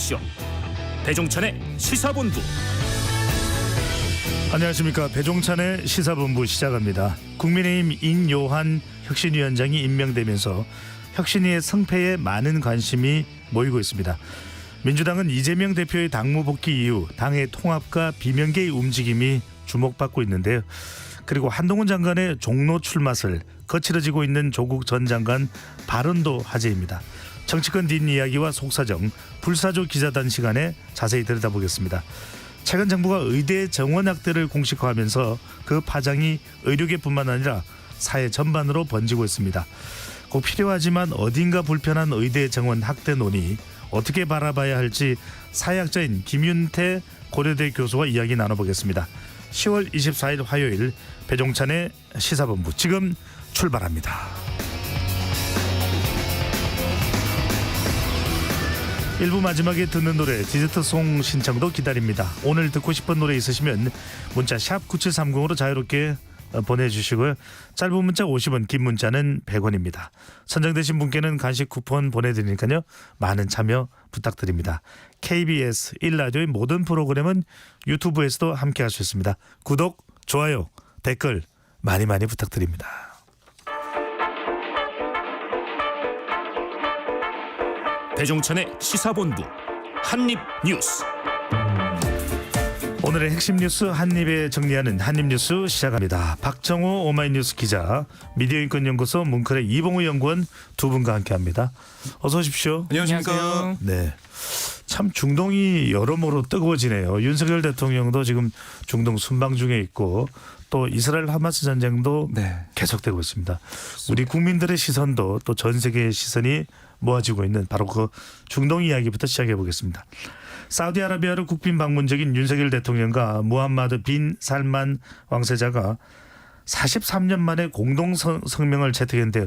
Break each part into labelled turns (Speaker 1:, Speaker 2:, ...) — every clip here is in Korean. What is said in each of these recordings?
Speaker 1: 토크쇼 배종찬의 시사본부.
Speaker 2: 안녕하십니까. 배종찬의 시사본부 시작합니다. 국민의힘 인요한 혁신위원장이 임명되면서 혁신위의 성패에 많은 관심이 모이고 있습니다. 민주당은 이재명 대표의 당무 복귀 이후 당의 통합과 비명계의 움직임이 주목받고 있는데요. 그리고 한동훈 장관의 종로 출마설, 거칠어지고 있는 조국 전 장관 발언도 화제입니다. 정치권 뒷이야기와 속사정, 불사조 기자단 시간에 자세히 들여다보겠습니다. 최근 정부가 의대 정원 확대를 공식화하면서 그 파장이 의료계뿐만 아니라 사회 전반으로 번지고 있습니다. 꼭 필요하지만 어딘가 불편한 의대 정원 확대 논의, 어떻게 바라봐야 할지 사회학자인 김윤태 고려대 교수와 이야기 나눠보겠습니다. 10월 24일 화요일 배종찬의 시사본부 지금 출발합니다. 일부 마지막에 듣는 노래 디저트송 신청도 기다립니다. 오늘 듣고 싶은 노래 있으시면 문자 샵 9730으로 자유롭게 보내주시고요. 짧은 문자 50원, 긴 문자는 100원입니다. 선정되신 분께는 간식 쿠폰 보내드리니까요. 많은 참여 부탁드립니다. KBS 1라디오의 모든 프로그램은 유튜브에서도 함께할 수 있습니다. 구독, 좋아요, 댓글 많이 부탁드립니다.
Speaker 1: 배종찬의 시사본부 한입뉴스.
Speaker 2: 오늘의 핵심 뉴스 한입에 정리하는 한입뉴스 시작합니다. 박정호 오마이뉴스 기자, 미디어인권연구소 문클의 이봉우 연구원 두 분과 함께합니다. 어서 오십시오.
Speaker 3: 안녕하십니까.
Speaker 2: 네, 참 중동이 여러모로 뜨거워지네요. 윤석열 대통령도 지금 중동 순방 중에 있고 또 이스라엘 하마스 전쟁도 계속되고 있습니다. 우리 국민들의 시선도 또 전 세계의 시선이 모아지고 있는 바로 그 중동 이야기부터 시작해 보겠습니다. 사우디아라비아를 국빈 방문 중인 윤석열 대통령과 무함마드 빈 살만 왕세자가 43년 만에 공동 성명을 채택했는데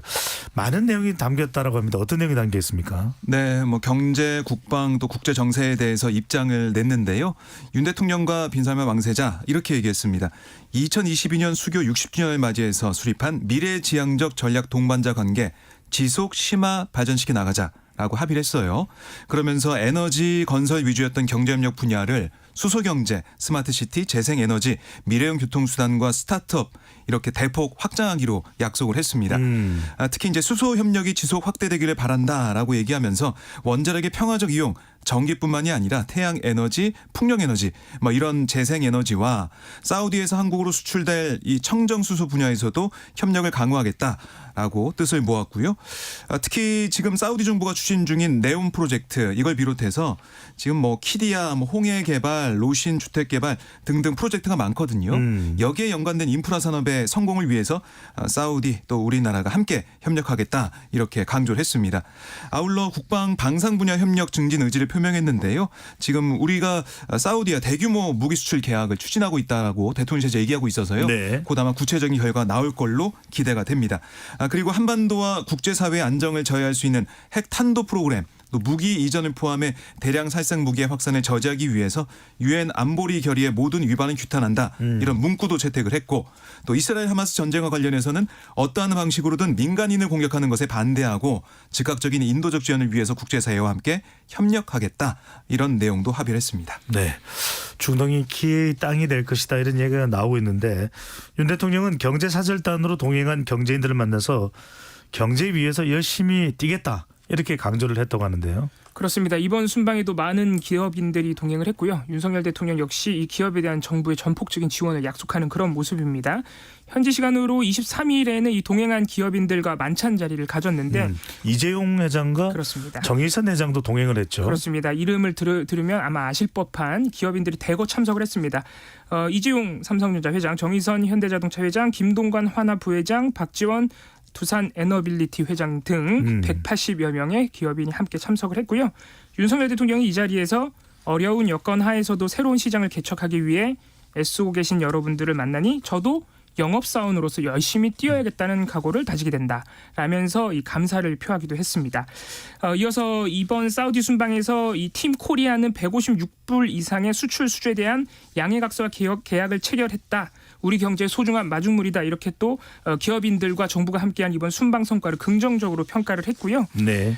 Speaker 2: 많은 내용이 담겼다라고 합니다. 어떤 내용이 담겨 있습니까?
Speaker 3: 네, 경제, 국방 또 국제 정세에 대해서 입장을 냈는데요. 윤 대통령과 빈 살만 왕세자 이렇게 얘기했습니다. 2022년 수교 60주년을 맞이해서 수립한 미래지향적 전략 동반자 관계 지속 심화 발전시켜 나가자라고 합의를 했어요. 그러면서 에너지 건설 위주였던 경제협력 분야를 수소경제, 스마트시티, 재생에너지, 미래형 교통수단과 스타트업 이렇게 대폭 확장하기로 약속을 했습니다. 특히 이제 수소 협력이 지속 확대되기를 바란다라고 얘기하면서 원자력의 평화적 이용, 전기뿐만이 아니라 태양에너지, 풍력에너지 이런 재생에너지와 사우디에서 한국으로 수출될 이 청정수소 분야에서도 협력을 강화하겠다라고 뜻을 모았고요. 특히 지금 사우디 정부가 추진 중인 네온 프로젝트 이걸 비롯해서 지금 키디아, 홍해 개발, 로신 주택 개발 등등 프로젝트가 많거든요. 여기에 연관된 인프라 산업의 성공을 위해서 사우디 또 우리나라가 함께 협력하겠다 이렇게 강조를 했습니다. 아울러 국방 방산 분야 협력 증진 의지를 표명했는데요. 지금 우리가 사우디와 대규모 무기 수출 계약을 추진하고 있다라고 대통령실에서 얘기하고 있어서요. 곧 아마 구체적인 결과가 나올 걸로 기대가 됩니다. 그리고 한반도와 국제사회의 안정을 저해할 수 있는 핵 탄도 프로그램 또 무기 이전을 포함해 대량 살상 무기의 확산을 저지하기 위해서 유엔 안보리 결의의 모든 위반을 규탄한다. 이런 문구도 채택을 했고 또 이스라엘 하마스 전쟁과 관련해서는 어떠한 방식으로든 민간인을 공격하는 것에 반대하고 즉각적인 인도적 지원을 위해서 국제사회와 함께 협력하겠다. 이런 내용도 합의를 했습니다.
Speaker 2: 네, 중동이 기회의 땅이 될 것이다 이런 얘기가 나오고 있는데 윤 대통령은 경제사절단으로 동행한 경제인들을 만나서 경제 위해서 열심히 뛰겠다. 이렇게 강조를 했다고 하는데요.
Speaker 4: 그렇습니다. 이번 순방에도 많은 기업인들이 동행을 했고요. 윤석열 대통령 역시 이 기업에 대한 정부의 전폭적인 지원을 약속하는 그런 모습입니다. 현지 시간으로 23일에는 이 동행한 기업인들과 만찬 자리를 가졌는데
Speaker 2: 이재용 회장과
Speaker 4: 그렇습니다.
Speaker 2: 정의선 회장도 동행을 했죠.
Speaker 4: 그렇습니다. 이름을 들으면 아마 아실 법한 기업인들이 대거 참석을 했습니다. 이재용 삼성전자 회장, 정의선 현대자동차 회장, 김동관 화나 부회장, 박지원 두산 에너빌리티 회장 등 180여 명의 기업인이 함께 참석을 했고요. 윤석열 대통령이 이 자리에서 어려운 여건 하에서도 새로운 시장을 개척하기 위해 애쓰고 계신 여러분들을 만나니 저도 영업사원으로서 열심히 뛰어야겠다는 각오를 다지게 된다 라면서 이 감사를 표하기도 했습니다. 이어서 이번 사우디 순방에서 이 팀 코리아는 156불 이상의 수출 수주에 대한 양해각서와 계약을 체결했다. 우리 경제의 소중한 마중물이다. 이렇게 또 기업인들과 정부가 함께한 이번 순방 성과를 긍정적으로 평가를 했고요.
Speaker 2: 네.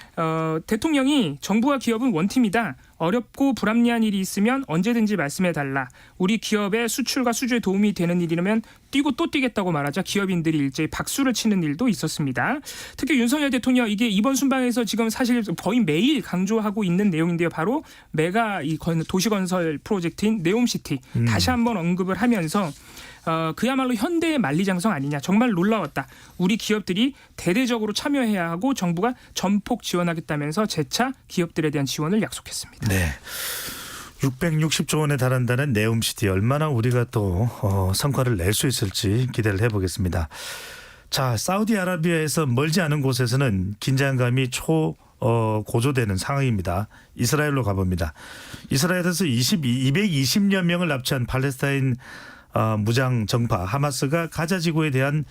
Speaker 4: 대통령이 정부와 기업은 원팀이다. 어렵고 불합리한 일이 있으면 언제든지 말씀해달라. 우리 기업의 수출과 수주에 도움이 되는 일이라면 뛰고 또 뛰겠다고 말하자 기업인들이 일제히 박수를 치는 일도 있었습니다. 특히 윤석열 대통령 이게 이번 순방에서 지금 사실 거의 매일 강조하고 있는 내용인데요. 바로 메가 이 도시건설 프로젝트인 네옴시티 다시 한번 언급을 하면서 그야말로 현대의 만리장성 아니냐. 정말 놀라웠다. 우리 기업들이 대대적으로 참여해야 하고 정부가 전폭 지원하겠다면서 재차 기업들에 대한 지원을 약속했습니다.
Speaker 2: 네. 660조 원에 달한다는 네옴시티 얼마나 우리가 또 성과를 낼 수 있을지 기대를 해보겠습니다. 자, 사우디아라비아에서 멀지 않은 곳에서는 긴장감이 고조되는 상황입니다. 이스라엘로 가봅니다. 이스라엘에서 220여 명을 납치한 팔레스타인 무장 정파 하마스가 가자 지구에 대한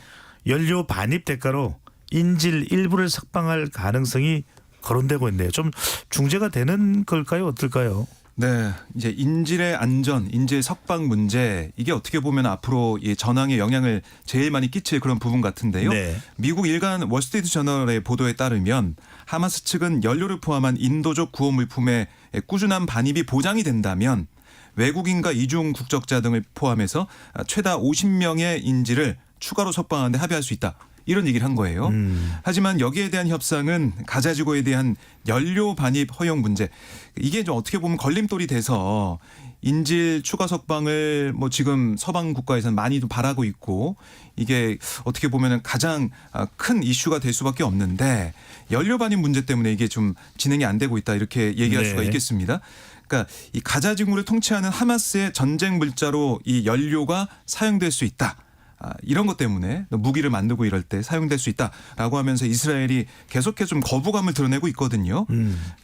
Speaker 2: 연료 반입 대가로 인질 일부를 석방할 가능성이 거론되고 있네요. 좀 중재가 되는 걸까요? 어떨까요?
Speaker 3: 네, 이제 인질의 안전, 인질 석방 문제 이게 어떻게 보면 앞으로 이 전황에 영향을 제일 많이 끼칠 그런 부분 같은데요.
Speaker 2: 네.
Speaker 3: 미국 일간 월스트리트 저널의 보도에 따르면 하마스 측은 연료를 포함한 인도적 구호 물품의 꾸준한 반입이 보장이 된다면 외국인과 이중 국적자 등을 포함해서 최다 50명의 인질을 추가로 석방하는 데 합의할 수 있다. 이런 얘기를 한 거예요. 하지만 여기에 대한 협상은 가자지구에 대한 연료 반입 허용 문제 이게 좀 어떻게 보면 걸림돌이 돼서 인질 추가 석방을 뭐 지금 서방 국가에서는 많이도 바라고 있고 이게 어떻게 보면 가장 큰 이슈가 될 수밖에 없는데 연료 반입 문제 때문에 이게 좀 진행이 안 되고 있다 이렇게 얘기할 수가 있겠습니다. 그러니까 이 가자지구를 통치하는 하마스의 전쟁 물자로 이 연료가 사용될 수 있다. 이런 것 때문에 무기를 만들고 이럴 때 사용될 수 있다라고 하면서 이스라엘이 계속해서 좀 거부감을 드러내고 있거든요.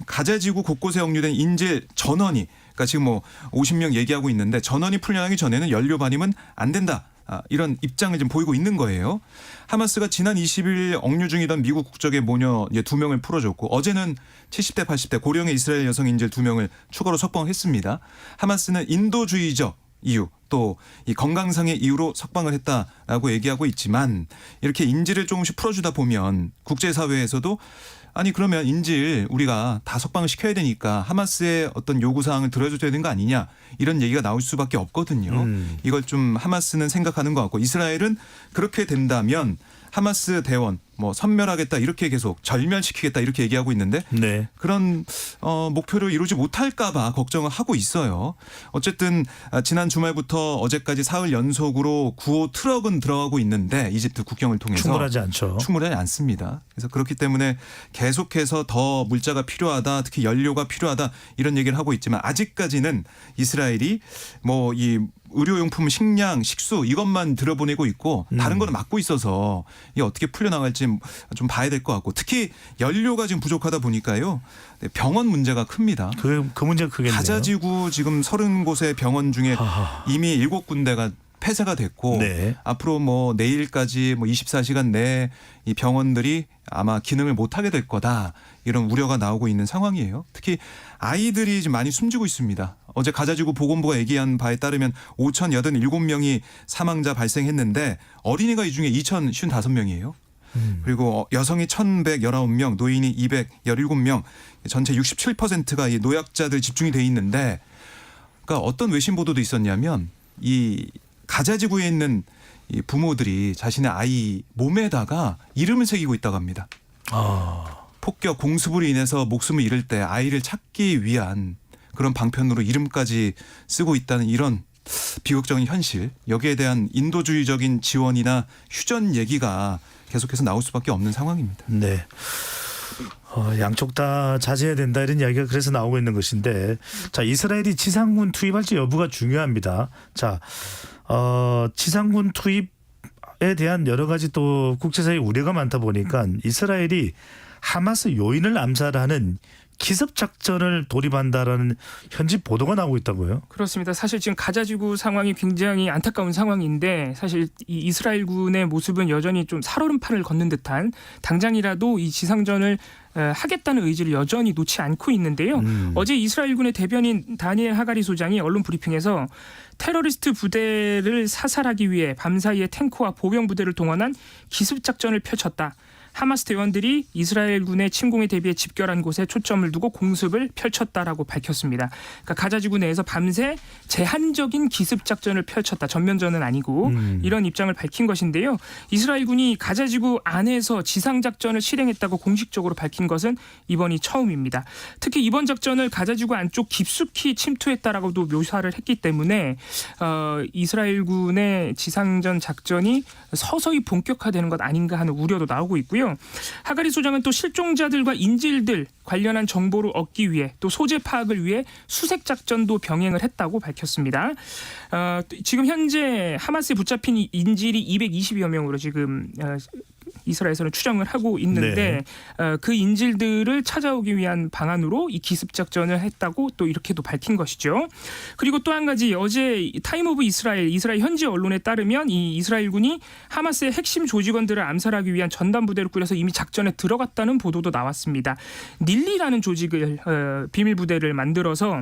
Speaker 3: 가자지구 곳곳에 억류된 인질 전원이 그러니까 지금 뭐 50명 얘기하고 있는데 전원이 풀려나기 전에는 연료 반입은 안 된다. 이런 입장을 좀 보이고 있는 거예요. 하마스가 지난 20일 억류 중이던 미국 국적의 모녀 2명을 풀어줬고 어제는 70대 80대 고령의 이스라엘 여성 인질 2명을 추가로 석방했습니다. 하마스는 인도주의적 이유 또 이 건강상의 이유로 석방을 했다라고 얘기하고 있지만 이렇게 인질을 조금씩 풀어주다 보면 국제사회에서도 아니 그러면 인질 우리가 다 석방을 시켜야 되니까 하마스의 어떤 요구사항을 들어줘야 되는 거 아니냐 이런 얘기가 나올 수밖에 없거든요. 이걸 좀 하마스는 생각하는 것 같고 이스라엘은 그렇게 된다면 하마스 대원 뭐 섬멸하겠다 이렇게 계속 절멸시키겠다 이렇게 얘기하고 있는데
Speaker 2: 네.
Speaker 3: 그런 목표를 이루지 못할까 봐 걱정을 하고 있어요. 어쨌든 지난 주말부터 어제까지 사흘 연속으로 구호 트럭은 들어가고 있는데 이집트 국경을 통해서
Speaker 2: 충분하지 않죠.
Speaker 3: 충분하지 않습니다. 그래서 그렇기 때문에 계속해서 더 물자가 필요하다 특히 연료가 필요하다 이런 얘기를 하고 있지만 아직까지는 이스라엘이 뭐 이 의료용품, 식량, 식수 이것만 들여보내고 있고 다른 거는 막고 있어서 이게 어떻게 풀려나갈지 좀 봐야 될 것 같고 특히 연료가 지금 부족하다 보니까요. 병원 문제가 큽니다.
Speaker 2: 그 문제가 크겠네요.
Speaker 3: 가자지구 지금 30곳의 병원 중에 이미 7군데가 폐쇄가 됐고
Speaker 2: 네.
Speaker 3: 앞으로 뭐 내일까지 뭐 24시간 내에 이 병원들이 아마 기능을 못하게 될 거다 이런 우려가 나오고 있는 상황이에요. 특히 아이들이 지금 많이 숨지고 있습니다. 어제 가자지구 보건부가 얘기한 바에 따르면 5,087명이 사망자 발생했는데 어린이가 이 중에 2,055명이에요. 그리고 여성이 1,119명, 노인이 217명, 전체 67%가 이 노약자들 집중이 돼 있는데 그러니까 어떤 외신 보도도 있었냐면 이 가자지구에 있는 이 부모들이 자신의 아이 몸에다가 이름을 새기고 있다고 합니다. 폭격, 공습으로 인해서 목숨을 잃을 때 아이를 찾기 위한 그런 방편으로 이름까지 쓰고 있다는 이런 비극적인 현실 여기에 대한 인도주의적인 지원이나 휴전 얘기가 계속해서 나올 수밖에 없는 상황입니다.
Speaker 2: 네. 양쪽 다 자제해야 된다 이런 이야기가 그래서 나오고 있는 것인데 자 이스라엘이 지상군 투입할지 여부가 중요합니다. 자 지상군 투입에 대한 여러 가지 또 국제사회 우려가 많다 보니까 이스라엘이 하마스 요인을 암살하는 기습작전을 돌입한다라는 현지 보도가 나오고 있다고요?
Speaker 4: 그렇습니다. 사실 지금 가자지구 상황이 굉장히 안타까운 상황인데 사실 이 이스라엘군의 모습은 여전히 좀 살얼음판을 걷는 듯한 당장이라도 이 지상전을 하겠다는 의지를 여전히 놓지 않고 있는데요. 어제 이스라엘군의 대변인 다니엘 하가리 소장이 언론 브리핑에서 테러리스트 부대를 사살하기 위해 밤사이에 탱크와 보병 부대를 동원한 기습작전을 펼쳤다. 하마스 대원들이 이스라엘군의 침공에 대비해 집결한 곳에 초점을 두고 공습을 펼쳤다라고 밝혔습니다. 그러니까 가자지구 내에서 밤새 제한적인 기습 작전을 펼쳤다. 전면전은 아니고 이런 입장을 밝힌 것인데요. 이스라엘군이 가자지구 안에서 지상 작전을 실행했다고 공식적으로 밝힌 것은 이번이 처음입니다. 특히 이번 작전을 가자지구 안쪽 깊숙이 침투했다라고도 묘사를 했기 때문에 이스라엘군의 지상전 작전이 서서히 본격화되는 것 아닌가 하는 우려도 나오고 있고요. 하가리 소장은 또 실종자들과 인질들 관련한 정보를 얻기 위해 또 소재 파악을 위해 수색 작전도 병행을 했다고 밝혔습니다. 지금 현재 하마스에 붙잡힌 인질이 220여 명으로 지금 이스라엘에서는 추정을 하고 있는데 그 인질들을 찾아오기 위한 방안으로 이 기습 작전을 했다고 또 이렇게도 밝힌 것이죠. 그리고 또 한 가지 어제 타임 오브 이스라엘 현지 언론에 따르면 이 이스라엘군이 하마스의 핵심 조직원들을 암살하기 위한 전담 부대를 꾸려서 이미 작전에 들어갔다는 보도도 나왔습니다. 닐리라는 조직을 비밀 부대를 만들어서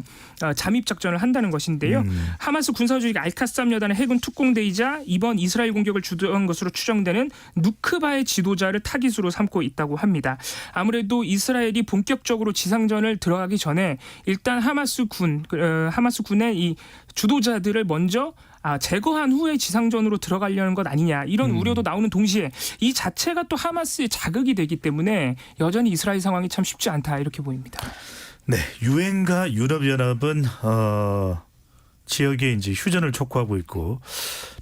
Speaker 4: 잠입 작전을 한다는 것인데요. 하마스 군사 조직 알카쌈 여단의 해군 특공대이자 이번 이스라엘 공격을 주도한 것으로 추정되는 누크바의 지도자를 타깃으로 삼고 있다고 합니다. 아무래도 이스라엘이 본격적으로 지상전을 들어가기 전에 일단 하마스군의 이 주도자들을 먼저 제거한 후에 지상전으로 들어가려는 것 아니냐 이런 우려도 나오는 동시에 이 자체가 또 하마스의 자극이 되기 때문에 여전히 이스라엘 상황이 참 쉽지 않다 이렇게 보입니다.
Speaker 2: 네, 유엔과 유럽연합은 지역에 이제 휴전을 촉구하고 있고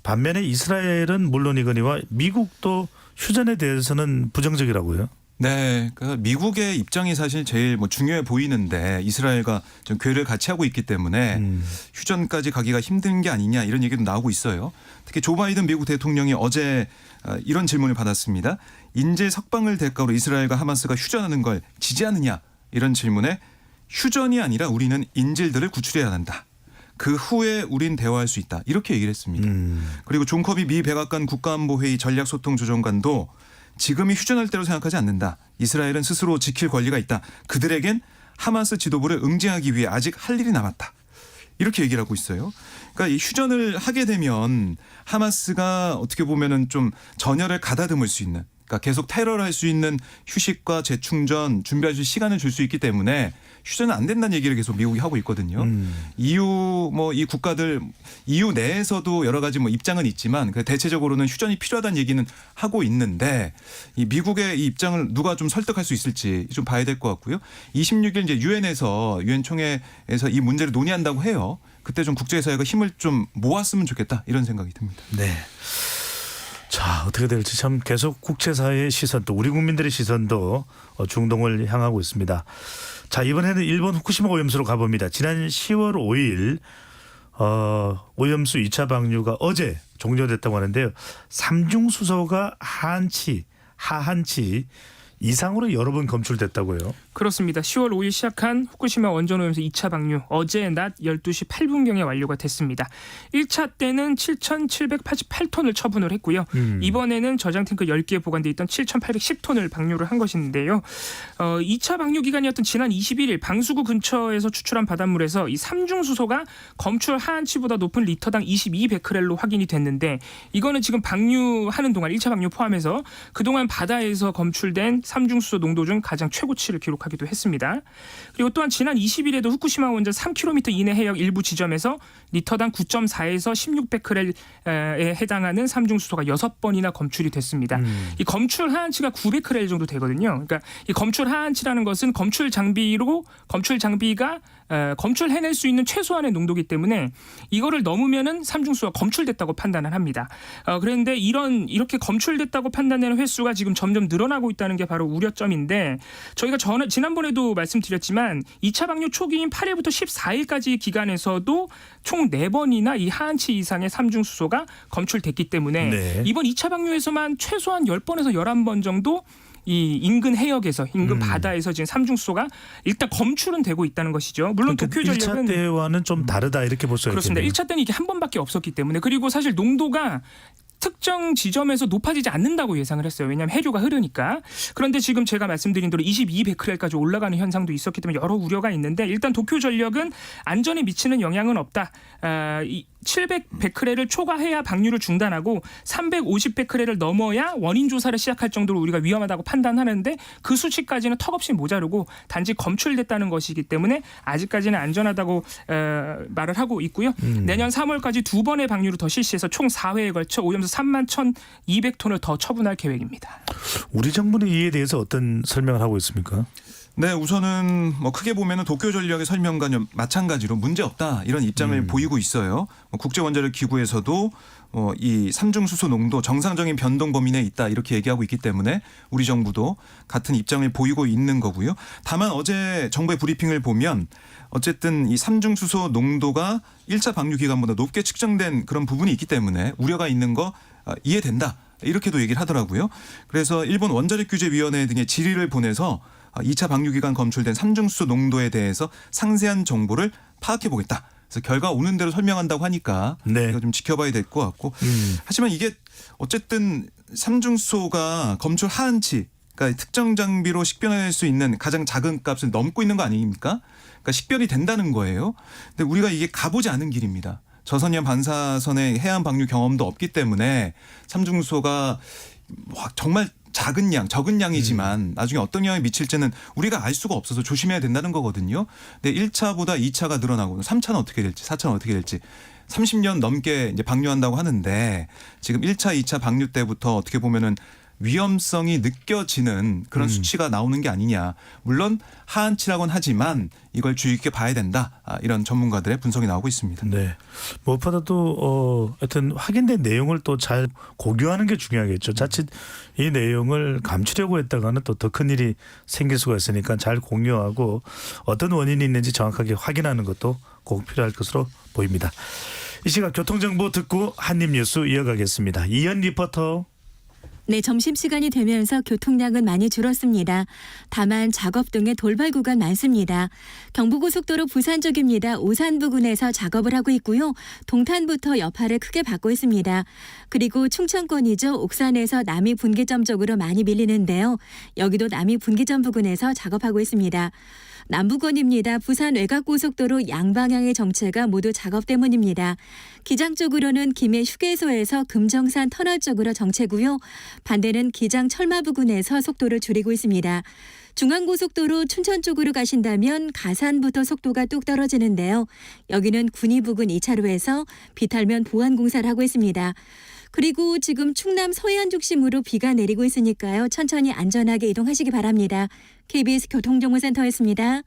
Speaker 2: 반면에 이스라엘은 물론이거니와 미국도 휴전에 대해서는 부정적이라고요.
Speaker 3: 네, 그 미국의 입장이 사실 제일 중요해 보이는데 이스라엘과 좀 궤를 같이 하고 있기 때문에 휴전까지 가기가 힘든 게 아니냐 이런 얘기도 나오고 있어요. 특히 조 바이든 미국 대통령이 어제 이런 질문을 받았습니다. 인질 석방을 대가로 이스라엘과 하마스가 휴전하는 걸 지지하느냐 이런 질문에 휴전이 아니라 우리는 인질들을 구출해야 한다. 그 후에 우린 대화할 수 있다. 이렇게 얘기를 했습니다. 그리고 존 커비 미 백악관 국가안보회의 전략소통조정관도 지금이 휴전할 때로 생각하지 않는다. 이스라엘은 스스로 지킬 권리가 있다. 그들에겐 하마스 지도부를 응징하기 위해 아직 할 일이 남았다. 이렇게 얘기를 하고 있어요. 그러니까 이 휴전을 하게 되면 하마스가 어떻게 보면은 좀 전열을 가다듬을 수 있는, 그러니까 계속 테러를 할 수 있는 휴식과 재충전 준비할 수 있는 시간을 줄 수 있기 때문에 휴전은 안 된다는 얘기를 계속 미국이 하고 있거든요. EU 이 국가들 EU 내에서도 여러 가지 입장은 있지만 대체적으로는 휴전이 필요하다는 얘기는 하고 있는데 이 미국의 이 입장을 누가 좀 설득할 수 있을지 좀 봐야 될 것 같고요. 26일 이제 유엔 총회에서 이 문제를 논의한다고 해요. 그때 좀 국제사회가 힘을 좀 모았으면 좋겠다 이런 생각이 듭니다.
Speaker 2: 네. 자, 어떻게 될지 참 계속 국제사회의 시선 또 우리 국민들의 시선도 중동을 향하고 있습니다. 자, 이번에는 일본 후쿠시마 오염수로 가봅니다. 지난 10월 5일 오염수 2차 방류가 어제 종료됐다고 하는데요. 삼중수소가 하한치 이상으로 여러 번 검출됐다고요.
Speaker 4: 그렇습니다. 10월 5일 시작한 후쿠시마 원전오염수 2차 방류 어제 낮 12시 8분경에 완료가 됐습니다. 1차 때는 7,788톤을 처분을 했고요. 이번에는 저장 탱크 10개에 보관돼 있던 7,810톤을 방류를 한 것인데요. 2차 방류 기간이었던 지난 21일 방수구 근처에서 추출한 바닷물에서 이 삼중수소가 검출 하한치보다 높은 리터당 22베크렐로 확인이 됐는데 이거는 지금 방류하는 동안 1차 방류 포함해서 그동안 바다에서 검출된 삼중수소 농도 중 가장 최고치를 기록하기도 했습니다. 그리고 또한 지난 20일에도 후쿠시마 원전 3km 이내 해역 일부 지점에서 리터당 9.4에서 16베크렐에 해당하는 삼중수소가 6번이나 검출이 됐습니다. 이 검출 하한치가 9베크렐 정도 되거든요. 그러니까 이 검출 하한치라는 것은 검출 장비가 검출해낼 수 있는 최소한의 농도이기 때문에 이거를 넘으면은 삼중수소가 검출됐다고 판단을 합니다. 그런데 이렇게 검출됐다고 판단되는 횟수가 지금 점점 늘어나고 있다는 게 바로 우려점인데 저희가 지난번에도 말씀드렸지만 2차 방류 초기인 8일부터 14일까지 기간에서도 총 4번이나 이 하한치 이상의 삼중수소가 검출됐기 때문에 이번 2차 방류에서만 최소한 10번에서 11번 정도 이 인근 해역에서 인근 바다에서 지금 삼중수소가 일단 검출은 되고 있다는 것이죠. 물론
Speaker 2: 그러니까
Speaker 4: 도쿄전력은
Speaker 2: 1차 때와는 좀 다르다 이렇게 볼 수 있겠네요.
Speaker 4: 그렇습니다. 1차 때는 이게 한 번밖에 없었기 때문에 그리고 사실 농도가 특정 지점에서 높아지지 않는다고 예상을 했어요. 왜냐하면 해류가 흐르니까. 그런데 지금 제가 말씀드린 대로 22베크렐까지 올라가는 현상도 있었기 때문에 여러 우려가 있는데 일단 도쿄전력은 안전에 미치는 영향은 없다. 700베크렐을 초과해야 방류를 중단하고 350베크렐을 넘어야 원인 조사를 시작할 정도로 우리가 위험하다고 판단하는데 그 수치까지는 턱없이 모자르고 단지 검출됐다는 것이기 때문에 아직까지는 안전하다고 말을 하고 있고요. 내년 3월까지 2번의 방류를 더 실시해서 총 4회에 걸쳐 오염수 31,200톤을 더 처분할 계획입니다.
Speaker 2: 우리 정부는 이에 대해서 어떤 설명을 하고 있습니까?
Speaker 3: 네, 우선은 뭐 크게 보면은 도쿄전력의 설명과 마찬가지로 문제 없다 이런 입장을 보이고 있어요. 국제원자력기구에서도 이 삼중수소 농도 정상적인 변동 범위 내에 있다 이렇게 얘기하고 있기 때문에 우리 정부도 같은 입장을 보이고 있는 거고요. 다만 어제 정부의 브리핑을 보면 어쨌든 이 삼중수소 농도가 1차 방류 기간보다 높게 측정된 그런 부분이 있기 때문에 우려가 있는 거 이해된다 이렇게도 얘기를 하더라고요. 그래서 일본 원자력규제위원회 등의 질의를 보내서 2차 방류 기간 검출된 삼중수소 농도에 대해서 상세한 정보를 파악해 보겠다. 그래서 결과 오는 대로 설명한다고 하니까
Speaker 2: 네.
Speaker 3: 이거 좀 지켜봐야 될 것 같고. 하지만 이게 어쨌든 삼중수소가 검출 하한치, 그러니까 특정 장비로 식별할 수 있는 가장 작은 값을 넘고 있는 거 아닙니까? 그러니까 식별이 된다는 거예요. 근데 우리가 이게 가보지 않은 길입니다. 저선형 반사선의 해안 방류 경험도 없기 때문에 삼중수소가 정말 작은 양, 적은 양이지만 나중에 어떤 영향을 미칠지는 우리가 알 수가 없어서 조심해야 된다는 거거든요. 근데 1차보다 2차가 늘어나고 3차는 어떻게 될지 4차는 어떻게 될지 30년 넘게 이제 방류한다고 하는데 지금 1차, 2차 방류 때부터 어떻게 보면은 위험성이 느껴지는 그런 수치가 나오는 게 아니냐. 물론 하한치라고는 하지만 이걸 주의 깊게 봐야 된다. 이런 전문가들의 분석이 나오고 있습니다.
Speaker 2: 네. 무엇보다도 하여튼 확인된 내용을 또 잘 공유하는 게 중요하겠죠. 자칫 이 내용을 감추려고 했다가는 또 더 큰 일이 생길 수가 있으니까 잘 공유하고 어떤 원인이 있는지 정확하게 확인하는 것도 꼭 필요할 것으로 보입니다. 이 시각 교통정보 듣고 한입뉴스 이어가겠습니다. 이현 리포터.
Speaker 5: 네, 점심시간이 되면서 교통량은 많이 줄었습니다. 다만 작업 등의 돌발 구간 많습니다. 경부고속도로 부산 쪽입니다. 오산 부근에서 작업을 하고 있고요. 동탄부터 여파를 크게 받고 있습니다. 그리고 충청권이죠. 옥산에서 남이 분기점 쪽으로 많이 밀리는데요. 여기도 남이 분기점 부근에서 작업하고 있습니다. 남부권입니다. 부산 외곽고속도로 양방향의 정체가 모두 작업 때문입니다. 기장 쪽으로는 김해 휴게소에서 금정산 터널 쪽으로 정체고요. 반대는 기장 철마 부근에서 속도를 줄이고 있습니다. 중앙고속도로 춘천 쪽으로 가신다면 가산부터 속도가 뚝 떨어지는데요. 여기는 군위 부근 2차로에서 비탈면 보완 공사를 하고 있습니다. 그리고 지금 충남 서해안 중심으로 비가 내리고 있으니까요. 천천히 안전하게 이동하시기 바랍니다. KBS 교통정보센터였습니다.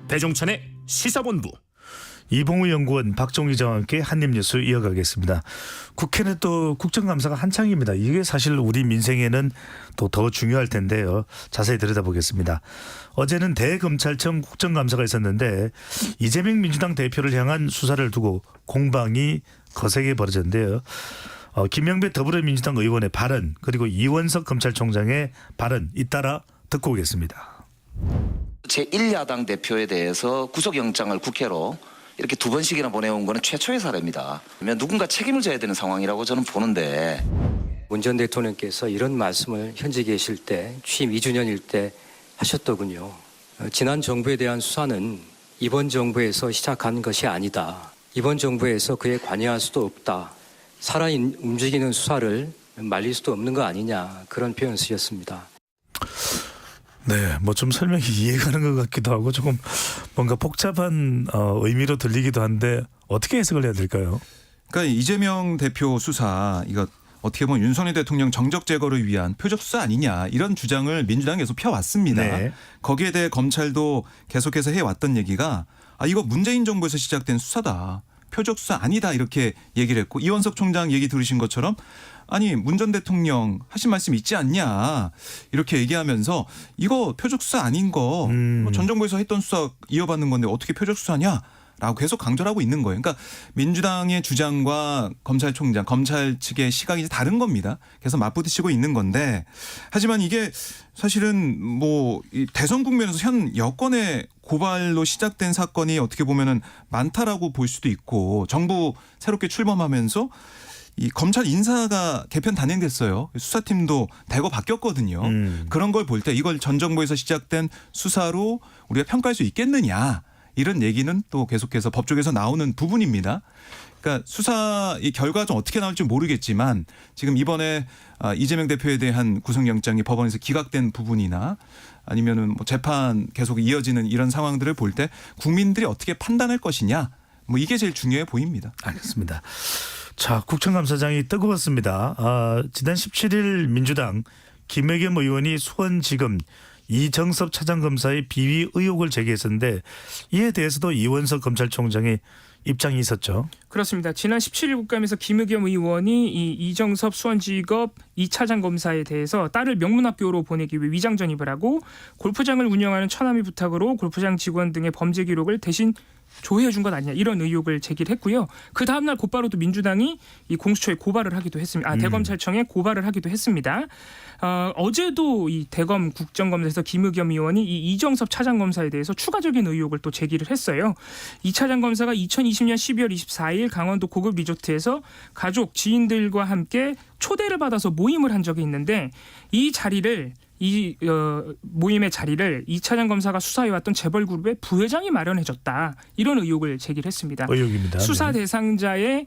Speaker 1: 배종찬의 시사본부.
Speaker 2: 이봉우 연구원 박종희 기자와 함께 한입뉴스 이어가겠습니다. 국회는 또 국정감사가 한창입니다. 이게 사실 우리 민생에는 또 더 중요할 텐데요. 자세히 들여다보겠습니다. 어제는 대검찰청 국정감사가 있었는데 이재명 민주당 대표를 향한 수사를 두고 공방이 거세게 벌어졌는데요. 김영배 더불어민주당 의원의 발언 그리고 이원석 검찰총장의 발언 잇따라 듣고 오겠습니다.
Speaker 6: 제1야당 대표에 대해서 구속영장을 국회로 이렇게 2번씩이나 보내온 거는 최초의 사례입니다. 그러면 누군가 책임을 져야 되는 상황이라고 저는 보는데.
Speaker 7: 문 전 대통령께서 이런 말씀을 현재 계실 때 취임 2주년일 때 하셨더군요. 지난 정부에 대한 수사는 이번 정부에서 시작한 것이 아니다. 이번 정부에서 그에 관여할 수도 없다. 살아 움직이는 수사를 말릴 수도 없는 거 아니냐. 그런 표현을 쓰셨습니다.
Speaker 2: 네, 뭐 좀 설명이 이해가는 것 같기도 하고 조금 뭔가 복잡한 의미로 들리기도 한데 어떻게 해석을 해야 될까요?
Speaker 3: 그러니까 이재명 대표 수사 이거 어떻게 보면 윤석열 대통령 정적 제거를 위한 표적 수사 아니냐 이런 주장을 민주당이 계속 펴왔습니다.
Speaker 2: 네.
Speaker 3: 거기에 대해 검찰도 계속해서 해왔던 얘기가 이거 문재인 정부에서 시작된 수사다. 표적 수사 아니다 이렇게 얘기를 했고 이원석 총장 얘기 들으신 것처럼 아니 문 전 대통령 하신 말씀 있지 않냐 이렇게 얘기하면서 이거 표적 수사 아닌 거 전 정부에서 했던 수사 이어받는 건데 어떻게 표적 수사냐 라고 계속 강조를 하고 있는 거예요. 그러니까 민주당의 주장과 검찰총장, 검찰 측의 시각이 다른 겁니다. 그래서 맞부딪히고 있는 건데 하지만 이게 사실은 뭐 대선 국면에서 현 여권의 고발로 시작된 사건이 어떻게 보면은 많다라고 볼 수도 있고 정부 새롭게 출범하면서 이 검찰 인사가 개편 단행됐어요. 수사팀도 대거 바뀌었거든요. 그런 걸 볼 때 이걸 전 정부에서 시작된 수사로 우리가 평가할 수 있겠느냐 이런 얘기는 또 계속해서 법조계에서 나오는 부분입니다. 그러니까 수사 이 결과가 좀 어떻게 나올지 모르겠지만 지금 이번에 이재명 대표에 대한 구속영장이 법원에서 기각된 부분이나 아니면은 뭐 재판 계속 이어지는 이런 상황들을 볼 때 국민들이 어떻게 판단할 것이냐 뭐 이게 제일 중요해 보입니다.
Speaker 2: 알겠습니다. 자, 국정감사장이 뜨거웠습니다. 지난 17일 민주당 김의겸 의원이 수원지검 이정섭 차장검사의 비위 의혹을 제기했었는데 이에 대해서도 이원석 검찰총장의 입장이 있었죠.
Speaker 4: 그렇습니다. 지난 17일 국감에서 김의겸 의원이 이 이정섭 수원지검 2차장 검사에 대해서 딸을 명문학교로 보내기 위해 위장 전입을 하고 골프장을 운영하는 처남이 부탁으로 골프장 직원 등의 범죄 기록을 대신 조회해 준 것 아니냐 이런 의혹을 제기를 했고요. 그 다음 날 곧바로 또 민주당이 이 공수처에 고발을 하기도 했습니다. 대검찰청에 고발을 하기도 했습니다. 어제도 이 대검 국정감사에서 김의겸 의원이 이 이정섭 차장검사에 대해서 추가적인 의혹을 또 제기를 했어요. 이 차장검사가 2020년 12월 24일 강원도 고급 리조트에서 가족, 지인들과 함께 초대를 받아서 모임을 한 적이 있는데 이 자리를 모임의 자리를 이 차장 검사가 수사해왔던 재벌그룹의 부회장이 마련해줬다. 이런 의혹을 제기를 했습니다.
Speaker 2: 의혹입니다.
Speaker 4: 수사
Speaker 2: 네.
Speaker 4: 대상자의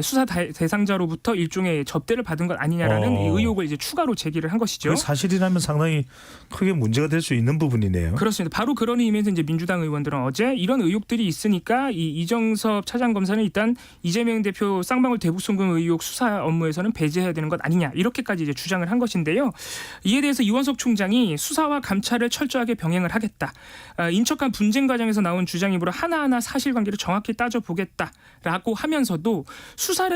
Speaker 4: 수사 대상자로부터 일종의 접대를 받은 것 아니냐라는 이 의혹을 이제 추가로 제기를 한 것이죠.
Speaker 2: 사실이라면 상당히 크게 문제가 될 수 있는 부분이네요.
Speaker 4: 그렇습니다. 바로 그런 의미에서 이제 민주당 의원들은 어제 이런 의혹들이 있으니까 이 이정섭 차장 검사는 일단 이재명 대표 쌍방울 대북 송금 의혹 수사 업무에서는 배제해야 되는 것 아니냐 이렇게까지 이제 주장을 한 것인데요. 이에 대해서 이원석 총장이 수사와 감찰을 철저하게 병행을 하겠다. 인척간 분쟁 과정에서 나온 주장이므로 하나하나 사실관계를 정확히 따져보겠다라고 하면서도 수사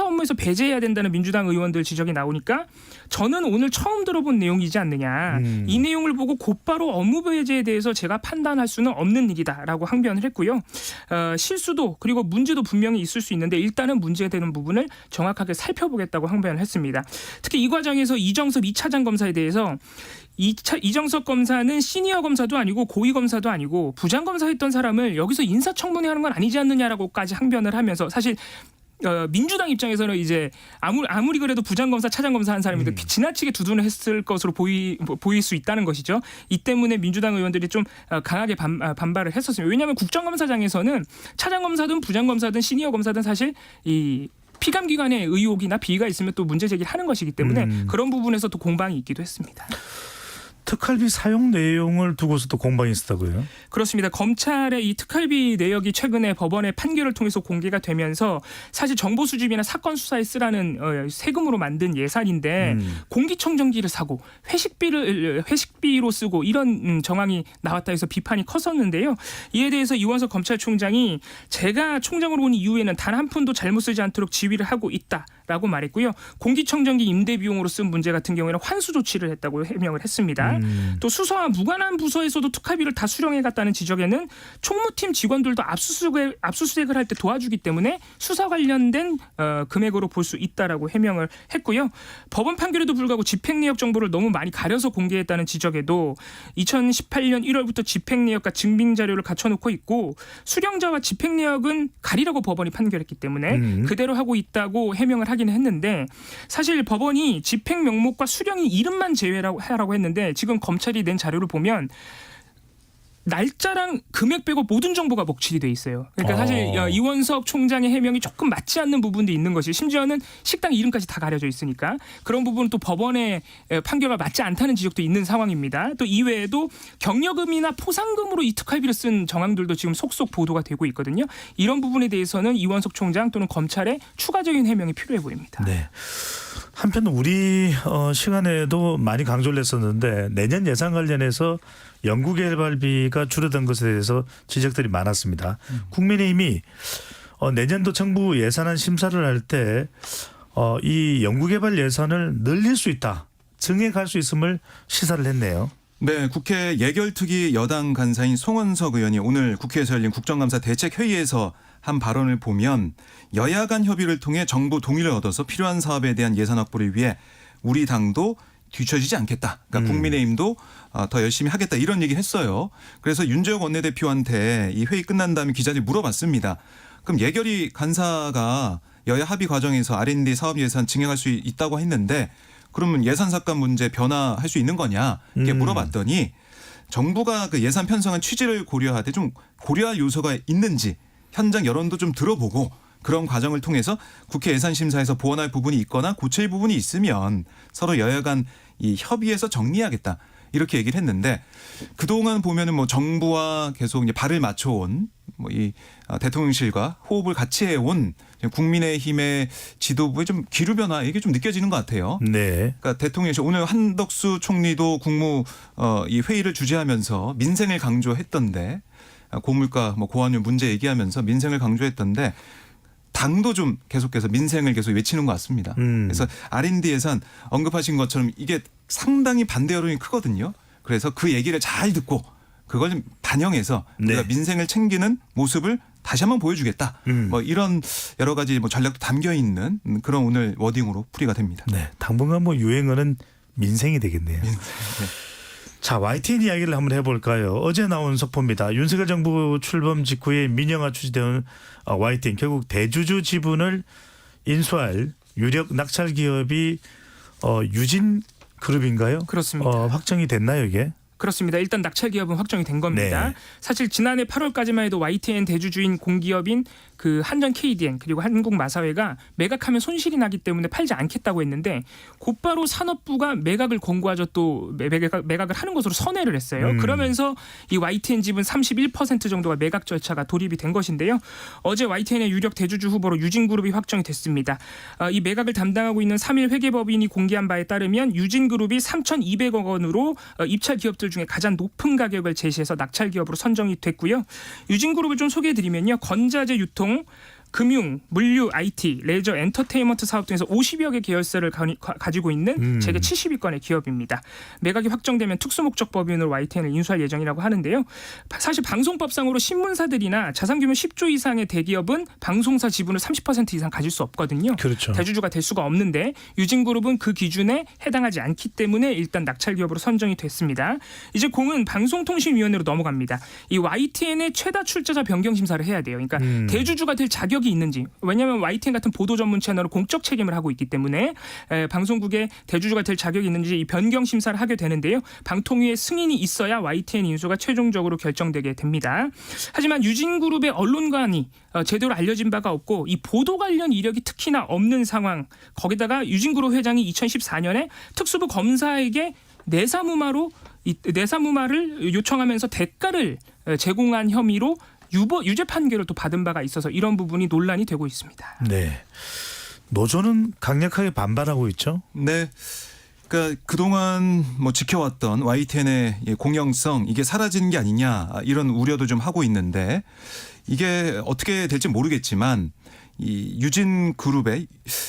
Speaker 4: 업무에서 배제해야 된다는 민주당 의원들 지적이 나오니까 저는 오늘 처음 들어본 내용이지 않느냐. 이 내용을 보고 곧바로 업무 배제에 대해서 제가 판단할 수는 없는 일이다라고 항변을 했고요. 실수도 그리고 문제도 분명히 있을 수 있는데 일단은 문제되는 부분을 정확하게 살펴보겠다고 항변을 했습니다. 특히 이 과정에서 이정섭 2차장 검사에 대해서 이정섭 검사는 시니어 검사도 아니고 고위 검사도 아니고 부장 검사했던 사람을 여기서 인사청문회 하는 건 아니지 않느냐라고까지 항변을 하면서 사실 민주당 입장에서는 이제 아무리 그래도 부장검사, 차장검사 한 사람인데 지나치게 두둔을 했을 것으로 보일 수 있다는 것이죠. 이 때문에 민주당 의원들이 좀 강하게 반발을 했었습니다. 왜냐하면 국정감사장에서는 차장검사든 부장검사든 시니어 검사든 사실 이 피감기관의 의혹이나 비위가 있으면 또 문제 제기를 하는 것이기 때문에 그런 부분에서 또 공방이 있기도 했습니다.
Speaker 2: 특활비 사용 내용을 두고서 또 공방이 있었다고요?
Speaker 4: 그렇습니다. 검찰의 이 특활비 내역이 최근에 법원의 판결을 통해서 공개가 되면서 사실 정보 수집이나 사건 수사에 쓰라는 세금으로 만든 예산인데 공기청정기를 사고 회식비로 쓰고 이런 정황이 나왔다 해서 비판이 컸었는데요. 이에 대해서 이원석 검찰총장이 제가 총장으로 온 이후에는 단 한 푼도 잘못 쓰지 않도록 지휘를 하고 있다라고 말했고요. 공기청정기 임대 비용으로 쓴 문제 같은 경우에는 환수 조치를 했다고 해명을 했습니다. 또 수사와 무관한 부서에서도 특활비를 다 수령해갔다는 지적에는 총무팀 직원들도 압수수색을 할 때 도와주기 때문에 수사 관련된 금액으로 볼 수 있다라고 해명을 했고요. 법원 판결에도 불구하고 집행내역 정보를 너무 많이 가려서 공개했다는 지적에도 2018년 1월부터 집행내역과 증빙자료를 갖춰놓고 있고 수령자와 집행내역은 가리라고 법원이 판결했기 때문에 그대로 하고 있다고 해명을 하기는 했는데 사실 법원이 집행 명목과 수령이 이름만 제외라고 하라고 했는데 지금 검찰이 낸 자료를 보면 날짜랑 금액 빼고 모든 정보가 먹칠이 돼 있어요. 그러니까 사실 이원석 총장의 해명이 조금 맞지 않는 부분도 있는 것이 심지어는 식당 이름까지 다 가려져 있으니까 그런 부분은 또 법원의 판결과 맞지 않다는 지적도 있는 상황입니다. 또 이외에도 경력금이나 포상금으로 이 특활비를 쓴 정황들도 지금 속속 보도가 되고 있거든요. 이런 부분에 대해서는 이원석 총장 또는 검찰의 추가적인 해명이 필요해 보입니다.
Speaker 2: 네. 한편 우리 시간에도 많이 강조를 했었는데 내년 예산 관련해서 연구개발비가 줄어든 것에 대해서 지적들이 많았습니다. 국민의힘이 내년도 정부 예산안 심사를 할 때 이 연구개발 예산을 늘릴 수 있다, 증액할 수 있음을 시사를 했네요.
Speaker 3: 네, 국회 예결특위 여당 간사인 송원석 의원이 오늘 국회에서 열린 국정감사 대책회의에서 한 발언을 보면 여야 간 협의를 통해 정부 동의를 얻어서 필요한 사업에 대한 예산 확보를 위해 우리 당도 뒤처지지 않겠다. 그러니까 국민의힘도 더 열심히 하겠다 이런 얘기를 했어요. 그래서 윤재욱 원내대표한테 이 회의 끝난 다음에 기자들이 물어봤습니다. 그럼 예결위 간사가 여야 합의 과정에서 R&D 사업 예산 증액할 수 있다고 했는데 그러면 예산 삭감 문제 변화할 수 있는 거냐 이렇게 물어봤더니 정부가 그 예산 편성한 취지를 고려하되 좀 고려할 요소가 있는지 현장 여론도 좀 들어보고 그런 과정을 통해서 국회 예산심사에서 보완할 부분이 있거나 고칠 부분이 있으면 서로 여야 간 이 협의해서 정리하겠다 이렇게 얘기를 했는데 그동안 보면은 뭐 정부와 계속 이제 발을 맞춰온 뭐 이 대통령실과 호흡을 같이 해온 국민의힘의 지도부의 좀 기류 변화 이게 좀 느껴지는 것 같아요.
Speaker 2: 네.
Speaker 3: 그러니까 대통령실 오늘 한덕수 총리도 국무 이 회의를 주재하면서 민생을 강조했던데 고물가 뭐 고환율 문제 얘기하면서 민생을 강조했던데 당도 좀 계속해서 민생을 계속 외치는 것 같습니다. 그래서 R&D 예산 언급하신 것처럼 이게 상당히 반대 여론이 크거든요. 그래서 그 얘기를 잘 듣고 그걸 좀 반영해서 우리가 민생을 챙기는 모습을 다시 한번 보여주겠다. 뭐 이런 여러 가지 뭐 전략도 담겨 있는 그런 오늘 워딩으로 풀이가 됩니다.
Speaker 2: 네. 당분간 뭐 유행어는 민생이 되겠네요. 자, YTN 이야기를 한번 해볼까요? 어제 나온 속보입니다. 윤석열 정부 출범 직후에 민영화 추진되는 YTN 결국 대주주 지분을 인수할 유력 낙찰 기업이 유진 그룹인가요?
Speaker 4: 그렇습니다.
Speaker 2: 확정이 됐나요 이게?
Speaker 4: 그렇습니다. 일단 낙찰 기업은 확정이 된 겁니다.
Speaker 2: 네.
Speaker 4: 사실 지난해 8월까지만 해도 YTN 대주주인 공기업인 그 한전 KDN 그리고 한국마사회가 매각하면 손실이 나기 때문에 팔지 않겠다고 했는데 곧바로 산업부가 매각을 권고하죠. 또 매각을 하는 것으로 선회를 했어요. 그러면서 이 YTN 지분 31% 정도가 매각 절차가 돌입이 된 것인데요. 어제 YTN의 유력 대주주 후보로 유진그룹이 확정이 됐습니다. 이 매각을 담당하고 있는 3일 회계법인이 공개한 바에 따르면 유진그룹이 3,200억 원으로 입찰 기업들 중에 가장 높은 가격을 제시해서 낙찰 기업으로 선정이 됐고요. 유진그룹을 좀 소개해드리면요. 건자재 유통, 금융, 물류, IT, 레저, 엔터테인먼트 사업 등에서 50여 개 계열사를 가지고 있는 재계 70위권의 기업입니다. 매각이 확정되면 특수목적 법인으로 YTN을 인수할 예정이라고 하는데요. 사실 방송법상으로 신문사들이나 자산규모 10조 이상의 대기업은 방송사 지분을 30% 이상 가질 수 없거든요.
Speaker 2: 그렇죠.
Speaker 4: 대주주가 될 수가 없는데 유진그룹은 그 기준에 해당하지 않기 때문에 일단 낙찰 기업으로 선정이 됐습니다. 이제 공은 방송통신위원회로 넘어갑니다. 이 YTN의 최다 출자자 변경 심사를 해야 돼요. 그러니까 대주주가 될 자격이 있는지. 왜냐하면 YTN 같은 보도 전문 채널은 공적 책임을 하고 있기 때문에 방송국의 대주주가 될 자격이 있는지 이 변경 심사를 하게 되는데요. 방통위의 승인이 있어야 YTN 인수가 최종적으로 결정되게 됩니다. 하지만 유진그룹의 언론관이 제대로 알려진 바가 없고 이 보도 관련 이력이 특히나 없는 상황. 거기다가 유진그룹 회장이 2014년에 특수부 검사에게 내사무마를 요청하면서 대가를 제공한 혐의로 유죄 판결을 또 받은 바가 있어서 이런 부분이 논란이 되고 있습니다.
Speaker 2: 네. 노조는 강력하게 반발하고 있죠.
Speaker 3: 네. 그러니까 그동안 뭐 지켜왔던 YTN의 공영성 이게 사라지는 게 아니냐 이런 우려도 좀 하고 있는데 이게 어떻게 될지 모르겠지만 이 유진 그룹의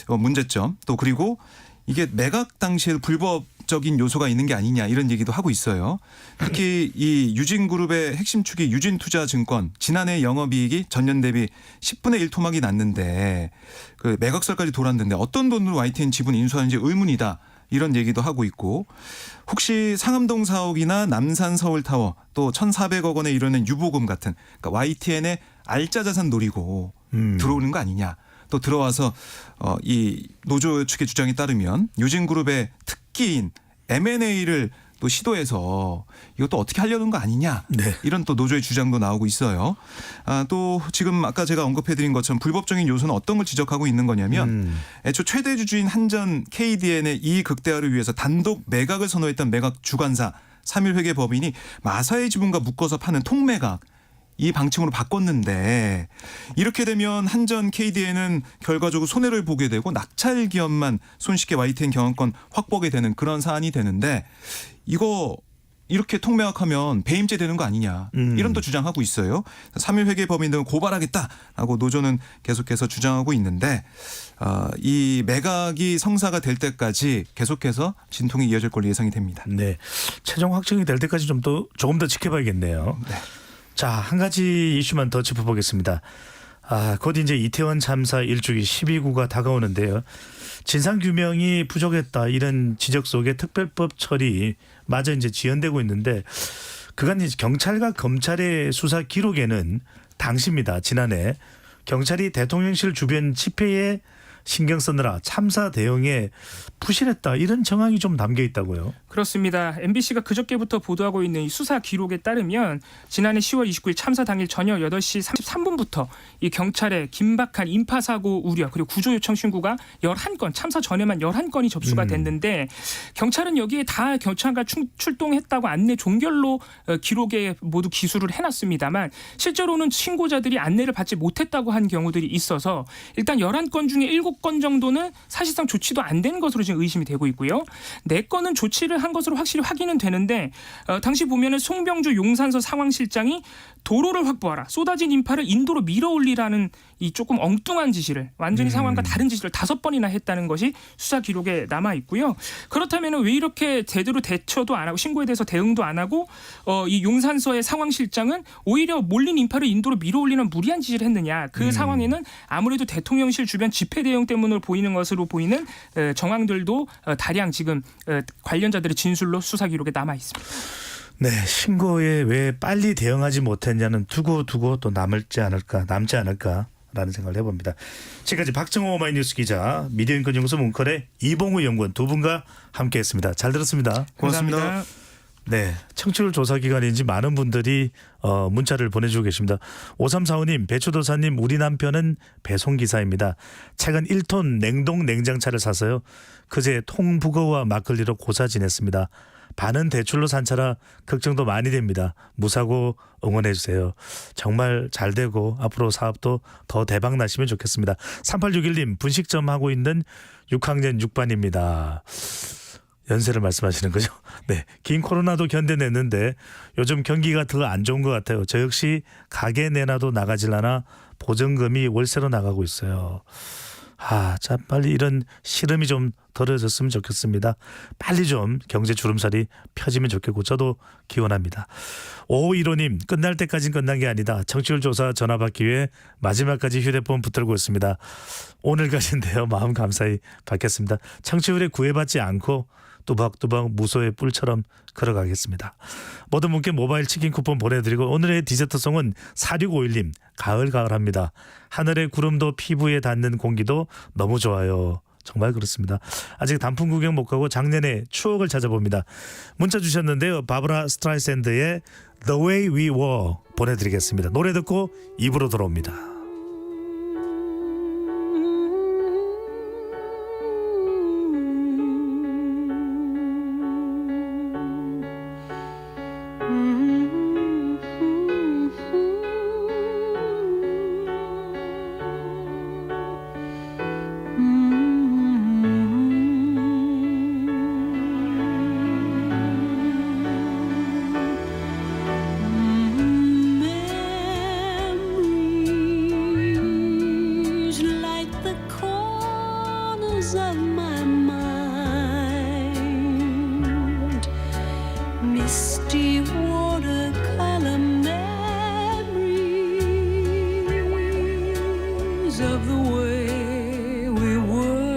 Speaker 3: 문제점 또 그리고 이게 매각 당시에 불법적인 요소가 있는 게 아니냐 이런 얘기도 하고 있어요. 특히 이 유진그룹의 핵심 축이 유진투자증권 지난해 영업이익이 전년 대비 10분의 1 토막이 났는데 그 매각설까지 돌았는데 어떤 돈으로 YTN 지분 인수하는지 의문이다. 이런 얘기도 하고 있고 혹시 상암동 사옥이나 남산 서울타워 또 1,400억 원에 이르는 유보금 같은 그러니까 YTN의 알짜 자산 노리고 들어오는 거 아니냐. 또 들어와서 이 노조 측의 주장에 따르면 유진그룹의 특기인 M&A를 또 시도해서 이것도 어떻게 하려는 거 아니냐.
Speaker 2: 네.
Speaker 3: 이런 또 노조의 주장도 나오고 있어요. 또 지금 아까 제가 언급해드린 것처럼 불법적인 요소는 어떤 걸 지적하고 있는 거냐면 애초 최대 주주인 한전 KDN의 이익 극대화를 위해서 단독 매각을 선호했던 매각 주관사 3일 회계법인이 마사의 지분과 묶어서 파는 통매각 이 방침으로 바꿨는데 이렇게 되면 한전 KDN은 결과적으로 손해를 보게 되고 낙찰 기업만 손쉽게 YTN 경영권 확보하게 되는 그런 사안이 되는데 이거 이렇게 통매각하면 배임죄 되는 거 아니냐 이런 또 주장하고 있어요. 3일 회계법인 등은 고발하겠다라고 노조는 계속해서 주장하고 있는데 이 매각이 성사가 될 때까지 계속해서 진통이 이어질 걸로 예상이 됩니다.
Speaker 2: 네. 최종 확정이 될 때까지 조금 더 지켜봐야겠네요.
Speaker 3: 네.
Speaker 2: 자, 한 가지 이슈만 더 짚어보겠습니다. 곧 이제 이태원 참사 1주기 12구가 다가오는데요. 진상규명이 부족했다 이런 지적 속에 특별법 처리마저 이제 지연되고 있는데 그간 이제 경찰과 검찰의 수사 기록에는 당시입니다. 지난해 경찰이 대통령실 주변 집회에 신경 쓰느라 참사 대응에 부실했다 이런 정황이 좀 담겨 있다고요.
Speaker 4: 그렇습니다. MBC가 그저께부터 보도하고 있는 이 수사 기록에 따르면 지난해 10월 29일 참사 당일 저녁 8시 33분부터 이 경찰에 긴박한 인파 사고 우려 그리고 구조 요청 신고가 11건 참사 전에만 11건이 접수가 됐는데 경찰은 여기에 다 경찰과 출동했다고 안내 종결로 기록에 모두 기술을 해놨습니다만 실제로는 신고자들이 안내를 받지 못했다고 한 경우들이 있어서 일단 11건 중에 7건 정도는 사실상 조치도 안 된 것으로 지금 의심이 되고 있고요. 4건은 조치를 한 것으로 확실히 확인은 되는데 당시 보면은 송병주 용산서 상황실장이 도로를 확보하라, 쏟아진 인파를 인도로 밀어올리라는 이 조금 엉뚱한 지시를 완전히 상황과 다른 지시를 5번이나 했다는 것이 수사 기록에 남아 있고요. 그렇다면 왜 이렇게 제대로 대처도 안 하고 신고에 대해서 대응도 안 하고 이 용산서의 상황실장은 오히려 몰린 인파를 인도로 밀어올리는 무리한 지시를 했느냐. 그 상황에는 아무래도 대통령실 주변 집회 대응 때문에 보이는 것으로 보이는 정황들도 다량 지금 관련자들의 진술로 수사 기록에 남아 있습니다.
Speaker 2: 네, 신고에 왜 빨리 대응하지 못했냐는 두고 또 남지 않을까라는 생각을 해봅니다. 지금까지 박정호 오마이뉴스 기자, 미디어인권연구소 문컬의 이봉우 연구원 두 분과 함께했습니다. 잘 들었습니다.
Speaker 3: 고맙습니다.
Speaker 4: 감사합니다.
Speaker 2: 네, 청취율 조사 기간인지 많은 분들이 문자를 보내주고 계십니다. 5345님, 배추도사님, 우리 남편은 배송기사입니다. 최근 1톤 냉동 냉장차를 사서요. 그제 통북어와 막걸리로 고사 지냈습니다. 반은 대출로 산 차라 걱정도 많이 됩니다. 무사고 응원해 주세요. 정말 잘 되고 앞으로 사업도 더 대박 나시면 좋겠습니다. 3861님, 분식점 하고 있는 6학년 6반입니다. 연세를 말씀하시는 거죠? 네, 긴 코로나도 견뎌냈는데 요즘 경기가 더 안 좋은 것 같아요. 저 역시 가게 내놔도 나가질라나 보증금이 월세로 나가고 있어요. 자, 빨리 이런 시름이 좀 덜어졌으면 좋겠습니다. 빨리 좀 경제 주름살이 펴지면 좋겠고 저도 기원합니다. 5515님, 끝날 때까지는 끝난 게 아니다. 청취율 조사 전화 받기 위해 마지막까지 휴대폰 붙들고 있습니다. 오늘까지인데요. 마음 감사히 받겠습니다. 청취율에 구애받지 않고 뚜벅뚜벅 무소의 뿔처럼 걸어가겠습니다. 모든 분께 모바일 치킨 쿠폰 보내드리고 오늘의 디저트송은 4651님, 가을가을합니다. 하늘의 구름도 피부에 닿는 공기도 너무 좋아요. 정말 그렇습니다. 아직 단풍 구경 못 가고 작년의 추억을 찾아봅니다. 문자 주셨는데요. 바브라 스트라이샌드의 The Way We Were 보내드리겠습니다. 노래 듣고 입으로 돌아옵니다.
Speaker 8: of my mind, misty watercolor memories of the way we were,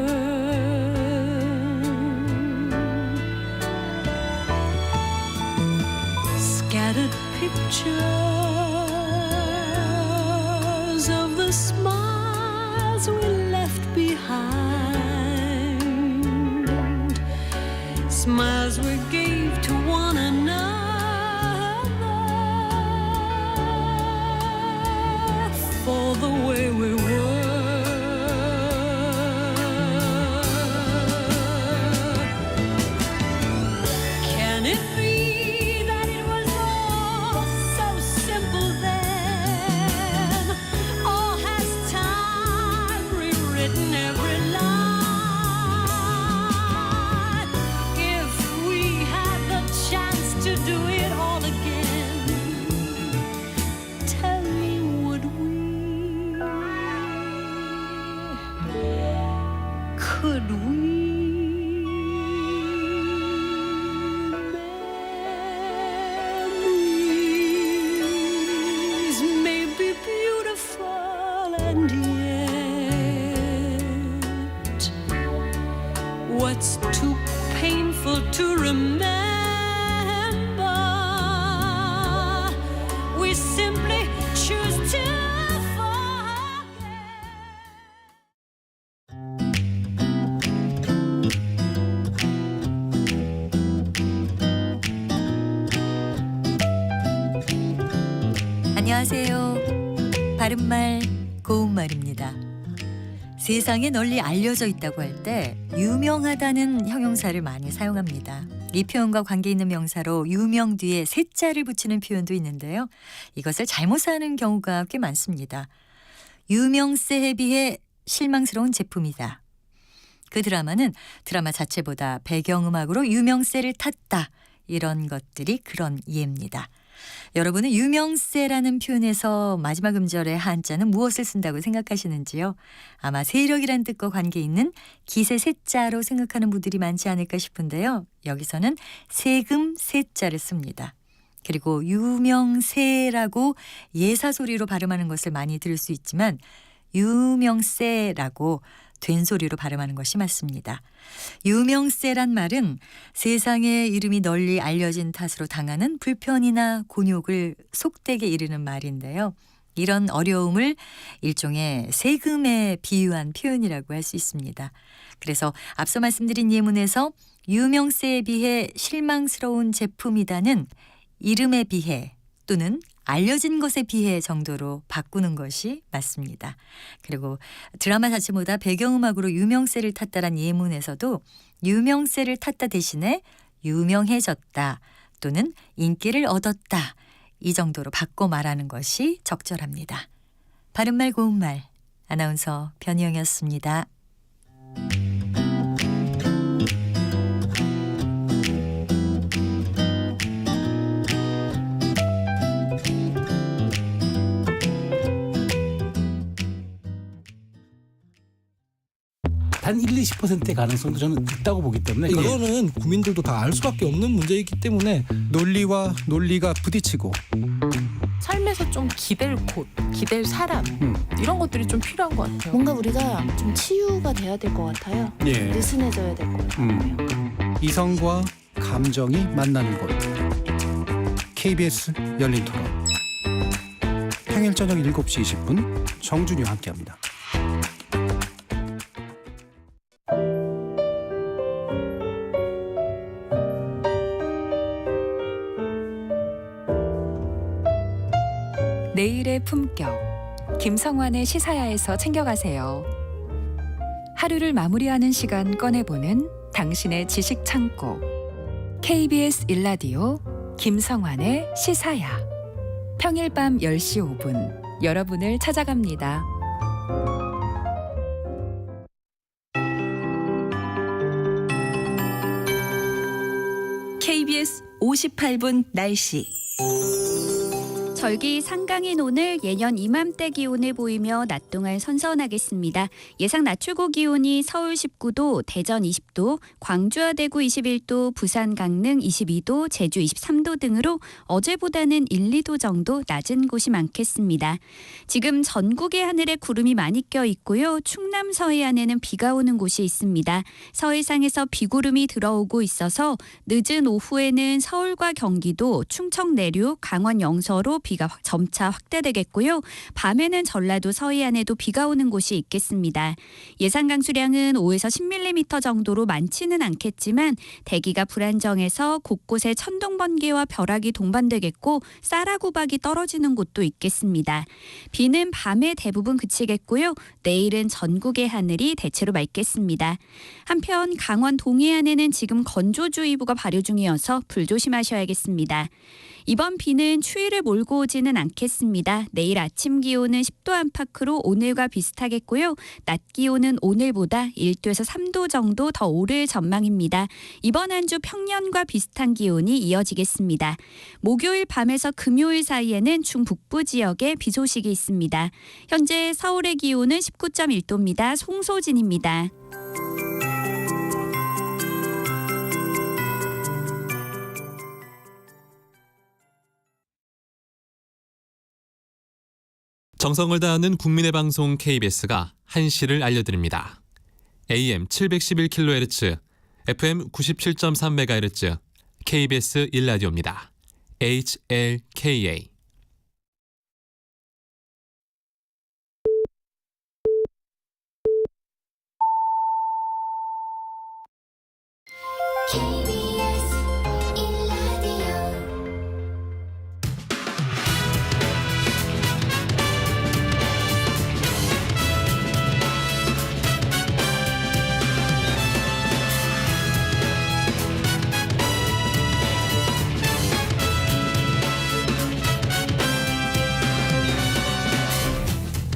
Speaker 8: scattered pictures of the smiles we left behind, smiles we gave to one another for the way we were. Can it be that it was all so simple then? Or has time rewritten every line? If we had the chance to do it all again, tell me, would we? Could we? Memories may be beautiful, and yet what's too painful to remember, we simply choose to forget.
Speaker 9: 안녕하세요. 바른말 고운말입니다. 세상에 널리 알려져 있다고 할 때 유명하다는 형용사를 많이 사용합니다. 이 표현과 관계 있는 명사로 유명 뒤에 세자를 붙이는 표현도 있는데요. 이것을 잘못 사는 경우가 꽤 많습니다. 유명세에 비해 실망스러운 제품이다. 그 드라마는 드라마 자체보다 배경음악으로 유명세를 탔다. 이런 것들이 그런 이해입니다. 여러분은 유명세라는 표현에서 마지막 음절의 한자는 무엇을 쓴다고 생각하시는지요? 아마 세력이란 뜻과 관계 있는 기세 세자로 생각하는 분들이 많지 않을까 싶은데요. 여기서는 세금 세자를 씁니다. 그리고 유명세라고 예사소리로 발음하는 것을 많이 들을 수 있지만 유명세라고 된소리로 발음하는 것이 맞습니다. 유명세란 말은 세상에 이름이 널리 알려진 탓으로 당하는 불편이나 곤욕을 속되게 이르는 말인데요. 이런 어려움을 일종의 세금에 비유한 표현이라고 할 수 있습니다. 그래서 앞서 말씀드린 예문에서 유명세에 비해 실망스러운 제품이다는 이름에 비해 또는 알려진 것에 비해 정도로 바꾸는 것이 맞습니다. 그리고 드라마 자체보다 배경음악으로 유명세를 탔다란 예문에서도 유명세를 탔다 대신에 유명해졌다 또는 인기를 얻었다 이 정도로 바꿔 말하는 것이 적절합니다. 바른말 고운말 아나운서 변희영이었습니다.
Speaker 10: 단 1-20%의 가능성도 저는 있다고 보기 때문에
Speaker 11: 이거는 국민들도 다 알 수밖에 없는 문제이기 때문에
Speaker 10: 논리와 논리가 부딪히고
Speaker 12: 삶에서 좀 기댈 곳, 기댈 사람 이런 것들이 좀 필요한 것 같아요.
Speaker 13: 뭔가 우리가 좀 치유가 돼야 될 것 같아요.
Speaker 10: 예.
Speaker 13: 느슨해져야 될 것 같아요.
Speaker 10: 이성과 감정이 만나는 곳 KBS 열린 토론 평일 저녁 7시 20분 정준이와 함께합니다.
Speaker 14: 내일의 품격 김성환의 시사야에서 챙겨가세요. 하루를 마무리하는 시간 꺼내보는 당신의 지식 창고 KBS 일라디오 김성환의 시사야 평일 밤 10시 5분 여러분을 찾아갑니다.
Speaker 5: KBS 58분 날씨.
Speaker 15: 절기 상강인 오늘 예년 이맘때 기온을 보이며 낮 동안 선선하겠습니다. 예상 낮 최고 기온이 서울 19도, 대전 20도, 광주와 대구 21도, 부산 강릉 22도, 제주 23도 등으로 어제보다는 1, 2도 정도 낮은 곳이 많겠습니다. 지금 전국의 하늘에 구름이 많이 껴 있고요. 충남 서해안에는 비가 오는 곳이 있습니다. 서해상에서 비구름이 들어오고 있어서 늦은 오후에는 서울과 경기도, 충청 내륙, 강원 영서로 비가 점차 확대되겠고요. 밤에는 전라도 서해안에도 비가 오는 곳이 있겠습니다. 예상 강수량은 5에서 10mm 정도로 많지는 않겠지만 대기가 불안정해서 곳곳에 천둥 번개와 벼락이 동반되겠고 쌀아구박이 떨어지는 곳도 있겠습니다. 비는 밤에 대부분 그치겠고요. 내일은 전국의 하늘이 대체로 맑겠습니다. 한편 강원 동해안에는 지금 건조주의보가 발효 중이어서 불조심하셔야겠습니다. 이번 비는 추위를 몰고 오지는 않겠습니다. 내일 아침 기온은 10도 안팎으로 오늘과 비슷하겠고요. 낮 기온은 오늘보다 1도에서 3도 정도 더 오를 전망입니다. 이번 한 주 평년과 비슷한 기온이 이어지겠습니다. 목요일 밤에서 금요일 사이에는 중북부 지역에 비 소식이 있습니다. 현재 서울의 기온은 19.1도입니다. 송소진입니다.
Speaker 16: 정성을 다하는 국민의 방송 KBS가 한시를 알려드립니다. AM 711kHz, FM 97.3MHz, KBS 일라디오입니다. HLKA.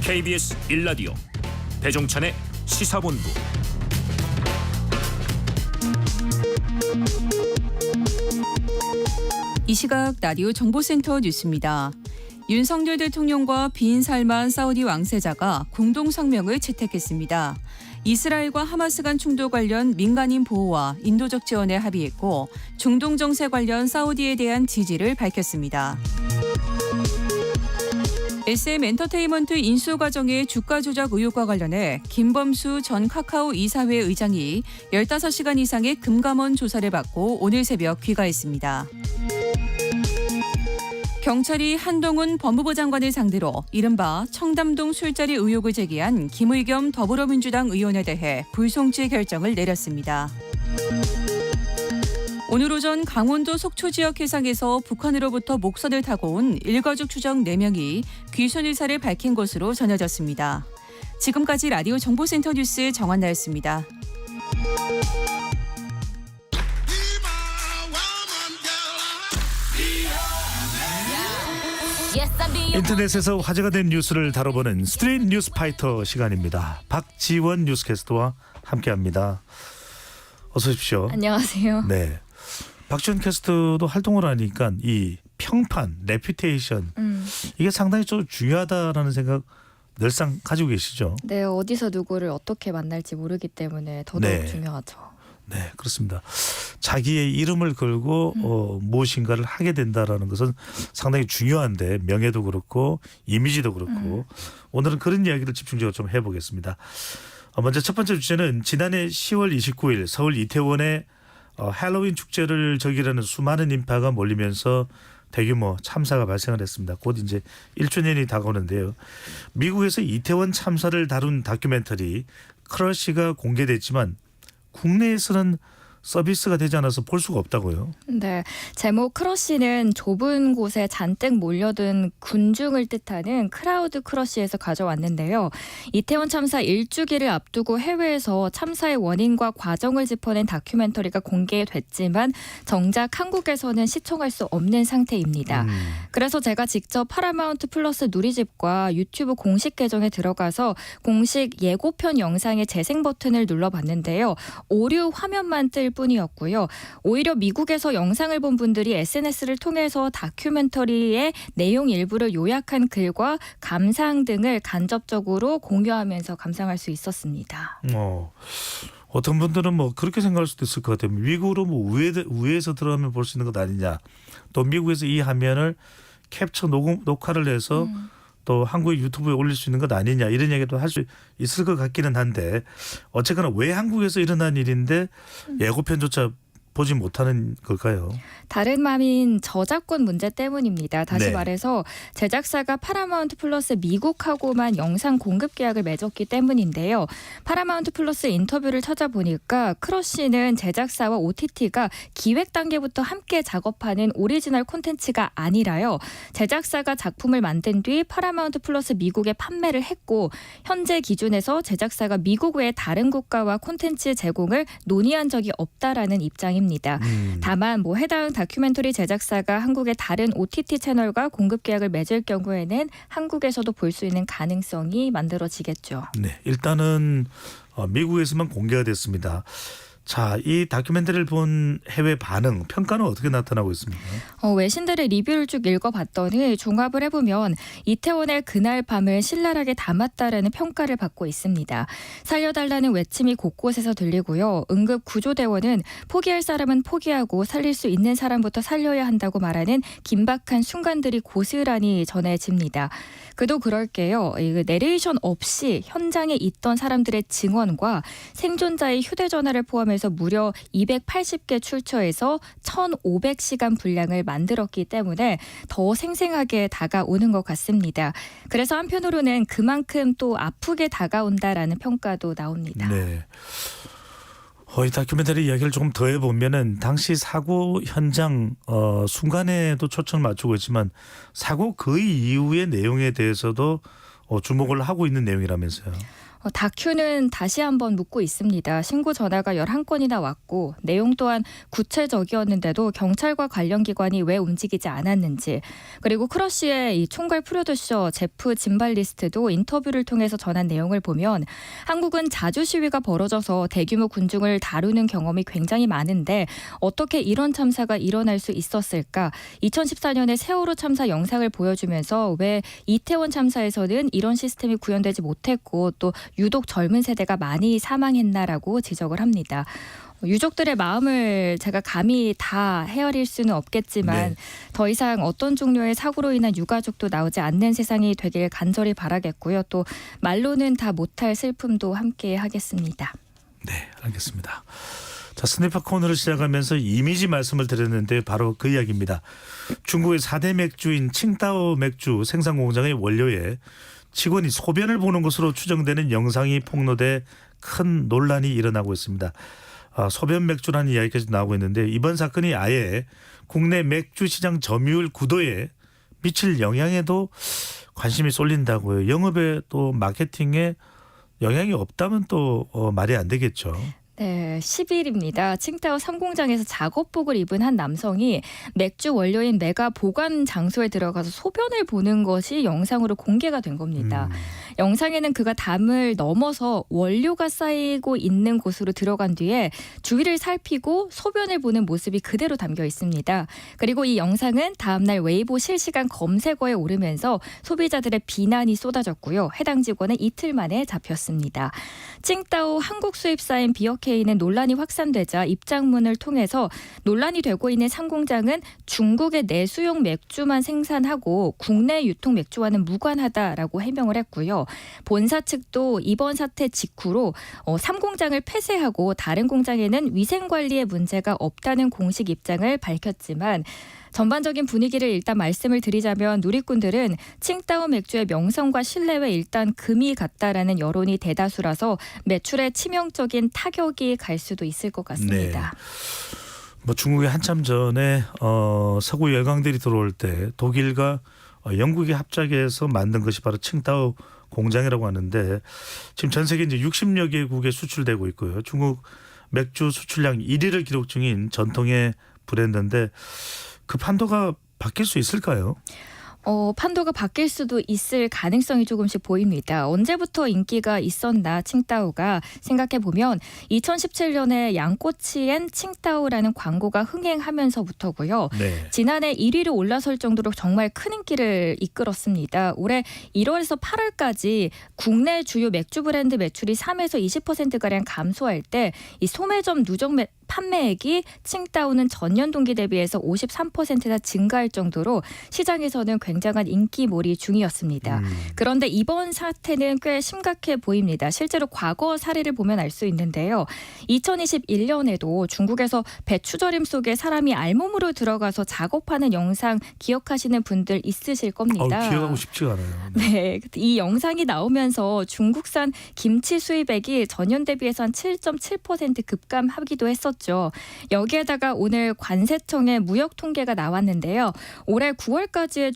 Speaker 1: KBS 1라디오 배종찬의 시사본부.
Speaker 17: 이 시각 라디오 정보센터 뉴스입니다. 윤석열 대통령과 빈 살만 사우디 왕세자가 공동 성명을 채택했습니다. 이스라엘과 하마스 간 충돌 관련 민간인 보호와 인도적 지원에 합의했고 중동 정세 관련 사우디에 대한 지지를 밝혔습니다. SM 엔터테인먼트 인수 과정의 주가 조작 의혹과 관련해 김범수 전 카카오 이사회 의장이 15시간 이상의 금감원 조사를 받고 오늘 새벽 귀가했습니다. 경찰이 한동훈 법무부 장관을 상대로 이른바 청담동 술자리 의혹을 제기한 김의겸 더불어민주당 의원에 대해 불송치 결정을 내렸습니다. 오늘 오전 강원도 속초 지역 해상에서 북한으로부터 목선을 타고 온 일가족 추정 4명이 귀순 의사를 밝힌 것으로 전해졌습니다. 지금까지 라디오 정보센터 뉴스 정한나였습니다.
Speaker 2: 인터넷에서 화제가 된 뉴스를 다뤄보는 스트레이트 뉴스 파이터 시간입니다. 박지원 뉴스캐스터와 함께합니다. 어서 오십시오.
Speaker 18: 안녕하세요.
Speaker 2: 네, 박지원 캐스터도 활동을 하니까 이 평판, 레퓨테이션 이게 상당히 좀 중요하다라는 생각 늘상 가지고 계시죠?
Speaker 18: 네, 어디서 누구를 어떻게 만날지 모르기 때문에 더더욱 중요하죠.
Speaker 2: 네, 그렇습니다. 자기의 이름을 걸고 무엇인가를 하게 된다라는 것은 상당히 중요한데 명예도 그렇고 이미지도 그렇고 오늘은 그런 이야기를 집중적으로 좀 해보겠습니다. 먼저 첫 번째 주제는 지난해 10월 29일 서울 이태원에 할로윈 축제를 즐기려는 수많은 인파가 몰리면서 대규모 참사가 발생을 했습니다. 곧 이제 1주년이 다가오는데요. 미국에서 이태원 참사를 다룬 다큐멘터리 크러쉬가 공개됐지만 국내에서는 서비스가 되지 않아서 볼 수가 없다고요.
Speaker 18: 네, 제목 크러쉬는 좁은 곳에 잔뜩 몰려든 군중을 뜻하는 크라우드 크러쉬에서 가져왔는데요. 이태원 참사 1주기를 앞두고 해외에서 참사의 원인과 과정을 짚어낸 다큐멘터리가 공개됐지만 정작 한국에서는 시청할 수 없는 상태입니다. 그래서 제가 직접 파라마운트 플러스 누리집과 유튜브 공식 계정에 들어가서 공식 예고편 영상의 재생 버튼을 눌러봤는데요. 오류 화면만 뜰 뿐이었고요. 오히려 미국에서 영상을 본 분들이 SNS를 통해서 다큐멘터리의 내용 일부를 요약한 글과 감상 등을 간접적으로 공유하면서 감상할 수 있었습니다.
Speaker 2: 어떤 분들은 뭐 그렇게 생각할 수도 있을 것 같아요. 미국으로 뭐 우회에서 들어가면 볼 수 있는 것 아니냐. 또 미국에서 이 화면을 캡처 녹화를 해서 또 한국의 유튜브에 올릴 수 있는 것 아니냐 이런 얘기도 할 수 있을 것 같기는 한데 어쨌거나 왜 한국에서 일어난 일인데 예고편조차 보지 못하는 걸까요?
Speaker 18: 다른 맘인 저작권 문제 때문입니다. 다시
Speaker 2: 네.
Speaker 18: 말해서 제작사가 파라마운트 플러스 미국하고만 영상 공급 계약을 맺었기 때문인데요. 파라마운트 플러스 인터뷰를 찾아보니까 크러쉬는 제작사와 OTT가 기획 단계부터 함께 작업하는 오리지널 콘텐츠가 아니라요. 제작사가 작품을 만든 뒤 파라마운트 플러스 미국에 판매를 했고 현재 기준에서 제작사가 미국 외의 다른 국가와 콘텐츠 제공을 논의한 적이 없다라는 입장입니다. 다만 해당 다큐멘터리 제작사가 한국의 다른 OTT 채널과 공급 계약을 맺을 경우에는 한국에서도 볼 수 있는 가능성이 만들어지겠죠.
Speaker 2: 네, 일단은 미국에서만 공개가 됐습니다. 자, 이 다큐멘터리를 본 해외 반응, 평가는 어떻게 나타나고 있습니까?
Speaker 18: 외신들의 리뷰를 쭉 읽어봤더니 종합을 해보면 이태원의 그날 밤을 신랄하게 담았다라는 평가를 받고 있습니다. 살려달라는 외침이 곳곳에서 들리고요. 응급 구조대원은 포기할 사람은 포기하고 살릴 수 있는 사람부터 살려야 한다고 말하는 긴박한 순간들이 고스란히 전해집니다. 그도 그럴게요. 내레이션 없이 현장에 있던 사람들의 증언과 생존자의 휴대전화를 포함해서 무려 280개 출처에서 1,500시간 분량을 만들었기 때문에 더 생생하게 다가오는 것 같습니다. 그래서 한편으로는 그만큼 또 아프게 다가온다라는 평가도 나옵니다.
Speaker 2: 네. 이 다큐멘터리 이야기를 조금 더 해보면은 당시 사고 현장 순간에도 초점을 맞추고 있지만 사고 그 이후의 내용에 대해서도 주목을 하고 있는 내용이라면서요.
Speaker 18: 다큐는 다시 한번 묻고 있습니다. 신고 전화가 11건이나 왔고 내용 또한 구체적이었는데도 경찰과 관련 기관이 왜 움직이지 않았는지, 그리고 크러쉬의 이 총괄 프로듀서 제프 짐발리스트도 인터뷰를 통해서 전한 내용을 보면 한국은 자주 시위가 벌어져서 대규모 군중을 다루는 경험이 굉장히 많은데 어떻게 이런 참사가 일어날 수 있었을까? 2014년에 세월호 참사 영상을 보여주면서 왜 이태원 참사에서는 이런 시스템이 구현되지 못했고 또 유독 젊은 세대가 많이 사망했나라고 지적을 합니다. 유족들의 마음을 제가 감히 다 헤아릴 수는 없겠지만
Speaker 2: 네.
Speaker 18: 더 이상 어떤 종류의 사고로 인한 유가족도 나오지 않는 세상이 되길 간절히 바라겠고요. 또 말로는 다 못할 슬픔도 함께 하겠습니다.
Speaker 2: 네, 알겠습니다. 자, 스니퍼 코너를 시작하면서 이미지 말씀을 드렸는데 바로 그 이야기입니다. 중국의 4대 맥주인 칭따오 맥주 생산 공장의 원료에 직원이 소변을 보는 것으로 추정되는 영상이 폭로돼 큰 논란이 일어나고 있습니다. 소변 맥주라는 이야기까지 나오고 있는데 이번 사건이 아예 국내 맥주 시장 점유율 구도에 미칠 영향에도 관심이 쏠린다고요. 영업에 또 마케팅에 영향이 없다면 또 말이 안 되겠죠.
Speaker 18: 네, 10일입니다. 칭따오 3공장에서 작업복을 입은 한 남성이 맥주 원료인 메가 보관 장소에 들어가서 소변을 보는 것이 영상으로 공개가 된 겁니다. 영상에는 그가 담을 넘어서 원료가 쌓이고 있는 곳으로 들어간 뒤에 주위를 살피고 소변을 보는 모습이 그대로 담겨 있습니다. 그리고 이 영상은 다음날 웨이보 실시간 검색어에 오르면서 소비자들의 비난이 쏟아졌고요. 해당 직원은 이틀 만에 잡혔습니다. 칭따오 한국 수입사인 비어케이는 논란이 확산되자 입장문을 통해서 논란이 되고 있는 상공장은 중국의 내수용 맥주만 생산하고 국내 유통 맥주와는 무관하다라고 해명을 했고요. 본사 측도 이번 사태 직후로 3공장을 폐쇄하고 다른 공장에는 위생관리에 문제가 없다는 공식 입장을 밝혔지만 전반적인 분위기를 일단 말씀을 드리자면 누리꾼들은 칭따오 맥주의 명성과 신뢰에 일단 금이 갔다라는 여론이 대다수라서 매출에 치명적인 타격이 갈 수도 있을 것 같습니다.
Speaker 2: 네. 뭐 중국이 한참 전에 서구 열강들이 들어올 때 독일과 영국이 합작해서 만든 것이 바로 칭따오 공장이라고 하는데 지금 전 세계 이제 60여 개국에 수출되고 있고요. 중국 맥주 수출량 1위를 기록 중인 전통의 브랜드인데 그 판도가 바뀔 수 있을까요?
Speaker 18: 판도가 바뀔 수도 있을 가능성이 조금씩 보입니다. 언제부터 인기가 있었나 칭따오가 생각해보면 2017년에 양꼬치엔 칭따오라는 광고가 흥행하면서부터고요.
Speaker 2: 네.
Speaker 18: 지난해 1위로 올라설 정도로 정말 큰 인기를 이끌었습니다. 올해 1월에서 8월까지 국내 주요 맥주 브랜드 매출이 3에서 20%가량 감소할 때 이 소매점 누적 판매액이 칭따오는 전년 동기 대비해서 53%나 증가할 정도로 시장에서는 굉장한 인기몰이 중이었습니다. 그런데 이번 사태는 꽤 심각해 보입니다. 실제로 과거 사례를 보면 알 수 있는데요. 2021년에도 중국에서 배추절임 속에 사람이 알몸으로 들어가서 작업하는 영상 기억하시는 분들 있으실 겁니다.
Speaker 2: 기억하고 싶지가 않아요.
Speaker 18: 네, 이 영상이 나오면서 중국산 김치 수입액이 전년 대비해서 한 7.7% 급감하기도 했었죠. 여기에다가 오늘 관세청의 무역 통계가 나왔는데요. 올해 9월까지의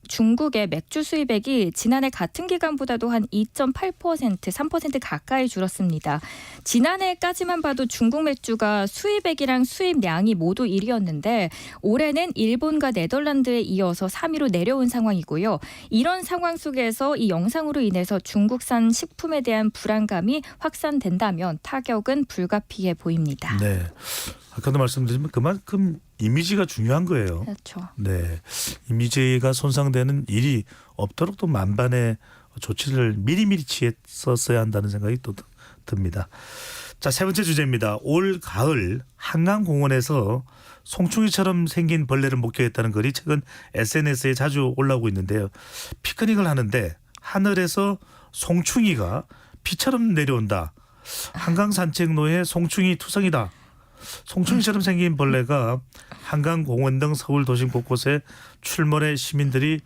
Speaker 18: 중국의 맥주 수입액이 지난해 같은 기간보다도 한 2.8%, 3% 가까이 줄었습니다. 지난해까지만 봐도 중국 맥주가 수입액이랑 수입량이 모두 1위였는데 올해는 일본과 네덜란드에 이어서 3위로 내려온 상황이고요. 이런 상황 속에서 이 영상으로 인해서 중국산 식품에 대한 불안감이 확산된다면 타격은 불가피해 보입니다.
Speaker 2: 네. 아까도 말씀드리면 그만큼 이미지가 중요한 거예요.
Speaker 18: 그렇죠.
Speaker 2: 네, 이미지가 손상되는 일이 없도록 또 만반의 조치를 미리미리 취했었어야 한다는 생각이 또 듭니다. 자, 세 번째 주제입니다. 올 가을 한강공원에서 송충이처럼 생긴 벌레를 목격했다는 글이 최근 SNS에 자주 올라오고 있는데요. 피크닉을 하는데 하늘에서 송충이가 비처럼 내려온다. 한강 산책로에 송충이 투성이다. 송충이처럼 생긴 벌레가 한강공원 등 서울 도심 곳곳에 출몰해 시민들이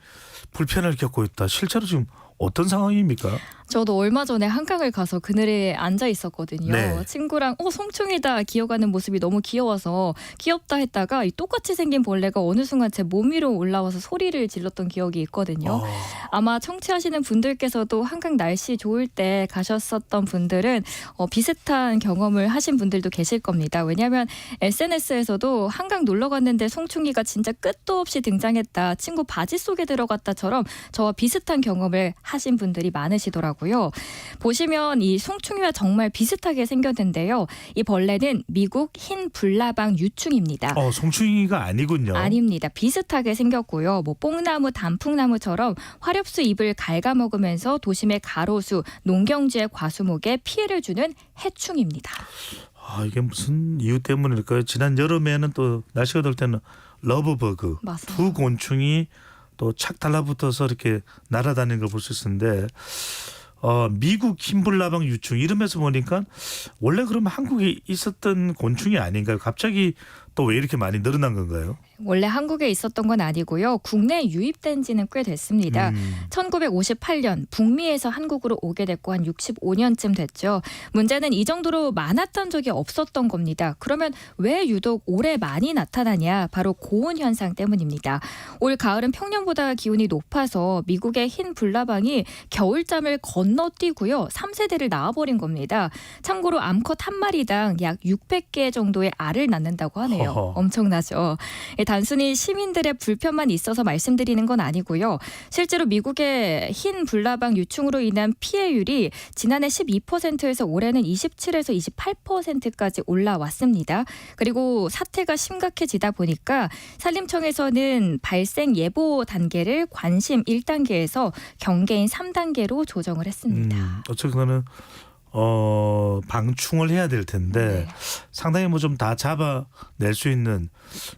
Speaker 2: 불편을 겪고 있다. 실제로 지금 어떤 상황입니까?
Speaker 18: 저도 얼마 전에 한강을 가서 그늘에 앉아 있었거든요.
Speaker 2: 네.
Speaker 18: 친구랑 송충이다 기어가는 모습이 너무 귀여워서 귀엽다 했다가 이 똑같이 생긴 벌레가 어느 순간 제 몸 위로 올라와서 소리를 질렀던 기억이 있거든요. 아마 청취하시는 분들께서도 한강 날씨 좋을 때 가셨었던 분들은 비슷한 경험을 하신 분들도 계실 겁니다. 왜냐하면 SNS에서도 한강 놀러 갔는데 송충이가 진짜 끝도 없이 등장했다. 친구 바지 속에 들어갔다처럼 저와 비슷한 경험을 하신 분들이 많으시더라고요. 보시면 이 송충이와 정말 비슷하게 생겼는데요. 이 벌레는 미국 흰 불나방 유충입니다.
Speaker 2: 송충이가 아니군요.
Speaker 18: 아닙니다. 비슷하게 생겼고요. 뭐 뽕나무, 단풍나무처럼 화렵수 잎을 갉아먹으면서 도심의 가로수, 농경지의 과수목에 피해를 주는 해충입니다.
Speaker 2: 이게 무슨 이유 때문일까요? 지난 여름에는 또 날씨가 더울 때는 러브버그
Speaker 18: 맞습니다.
Speaker 2: 두 곤충이 또 착 달라붙어서 이렇게 날아다니는 걸 볼 수 있었는데 미국 흰불나방 유충 이름에서 보니까 원래 그러면 한국에 있었던 곤충이 아닌가요? 갑자기 또 왜 이렇게 많이 늘어난 건가요?
Speaker 18: 원래 한국에 있었던 건 아니고요. 국내에 유입된 지는 꽤 됐습니다. 1958년 북미에서 한국으로 오게 됐고 한 65년쯤 됐죠. 문제는 이 정도로 많았던 적이 없었던 겁니다. 그러면 왜 유독 올해 많이 나타나냐? 바로 고온 현상 때문입니다. 올 가을은 평년보다 기온이 높아서 미국의 흰 불나방이 겨울잠을 건너뛰고요. 3세대를 낳아버린 겁니다. 참고로 암컷 한 마리당 약 600개 정도의 알을 낳는다고 하네요. 엄청나죠. 단순히 시민들의 불편만 있어서 말씀드리는 건 아니고요. 실제로 미국의 흰 불나방 유충으로 인한 피해율이 지난해 12%에서 올해는 27에서 28%까지 올라왔습니다. 그리고 사태가 심각해지다 보니까 산림청에서는 발생 예보 단계를 관심 1단계에서 경계인 3단계로 조정을 했습니다.
Speaker 2: 어쨌거나 방충을 해야 될 텐데 상당히 뭐 좀 다 잡아낼 수 있는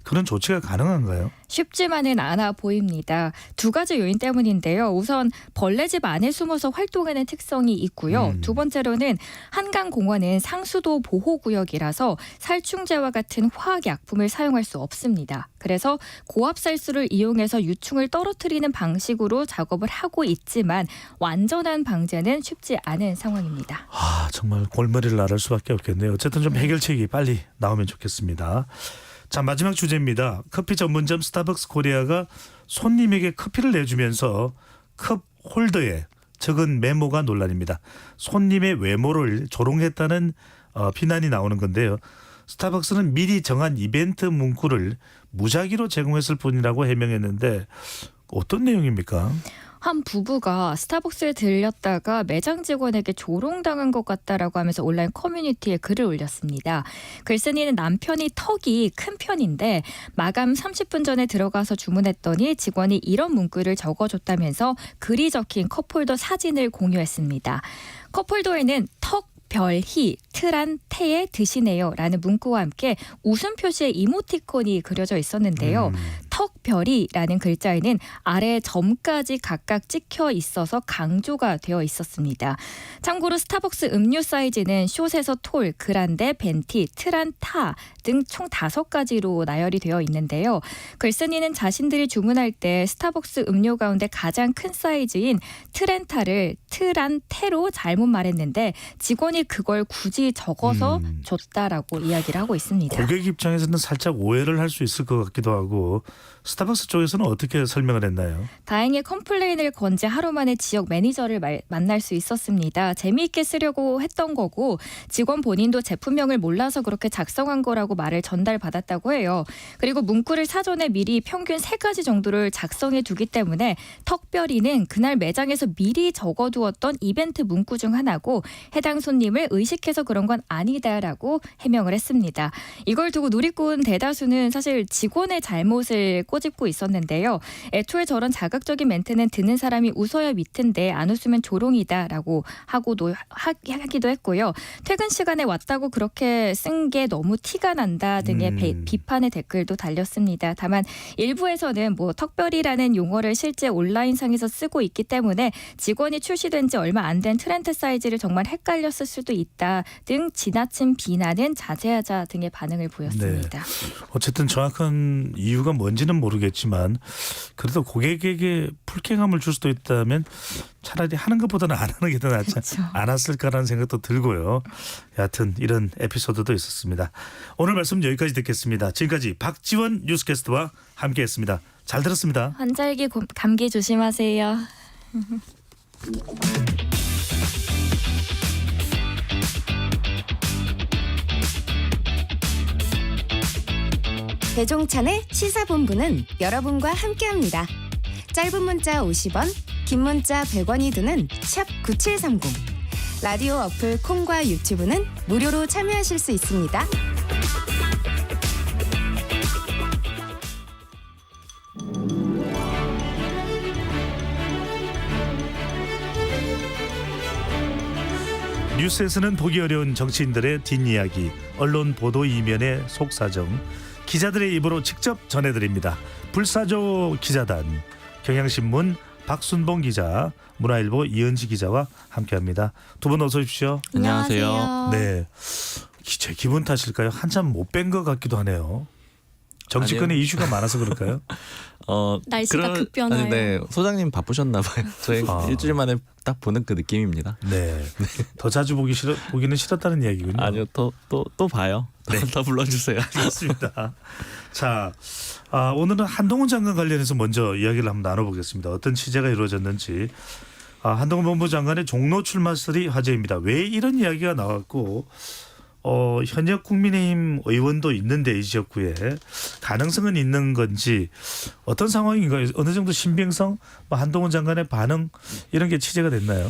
Speaker 2: 그런 조치가 가능한가요?
Speaker 18: 쉽지만은 않아 보입니다. 두 가지 요인 때문인데요. 우선 벌레집 안에 숨어서 활동하는 특성이 있고요. 두 번째로는 한강공원은 상수도 보호구역이라서 살충제와 같은 화학약품을 사용할 수 없습니다. 그래서 고압살수를 이용해서 유충을 떨어뜨리는 방식으로 작업을 하고 있지만 완전한 방제는 쉽지 않은 상황입니다.
Speaker 2: 정말 골머리를 앓을 수밖에 없겠네요. 어쨌든 좀 해결책이 빨리 나오면 좋겠습니다. 자, 마지막 주제입니다. 커피 전문점 스타벅스 코리아가 손님에게 커피를 내주면서 컵 홀더에 적은 메모가 논란입니다. 손님의 외모를 조롱했다는 비난이 나오는 건데요. 스타벅스는 미리 정한 이벤트 문구를 무작위로 제공했을 뿐이라고 해명했는데 어떤 내용입니까?
Speaker 18: 한 부부가 스타벅스에 들렸다가 매장 직원에게 조롱당한 것 같다라고 하면서 온라인 커뮤니티에 글을 올렸습니다. 글쓴이는 남편이 턱이 큰 편인데 마감 30분 전에 들어가서 주문했더니 직원이 이런 문구를 적어줬다면서 글이 적힌 컵홀더 사진을 공유했습니다. 컵홀더에는 턱 별희, 트란, 태에 드시네요 라는 문구와 함께 웃음 표시의 이모티콘이 그려져 있었는데요. 턱별이라는 글자에는 아래 점까지 각각 찍혀 있어서 강조가 되어 있었습니다. 참고로 스타벅스 음료 사이즈는 숏에서 톨, 그란데, 벤티, 트란, 타 등 총 5가지로 나열이 되어 있는데요. 글쓴이는 자신들이 주문할 때 스타벅스 음료 가운데 가장 큰 사이즈인 트렌타를 트란, 테로 잘못 말했는데 직원이 그걸 굳이 적어서 줬다라고 이야기를 하고 있습니다.
Speaker 2: 고객 입장에서는 살짝 오해를 할 수 있을 것 같기도 하고 스타벅스 쪽에서는 어떻게 설명을 했나요?
Speaker 18: 다행히 컴플레인을 건 지 하루 만에 지역 매니저를 만날 수 있었습니다. 재미있게 쓰려고 했던 거고 직원 본인도 제품명을 몰라서 그렇게 작성한 거라고 말을 전달받았다고 해요. 그리고 문구를 사전에 미리 평균 3가지 정도를 작성해 두기 때문에 턱별이는 그날 매장에서 미리 적어두었던 이벤트 문구 중 하나고 해당 손님을 의식해서 그런 건 아니다라고 해명을 했습니다. 이걸 두고 누리꾼 대다수는 사실 직원의 잘못을 꼬집고 있었는데요. 애초에 저런 자극적인 멘트는 듣는 사람이 웃어야 위트인데 안 웃으면 조롱이다라고 하기도 했고요. 퇴근 시간에 왔다고 그렇게 쓴 게 너무 티가 난다 등의 비판의 댓글도 달렸습니다. 다만 일부에서는 턱별이라는 용어를 실제 온라인상에서 쓰고 있기 때문에 직원이 출시된 지 얼마 안 된 트렌트 사이즈를 정말 헷갈렸을 수도 있다 등 지나친 비난은 자제하자 등의 반응을 보였습니다.
Speaker 2: 어쨌든 정확한 이유가 뭔지는 모르겠습니다. 모르겠지만 그래도 고객에게 불쾌감을 줄 수도 있다면 차라리 하는 것보다는 안 하는 게 더 낫지 않았을까라는 생각도 들고요. 여하튼 이런 에피소드도 있었습니다. 오늘 말씀 여기까지 듣겠습니다. 지금까지 박지원 뉴스캐스터와 함께했습니다. 잘 들었습니다.
Speaker 18: 환절기 감기 조심하세요.
Speaker 19: 배종찬의 시사본부는 여러분과 함께합니다. 짧은 문자 50원, 긴 문자 100원이 드는 샵 9730. 라디오 어플 콩과 유튜브는 무료로 참여하실 수 있습니다.
Speaker 2: 뉴스에서는 보기 어려운 정치인들의 뒷이야기, 언론 보도 이면의 속사정, 기자들의 입으로 직접 전해드립니다. 불사조 기자단, 경향신문 박순봉 기자, 문화일보 이은지 기자와 함께합니다. 두 분 어서 오십시오.
Speaker 20: 안녕하세요.
Speaker 2: 네, 제 기분 탓일까요? 한참 못 뵌 것 같기도 하네요. 정치권에 이슈가 많아서 그럴까요?
Speaker 20: 날씨가 급변하여. 아니, 네, 소장님 바쁘셨나 봐요. 저희 일주일 만에 딱 보는 그 느낌입니다.
Speaker 2: 네. 더 자주 보기는 싫었다는 이야기군요.
Speaker 20: 아니요, 또 봐요.
Speaker 2: 네.
Speaker 20: 더 불러주세요.
Speaker 2: 알겠습니다. 자, 오늘은 한동훈 장관 관련해서 먼저 이야기를 한번 나눠보겠습니다. 어떤 취재가 이루어졌는지. 한동훈 법무부 장관의 종로 출마설이 화제입니다. 왜 이런 이야기가 나왔고 현역 국민의힘 의원도 있는데 이 지역구에 가능성은 있는 건지 어떤 상황인가요? 어느 정도 신빙성, 한동훈 장관의 반응 이런 게 취재가 됐나요?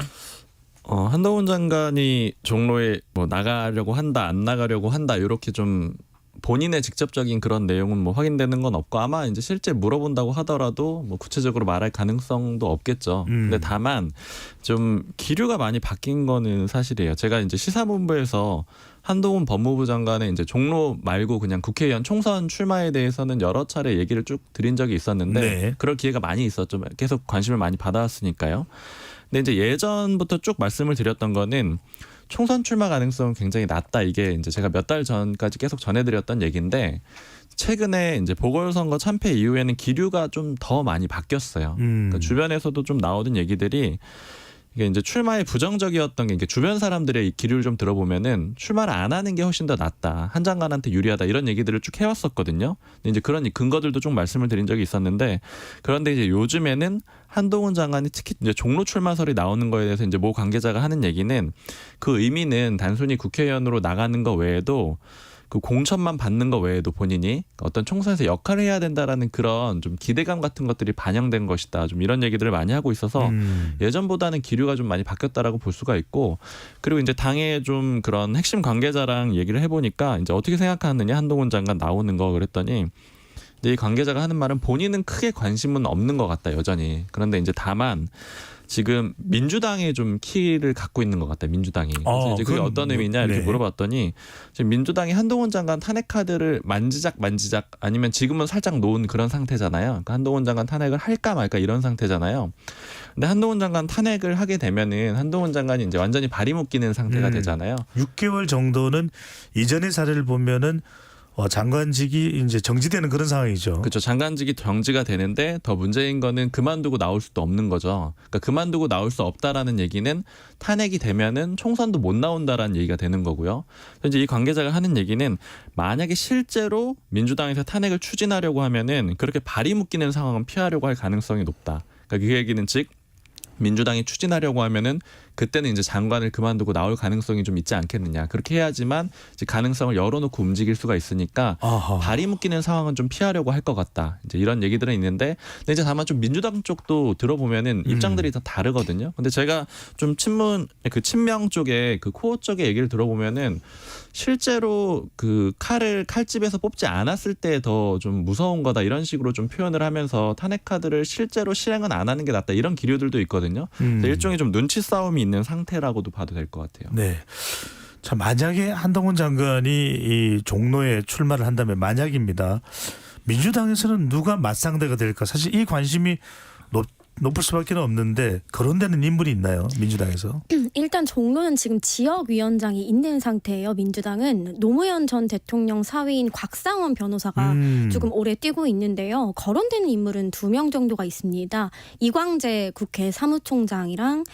Speaker 20: 한동훈 장관이 종로에 나가려고 한다, 안 나가려고 한다 이렇게 좀 본인의 직접적인 그런 내용은 확인되는 건 없고 아마 이제 실제 물어본다고 하더라도 구체적으로 말할 가능성도 없겠죠. 근데 다만 좀 기류가 많이 바뀐 거는 사실이에요. 제가 이제 시사본부에서 한동훈 법무부 장관의 이제 종로 말고 그냥 국회의원 총선 출마에 대해서는 여러 차례 얘기를 쭉 드린 적이 있었는데
Speaker 2: 네.
Speaker 20: 그럴 기회가 많이 있었죠. 계속 관심을 많이 받아왔으니까요. 근데 이제 예전부터 쭉 말씀을 드렸던 거는 총선 출마 가능성은 굉장히 낮다. 이게 이제 제가 몇 달 전까지 계속 전해드렸던 얘기인데 최근에 이제 보궐선거 참패 이후에는 기류가 좀 더 많이 바뀌었어요. 그러니까 주변에서도 좀 나오던 얘기들이 이게 이제 출마에 부정적이었던 게 주변 사람들의 기류를 좀 들어보면은 출마를 안 하는 게 훨씬 더 낫다. 한 장관한테 유리하다. 이런 얘기들을 쭉 해왔었거든요. 근데 이제 그런 근거들도 좀 말씀을 드린 적이 있었는데 그런데 이제 요즘에는 한동훈 장관이 특히 이제 종로 출마설이 나오는 거에 대해서 이제 모 관계자가 하는 얘기는 그 의미는 단순히 국회의원으로 나가는 거 외에도 그 공천만 받는 거 외에도 본인이 어떤 총선에서 역할을 해야 된다라는 그런 좀 기대감 같은 것들이 반영된 것이다. 좀 이런 얘기들을 많이 하고 있어서 예전보다는 기류가 좀 많이 바뀌었다라고 볼 수가 있고 그리고 이제 당의 좀 그런 핵심 관계자랑 얘기를 해보니까 이제 어떻게 생각하느냐 한동훈 장관 나오는 거 그랬더니 이 관계자가 하는 말은 본인은 크게 관심은 없는 것 같다 여전히. 그런데 이제 다만 지금 민주당에 좀 키를 갖고 있는 것 같다. 민주당이. 그래서 이제 그게 어떤 의미냐 이렇게 물어봤더니 지금 민주당이 한동훈 장관 탄핵 카드를 만지작 아니면 지금은 살짝 놓은 그런 상태잖아요. 그러니까 한동훈 장관 탄핵을 할까 말까 이런 상태잖아요. 근데 한동훈 장관 탄핵을 하게 되면은 한동훈 장관이 이제 완전히 발이 묶이는 상태가 되잖아요.
Speaker 2: 6개월 정도는 이전의 사례를 보면은 장관직이 이제 정지되는 그런 상황이죠.
Speaker 20: 그렇죠. 장관직이 정지가 되는데 더 문제인 거는 그만두고 나올 수도 없는 거죠. 그러니까 그만두고 나올 수 없다라는 얘기는 탄핵이 되면은 총선도 못 나온다라는 얘기가 되는 거고요. 이제 이 관계자가 하는 얘기는 만약에 실제로 민주당에서 탄핵을 추진하려고 하면은 그렇게 발이 묶이는 상황은 피하려고 할 가능성이 높다. 그러니까 그 얘기는 즉 민주당이 추진하려고 하면은 그때는 이제 장관을 그만두고 나올 가능성이 좀 있지 않겠느냐. 그렇게 해야지만 이제 가능성을 열어놓고 움직일 수가 있으니까 발이 묶이는 상황은 좀 피하려고 할 것 같다. 이제 이런 얘기들은 있는데, 근데 이제 다만 좀 민주당 쪽도 들어보면은 입장들이 다 다르거든요. 근데 제가 좀 친명 쪽에 그 코어 쪽의 얘기를 들어보면은 실제로 그 칼집에서 뽑지 않았을 때 더 좀 무서운 거다 이런 식으로 좀 표현을 하면서 탄핵 카드를 실제로 실행은 안 하는 게 낫다 이런 기류들도 있거든요. 일종의 좀 눈치 싸움이 있는 상태라고도 봐도 될 것 같아요.
Speaker 2: 네. 자, 만약에 한동훈 장관이 이 종로에 출마를 한다면 만약입니다. 민주당에서는 누가 맞상대가 될까? 사실 이 관심이 높을 수밖에 없는데 거론되는 인물이 있나요? 민주당에서?
Speaker 21: 일단 종로는 지금 지역위원장이 있는 상태예요. 민주당은 노무현 전 대통령 사위인 곽상원 변호사가 조금 오래 뛰고 있는데요. 거론되는 인물은 2명 정도가 있습니다. 이광재 국회 사무총장이랑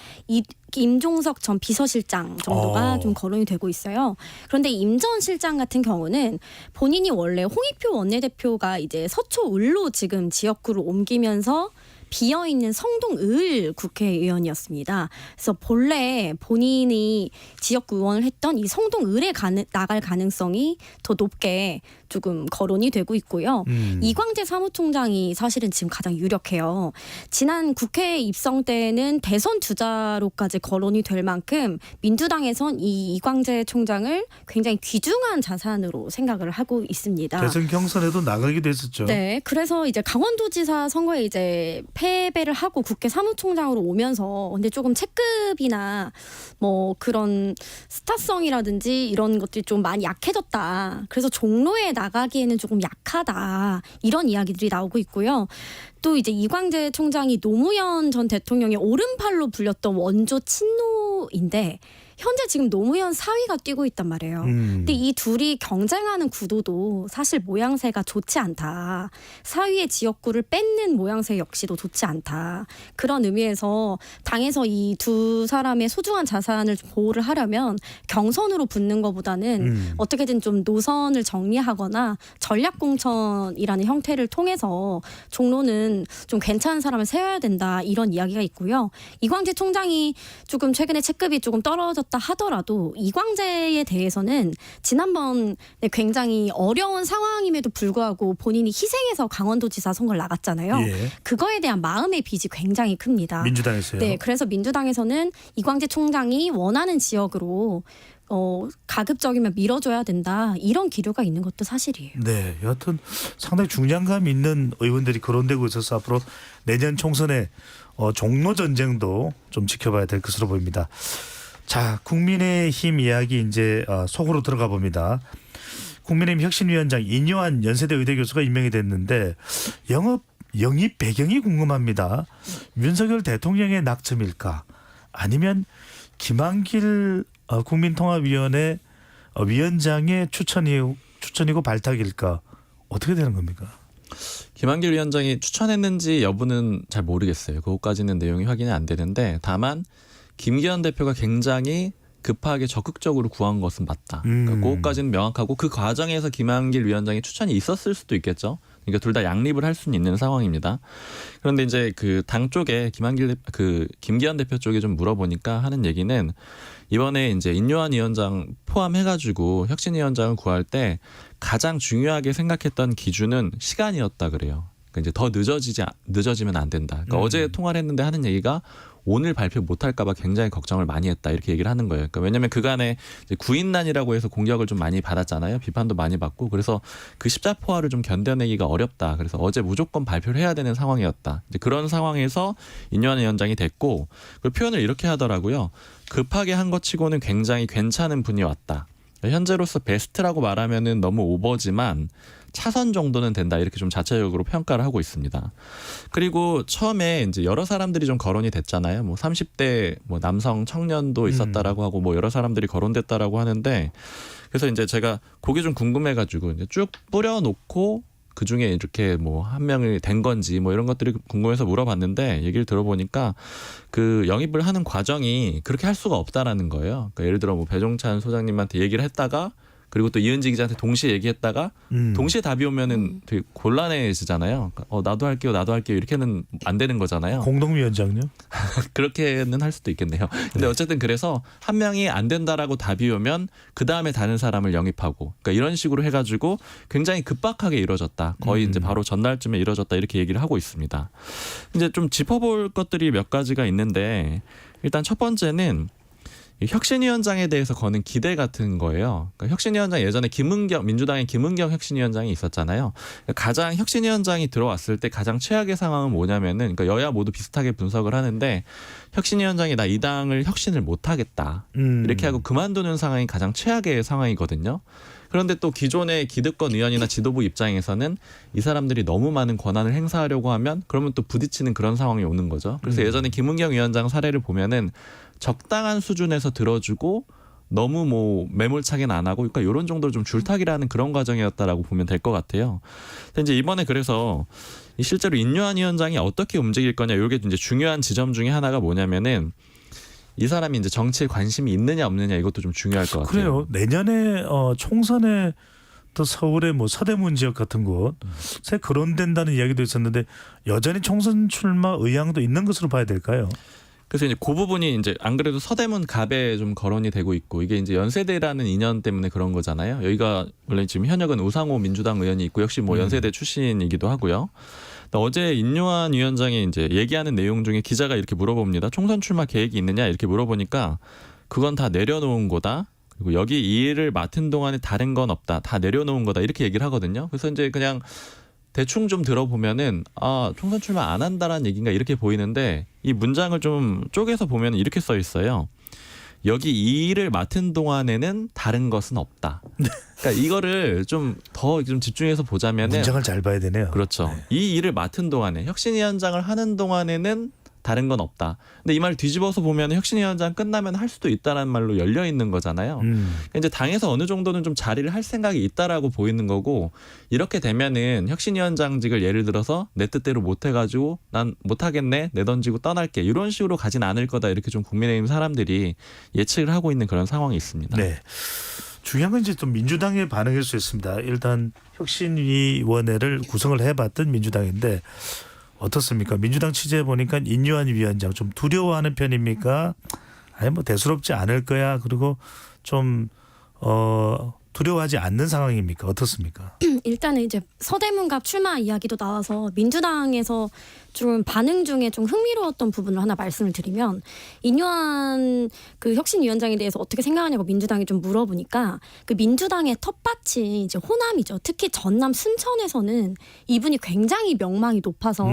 Speaker 21: 임종석 전 비서실장 정도가 좀 거론이 되고 있어요. 그런데 임 전 실장 같은 경우는 본인이 원래 홍익표 원내대표가 이제 서초을로 지금 지역구를 옮기면서 비어있는 성동을 국회의원이었습니다. 그래서 본래 본인이 지역구 의원을 했던 이 성동을에 나갈 가능성이 더 높게 조금 거론이 되고 있고요. 이광재 사무총장이 사실은 지금 가장 유력해요. 지난 국회 입성 때는 대선 주자로까지 거론이 될 만큼 민주당에선 이 이광재 총장을 굉장히 귀중한 자산으로 생각을 하고 있습니다.
Speaker 2: 대선 경선에도 나가기도 했었죠.
Speaker 21: 네, 그래서 이제 강원도지사 선거에 이제 패배를 하고 국회 사무총장으로 오면서 근데 조금 체급이나 뭐 그런 스타성이라든지 이런 것들이 좀 많이 약해졌다. 그래서 종로에 나가기에는 조금 약하다. 이런 이야기들이 나오고 있고요. 또 이제 이광재 총장이 노무현 전 대통령의 오른팔로 불렸던 원조 친노인데 현재 지금 노무현 사위가 뛰고 있단 말이에요. 근데 이 둘이 경쟁하는 구도도 사실 모양새가 좋지 않다. 사위의 지역구를 뺏는 모양새 역시도 좋지 않다. 그런 의미에서 당에서 이 두 사람의 소중한 자산을 보호를 하려면 경선으로 붙는 것보다는 어떻게든 좀 노선을 정리하거나 전략공천이라는 형태를 통해서 종로는 좀 괜찮은 사람을 세워야 된다. 이런 이야기가 있고요. 이광재 총장이 조금 최근에 체급이 조금 떨어졌다 하더라도 이광재에 대해서는 지난번 굉장히 어려운 상황임에도 불구하고 본인이 희생해서 강원도지사 선거를 나갔잖아요.
Speaker 2: 예.
Speaker 21: 그거에 대한 마음의 빚이 굉장히 큽니다.
Speaker 2: 민주당에서요?
Speaker 21: 네, 그래서 민주당에서는 이광재 총장이 원하는 지역으로 가급적이면 밀어줘야 된다. 이런 기류가 있는 것도 사실이에요.
Speaker 2: 네, 여하튼 상당히 중량감 있는 의원들이 거론되고 있어서 앞으로 내년 총선에 종로 전쟁도 좀 지켜봐야 될 것으로 보입니다. 자, 국민의힘 이야기 이제 속으로 들어가 봅니다. 국민의힘 혁신위원장 인요한 연세대 의대 교수가 임명이 됐는데 영입 배경이 궁금합니다. 윤석열 대통령의 낙점일까? 아니면 김한길 국민통합위원회 위원장의 추천이고 발탁일까? 어떻게 되는 겁니까?
Speaker 20: 김한길 위원장이 추천했는지 여부는 잘 모르겠어요. 그것까지는 내용이 확인이 안 되는데 다만 김기현 대표가 굉장히 급하게 적극적으로 구한 것은 맞다. 그러니까 그것까지는 명확하고 그 과정에서 김한길 위원장의 추천이 있었을 수도 있겠죠. 그러니까 둘 다 양립을 할 수는 있는 상황입니다. 그런데 이제 그 당 쪽에 김기현 대표 쪽에 좀 물어보니까 하는 얘기는 이번에 이제 인요한 위원장 포함해가지고 혁신위원장을 구할 때 가장 중요하게 생각했던 기준은 시간이었다 그래요. 그러니까 이제 더 늦어지면 안 된다. 그러니까 어제 통화를 했는데 하는 얘기가 오늘 발표 못할까 봐 굉장히 걱정을 많이 했다 이렇게 얘기를 하는 거예요. 그러니까 왜냐하면 그간에 이제 구인난이라고 해서 공격을 좀 많이 받았잖아요. 비판도 많이 받고 그래서 그 십자포화를 좀 견뎌내기가 어렵다. 그래서 어제 무조건 발표를 해야 되는 상황이었다. 이제 그런 상황에서 인요한 위원장이 됐고 그 표현을 이렇게 하더라고요. 급하게 한 것 치고는 굉장히 괜찮은 분이 왔다. 현재로서 베스트라고 말하면은 너무 오버지만 차선 정도는 된다 이렇게 좀 자체적으로 평가를 하고 있습니다. 그리고 처음에 이제 여러 사람들이 좀 거론이 됐잖아요. 뭐 30대 뭐 남성 청년도 있었다라고 하고 뭐 여러 사람들이 거론됐다라고 하는데 그래서 이제 제가 그게 좀 궁금해가지고 이제 쭉 뿌려놓고 그 중에 이렇게 뭐 한 명이 된 건지 뭐 이런 것들이 궁금해서 물어봤는데 얘기를 들어보니까 그 영입을 하는 과정이 그렇게 할 수가 없다라는 거예요. 그러니까 예를 들어 뭐 배종찬 소장님한테 얘기를 했다가 그리고 또 이은지 기자한테 동시에 얘기했다가 동시에 답이 오면은 되게 곤란해지잖아요. 나도 할게요 이렇게는 안 되는 거잖아요.
Speaker 2: 공동위원장요?
Speaker 20: 그렇게는 할 수도 있겠네요. 근데 어쨌든 그래서 한 명이 안 된다라고 답이 오면 그 다음에 다른 사람을 영입하고 그러니까 이런 식으로 해가지고 굉장히 급박하게 이루어졌다. 거의 이제 바로 전날쯤에 이루어졌다 이렇게 얘기를 하고 있습니다. 이제 좀 짚어볼 것들이 몇 가지가 있는데 일단 첫 번째는 혁신위원장에 대해서 거는 기대 같은 거예요. 그러니까 혁신위원장 예전에 민주당의 김은경 혁신위원장이 있었잖아요. 가장 혁신위원장이 들어왔을 때 가장 최악의 상황은 뭐냐면은 그러니까 여야 모두 비슷하게 분석을 하는데 혁신위원장이 나 이 당을 혁신을 못 하겠다. 이렇게 하고 그만두는 상황이 가장 최악의 상황이거든요. 그런데 또 기존의 기득권 의원이나 지도부 입장에서는 이 사람들이 너무 많은 권한을 행사하려고 하면 그러면 또 부딪히는 그런 상황이 오는 거죠. 그래서 예전에 김은경 위원장 사례를 보면은 적당한 수준에서 들어주고 너무 뭐 매몰차게는 안 하고 그러니까 이런 정도로 좀 줄타기라는 그런 과정이었다라고 보면 될 것 같아요. 근데 이제 이번에 그래서 실제로 인요한 위원장이 어떻게 움직일 거냐 이게 이제 중요한 지점 중에 하나가 뭐냐면은 이 사람이 이제 정치에 관심이 있느냐 없느냐 이것도 좀 중요할 것 같아요.
Speaker 2: 그래요. 내년에 총선에 또 서울의 뭐 서대문 지역 같은 곳에 거론된다는 이야기도 있었는데 여전히 총선 출마 의향도 있는 것으로 봐야 될까요?
Speaker 20: 그래서 이제 그 부분이 이제 안 그래도 서대문 갑에 좀 거론이 되고 있고 이게 이제 연세대라는 인연 때문에 그런 거잖아요. 여기가 원래 지금 현역은 우상호 민주당 의원이 있고 역시 뭐 연세대 출신이기도 하고요. 어제 인요한 위원장이 이제 얘기하는 내용 중에 기자가 이렇게 물어봅니다. 총선 출마 계획이 있느냐 이렇게 물어보니까 그건 다 내려놓은 거다. 그리고 여기 이 일을 맡은 동안에 다른 건 없다. 다 내려놓은 거다. 이렇게 얘기를 하거든요. 그래서 이제 그냥 대충 좀 들어보면은 총선 출마 안 한다라는 얘기인가 이렇게 보이는데 이 문장을 좀 쪼개서 보면 이렇게 써 있어요. 여기 이 일을 맡은 동안에는 다른 것은 없다. 그러니까 이거를 좀 더 좀 집중해서 보자면은
Speaker 2: 문장을 잘 봐야 되네요.
Speaker 20: 그렇죠.
Speaker 2: 네.
Speaker 20: 이 일을 맡은 동안에 혁신위원장을 하는 동안에는 다른 건 없다. 근데 이 말 뒤집어서 보면 혁신위원장 끝나면 할 수도 있다라는 말로 열려 있는 거잖아요. 그러니까 이제 당에서 어느 정도는 좀 자리를 할 생각이 있다라고 보이는 거고 이렇게 되면은 혁신위원장직을 예를 들어서 내 뜻대로 못 해가지고 난 못하겠네 내던지고 떠날게 이런 식으로 가진 않을 거다 이렇게 좀 국민의힘 사람들이 예측을 하고 있는 그런 상황이 있습니다.
Speaker 2: 네. 중요한 건 이제 또 민주당의 반응일 수 있습니다. 일단 혁신위원회를 구성을 해봤던 민주당인데 어떻습니까? 민주당 취재해 보니까 인요한 위원장 좀 두려워하는 편입니까? 아니 뭐 대수롭지 않을 거야. 그리고 좀 두려워하지 않는 상황입니까? 어떻습니까?
Speaker 21: 일단은 이제 서대문갑 출마 이야기도 나와서 민주당에서 좀 반응 중에 좀 흥미로웠던 부분을 하나 말씀을 드리면 인요한 그 혁신위원장에 대해서 어떻게 생각하냐고 민주당이 좀 물어보니까 그 민주당의 텃밭이 이제 호남이죠. 특히 전남 순천에서는 이분이 굉장히 명망이 높아서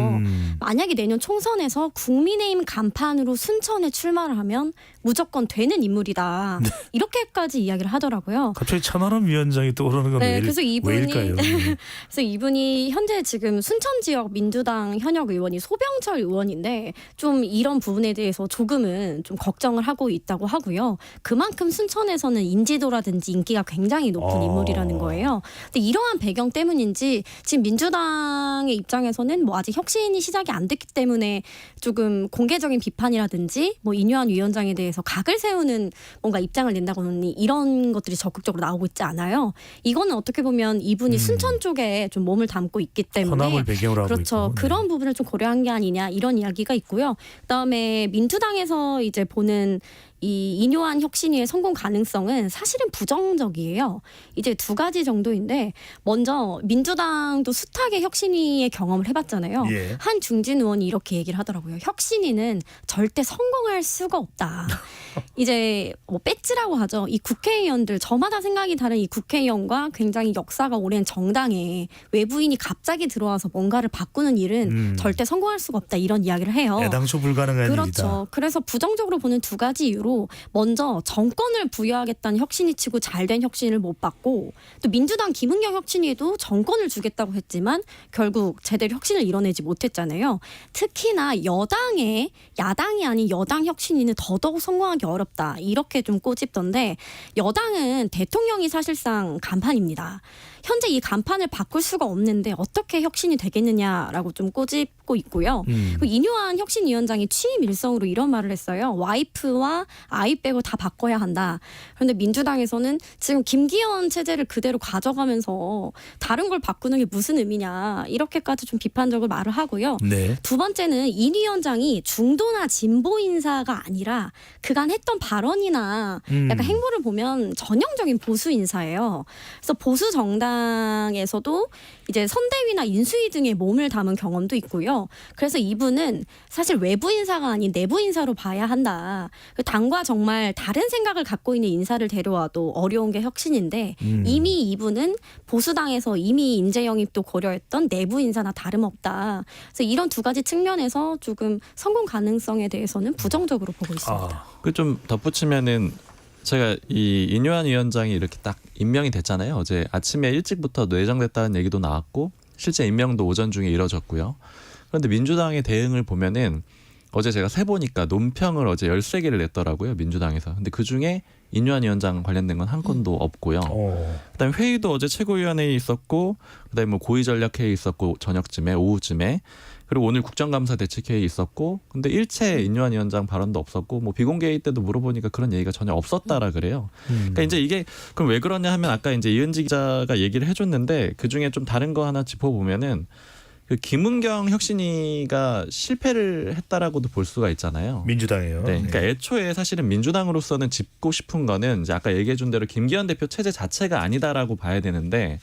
Speaker 21: 만약에 내년 총선에서 국민의힘 간판으로 순천에 출마를 하면 무조건 되는 인물이다.
Speaker 2: 네.
Speaker 21: 이렇게까지 이야기를 하더라고요.
Speaker 2: 갑자기 천하람 위원장이 떠오르는 건
Speaker 21: 네, 그래서
Speaker 2: 왜일까요?
Speaker 21: 그래서 이분이 현재 지금 순천 지역 민주당 현역 의원이 소병철 의원인데 좀 이런 부분에 대해서 조금은 좀 걱정을 하고 있다고 하고요. 그만큼 순천에서는 인지도라든지 인기가 굉장히 높은 인물이라는 거예요. 근데 이러한 배경 때문인지 지금 민주당의 입장에서는 뭐 아직 혁신이 시작이 안 됐기 때문에 조금 공개적인 비판이라든지 뭐 인요한 위원장에 대해서 각을 세우는 뭔가 입장을 낸다거나 이런 것들이 적극적으로 나오고 있지 않아요. 이거는 어떻게 보면 이분이 순천 쪽에 좀 몸을 담고 있기 때문에
Speaker 2: 호남을 배경으로 하고
Speaker 21: 그렇죠.
Speaker 2: 있고.
Speaker 21: 그런 부분을 좀 고려한 게 아니냐 이런 이야기가 있고요. 그다음에 민주당에서 이제 보는 이 인요한 혁신위의 성공 가능성은 사실은 부정적이에요. 이제 두 가지 정도인데 먼저 민주당도 숱하게 혁신위의 경험을 해봤잖아요.
Speaker 2: 예.
Speaker 21: 한중진 의원이 이렇게 얘기를 하더라고요. 혁신위는 절대 성공할 수가 없다. 이제 뭐 배지라고 하죠. 이 국회의원들 저마다 생각이 다른 이 국회의원과 굉장히 역사가 오랜 정당에 외부인이 갑자기 들어와서 뭔가를 바꾸는 일은 절대 성공할 수가 없다 이런 이야기를 해요.
Speaker 2: 애당초 불가능한
Speaker 21: 그렇죠.
Speaker 2: 일이다.
Speaker 21: 그래서 부정적으로 보는 두 가지 이유로 먼저 정권을 부여하겠다는 혁신이 치고 잘된 혁신을 못 받고 또 민주당 김은경 혁신위도 정권을 주겠다고 했지만 결국 제대로 혁신을 이뤄내지 못했잖아요. 특히나 야당이 아닌 여당 혁신위는 더더욱 성공하기 어렵다. 이렇게 좀 꼬집던데 여당은 대통령이 사실상 간판입니다. 현재 이 간판을 바꿀 수가 없는데 어떻게 혁신이 되겠느냐라고 좀 꼬집고 있고요. 인요한 혁신위원장이 취임 일성으로 이런 말을 했어요. 와이프와 아이 빼고 다 바꿔야 한다. 그런데 민주당에서는 지금 김기현 체제를 그대로 가져가면서 다른 걸 바꾸는 게 무슨 의미냐 이렇게까지 좀 비판적으로 말을 하고요.
Speaker 2: 네.
Speaker 21: 두 번째는 인 위원장이 중도나 진보 인사가 아니라 그간 했던 발언이나 약간 행보를 보면 전형적인 보수 인사예요. 그래서 보수 정당에서도 이제 선대위나 인수위 등의 몸을 담은 경험도 있고요. 그래서 이분은 사실 외부 인사가 아닌 내부 인사로 봐야 한다. 당과 정말 다른 생각을 갖고 있는 인사를 데려와도 어려운 게 혁신인데 이미 이분은 보수당에서 이미 인재 영입도 고려했던 내부 인사나 다름없다. 그래서 이런 두 가지 측면에서 조금 성공 가능성에 대해서는 부정적으로 보고 있습니다.
Speaker 20: 그 좀 덧붙이면은 제가 이 인요한 위원장이 이렇게 딱 임명이 됐잖아요. 어제 아침에 일찍부터 내정됐다는 얘기도 나왔고 실제 임명도 오전 중에 이뤄졌고요. 그런데 민주당의 대응을 보면은 어제 제가 세보니까 논평을 어제 13개를 냈더라고요. 민주당에서. 근데 그중에 인요한 위원장 관련된 건 한 건도 없고요. 그다음에 회의도 어제 최고위원회에 있었고 그다음에 뭐 고위전략회의 있었고 저녁쯤에 오후쯤에 그리고 오늘 국정감사 대책회의 있었고 근데 일체 인요한 위원장 발언도 없었고 뭐 비공개회의 때도 물어보니까 그런 얘기가 전혀 없었다라 그래요. 그러니까 이제 이게 그럼 왜 그러냐 하면 아까 이제 이은지 기자가 얘기를 해줬는데 그 중에 좀 다른 거 하나 짚어보면은 그 김은경 혁신위가 실패를 했다라고도 볼 수가 있잖아요.
Speaker 2: 민주당이요.
Speaker 20: 네, 그러니까 애초에 사실은 민주당으로서는 짚고 싶은 거는 이제 아까 얘기해준 대로 김기현 대표 체제 자체가 아니다라고 봐야 되는데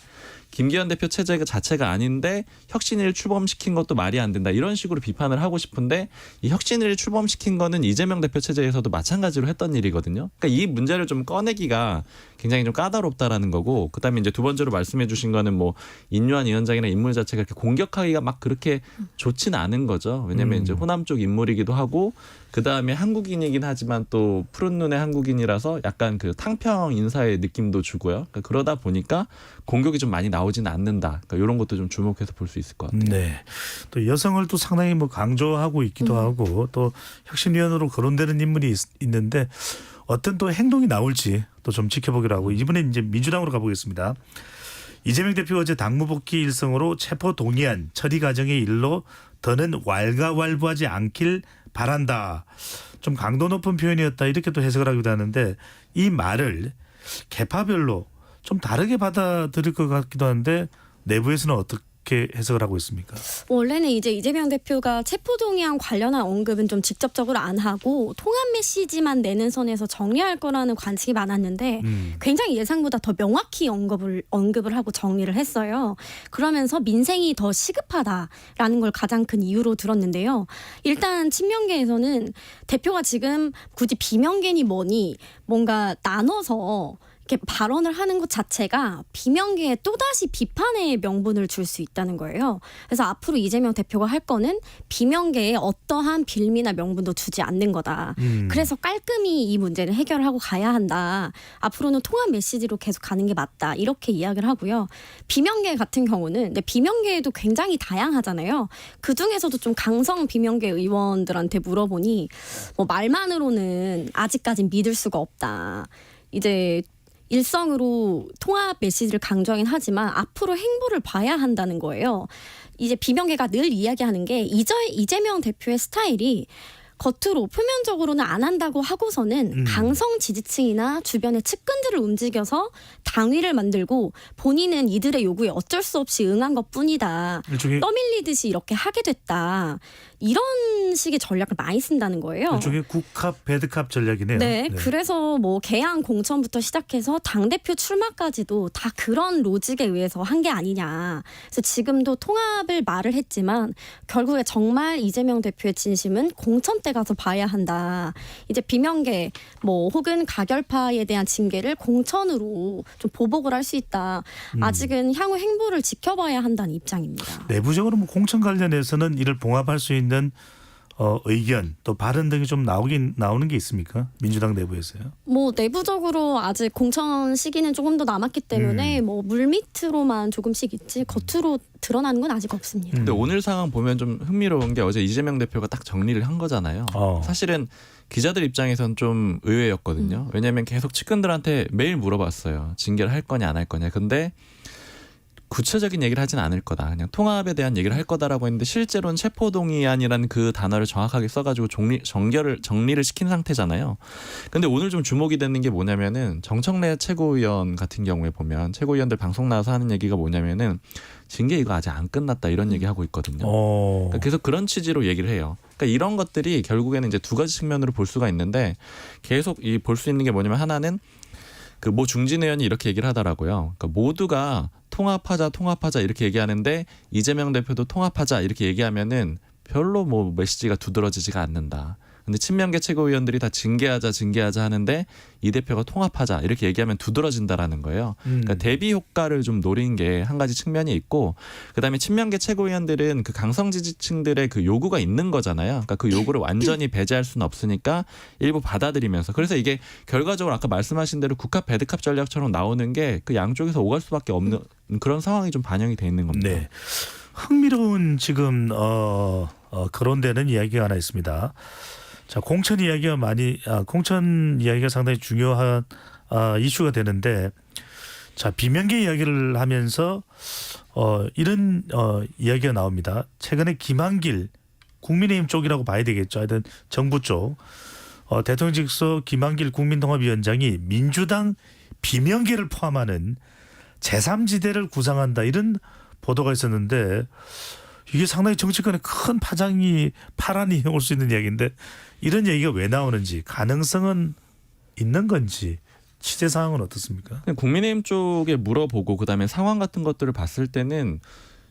Speaker 20: 김기현 대표 체제 자체가 아닌데 혁신위를 출범시킨 것도 말이 안 된다. 이런 식으로 비판을 하고 싶은데 이 혁신위를 출범시킨 거는 이재명 대표 체제에서도 마찬가지로 했던 일이거든요. 그러니까 이 문제를 좀 꺼내기가 굉장히 좀 까다롭다라는 거고 그다음에 이제 두 번째로 말씀해 주신 거는 뭐 인요한 위원장이나 인물 자체가 이렇게 공격하기가 막 그렇게 좋지는 않은 거죠. 왜냐하면 이제 호남 쪽 인물이기도 하고 그다음에 한국인이긴 하지만 또 푸른 눈의 한국인이라서 약간 그 탕평 인사의 느낌도 주고요. 그러니까 그러다 보니까 공격이 좀 많이 나오지는 않는다. 그러니까 이런 것도 좀 주목해서 볼 수 있을 것 같아요.
Speaker 2: 네. 또 여성을 또 상당히 뭐 강조하고 있기도 하고 또 혁신위원으로 거론되는 인물이 있는데 어떤 또 행동이 나올지 또 좀 지켜보기로 하고 이번에 이제 민주당으로 가보겠습니다. 이재명 대표 어제 당무 복귀 일성으로 체포 동의안 처리 과정의 일로 더는 왈가왈부하지 않길 바란다. 좀 강도 높은 표현이었다 이렇게 또 해석을 하기도 하는데 이 말을 계파별로 좀 다르게 받아들일 것 같기도 한데 내부에서는 어떻게 해석을 하고 있습니까?
Speaker 21: 원래는 이제 이재명 대표가 체포동의안 관련한 언급은 좀 직접적으로 안 하고 통합 메시지만 내는 선에서 정리할 거라는 관측이 많았는데 굉장히 예상보다 더 명확히 언급을 하고 정리를 했어요. 그러면서 민생이 더 시급하다라는 걸 가장 큰 이유로 들었는데요. 일단 친명계에서는 대표가 지금 굳이 비명계니 뭐니 뭔가 나눠서 이렇게 발언을 하는 것 자체가 비명계에 또다시 비판의 명분을 줄 수 있다는 거예요. 그래서 앞으로 이재명 대표가 할 거는 비명계에 어떠한 빌미나 명분도 주지 않는 거다. 그래서 깔끔히 이 문제를 해결하고 가야 한다. 앞으로는 통합 메시지로 계속 가는 게 맞다. 이렇게 이야기를 하고요. 비명계 같은 경우는 근데 비명계에도 굉장히 다양하잖아요. 그중에서도 좀 강성 비명계 의원들한테 물어보니 뭐 말만으로는 아직까진 믿을 수가 없다. 이제 일성으로 통합 메시지를 강조하긴 하지만 앞으로 행보를 봐야 한다는 거예요. 이제 비명계가 늘 이야기하는 게 이재명 대표의 스타일이 겉으로 표면적으로는 안 한다고 하고서는 강성 지지층이나 주변의 측근들을 움직여서 당위를 만들고 본인은 이들의 요구에 어쩔 수 없이 응한 것뿐이다. 떠밀리듯이 이렇게 하게 됐다. 이런 식의 전략을 많이 쓴다는 거예요.
Speaker 2: 일종의 국합 배드캅 전략이네요.
Speaker 21: 네, 그래서 뭐 개항 공천부터 시작해서 당대표 출마까지도 다 그런 로직에 의해서 한 게 아니냐. 그래서 지금도 통합을 말을 했지만 결국에 정말 이재명 대표의 진심은 공천 때 가서 봐야 한다. 이제 비명계 뭐 혹은 가결파에 대한 징계를 공천으로 좀 보복을 할 수 있다. 아직은 향후 행보를 지켜봐야 한다는 입장입니다.
Speaker 2: 내부적으로 뭐 공천 관련해서는 이를 봉합할 수 있는 의견 또 발언 등이 좀 나오는 게 있습니까? 민주당 내부에서요?
Speaker 21: 뭐 내부적으로 아직 공천 시기는 조금 더 남았기 때문에 뭐 물밑으로만 조금씩 있지 겉으로 드러나는 건 아직 없습니다.
Speaker 20: 근데 오늘 상황 보면 좀 흥미로운 게 어제 이재명 대표가 딱 정리를 한 거잖아요. 사실은 기자들 입장에선 좀 의외였거든요. 왜냐하면 계속 측근들한테 매일 물어봤어요. 징계를 할 거냐 안 할 거냐. 근데 구체적인 얘기를 하진 않을 거다. 그냥 통합에 대한 얘기를 할 거다라고 했는데 실제로는 체포동의안이라는 그 단어를 정확하게 써가지고 정리를 시킨 상태잖아요. 근데 오늘 좀 주목이 되는 게 뭐냐면은 정청래 최고위원 같은 경우에 보면 최고위원들 방송 나와서 하는 얘기가 뭐냐면은 징계 이거 아직 안 끝났다 이런 얘기하고 있거든요. 그러니까 계속 그런 취지로 얘기를 해요. 그러니까 이런 것들이 결국에는 이제 두 가지 측면으로 볼 수가 있는데 계속 볼 수 있는 게 뭐냐면 하나는 그 모 중진 의원이 이렇게 얘기를 하더라고요. 그러니까 모두가 통합하자 이렇게 얘기하는데 이재명 대표도 통합하자 이렇게 얘기하면은 별로 뭐 메시지가 두드러지지가 않는다. 근데 친명계 최고위원들이 다 징계하자 하는데 이 대표가 통합하자 이렇게 얘기하면 두드러진다라는 거예요. 그러니까 대비 효과를 좀 노린 게 한 가지 측면이 있고, 그다음에 친명계 최고위원들은 그 강성 지지층들의 그 요구가 있는 거잖아요. 그러니까 그 요구를 완전히 배제할 수는 없으니까 일부 받아들이면서, 그래서 이게 결과적으로 아까 말씀하신 대로 국합 배드캅 전략처럼 나오는 게 그 양쪽에서 오갈 수밖에 없는 그런 상황이 좀 반영이 돼 있는 겁니다.
Speaker 2: 네. 흥미로운 지금 거론되는 이야기가 하나 있습니다. 자, 공천 이야기가 상당히 중요한 이슈가 되는데, 자, 비명계 이야기를 하면서 이런 이야기가 나옵니다. 최근에 김한길 국민의힘 쪽이라고 봐야 되겠죠. 하여튼 정부 쪽 대통령 직속 김한길 국민통합위원장이 민주당 비명계를 포함하는 제3지대를 구상한다, 이런 보도가 있었는데, 이게 상당히 정치권에 큰 파란이 올 수 있는 이야기인데, 이런 얘기가 왜 나오는지, 가능성은 있는 건지, 취재 상황은 어떻습니까?
Speaker 20: 국민의힘 쪽에 물어보고 그다음에 상황 같은 것들을 봤을 때는,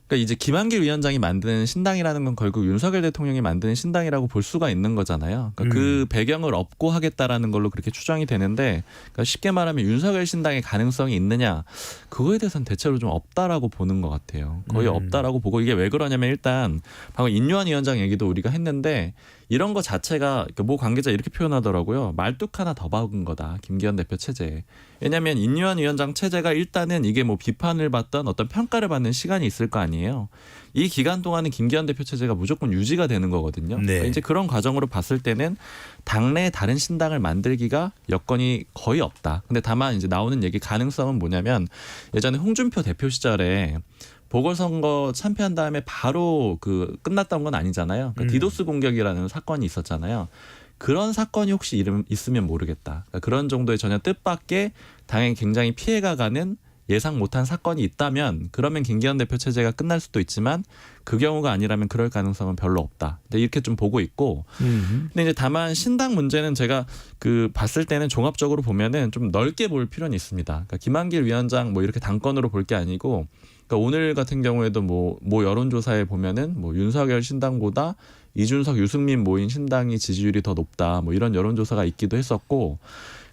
Speaker 20: 그러니까 이제 김한길 위원장이 만드는 신당이라는 건 결국 윤석열 대통령이 만드는 신당이라고 볼 수가 있는 거잖아요. 그러니까 그 배경을 업고 하겠다라는 걸로 그렇게 추정이 되는데, 그러니까 쉽게 말하면 윤석열 신당의 가능성이 있느냐, 그거에 대해서는 대체로 좀 없다라고 보는 것 같아요. 거의 없다라고 보고, 이게 왜 그러냐면 일단 방금 인요한 위원장 얘기도 우리가 했는데, 이런 거 자체가 모 관계자 이렇게 표현하더라고요. 말뚝 하나 더 박은 거다, 김기현 대표 체제에. 왜냐하면 인요한 위원장 체제가 일단은 이게 뭐 비판을 받던 어떤 평가를 받는 시간이 있을 거 아니에요. 이 기간 동안은 김기현 대표 체제가 무조건 유지가 되는 거거든요.
Speaker 2: 네.
Speaker 20: 그러니까 이제 그런 과정으로 봤을 때는 당내에 다른 신당을 만들기가 여건이 거의 없다. 근데 다만 이제 나오는 얘기 가능성은 뭐냐면, 예전에 홍준표 대표 시절에 보궐선거 참패한 다음에 바로 그 끝났던 건 아니잖아요. 그러니까 디도스 공격이라는 사건이 있었잖아요. 그런 사건이 혹시 있으면 모르겠다. 그러니까 그런 정도의 전혀 뜻밖의 당에 굉장히 피해가 가는 예상 못한 사건이 있다면, 그러면 김기현 대표 체제가 끝날 수도 있지만, 그 경우가 아니라면 그럴 가능성은 별로 없다. 이렇게 좀 보고 있고, 근데 이제 다만 신당 문제는 제가 그 봤을 때는 종합적으로 보면은 좀 넓게 볼 필요는 있습니다. 그러니까 김한길 위원장 뭐 이렇게 당권으로 볼 게 아니고, 그러니까 오늘 같은 경우에도 뭐 여론조사에 보면은 뭐 윤석열 신당보다 이준석, 유승민 모인 신당이 지지율이 더 높다, 뭐 이런 여론조사가 있기도 했었고,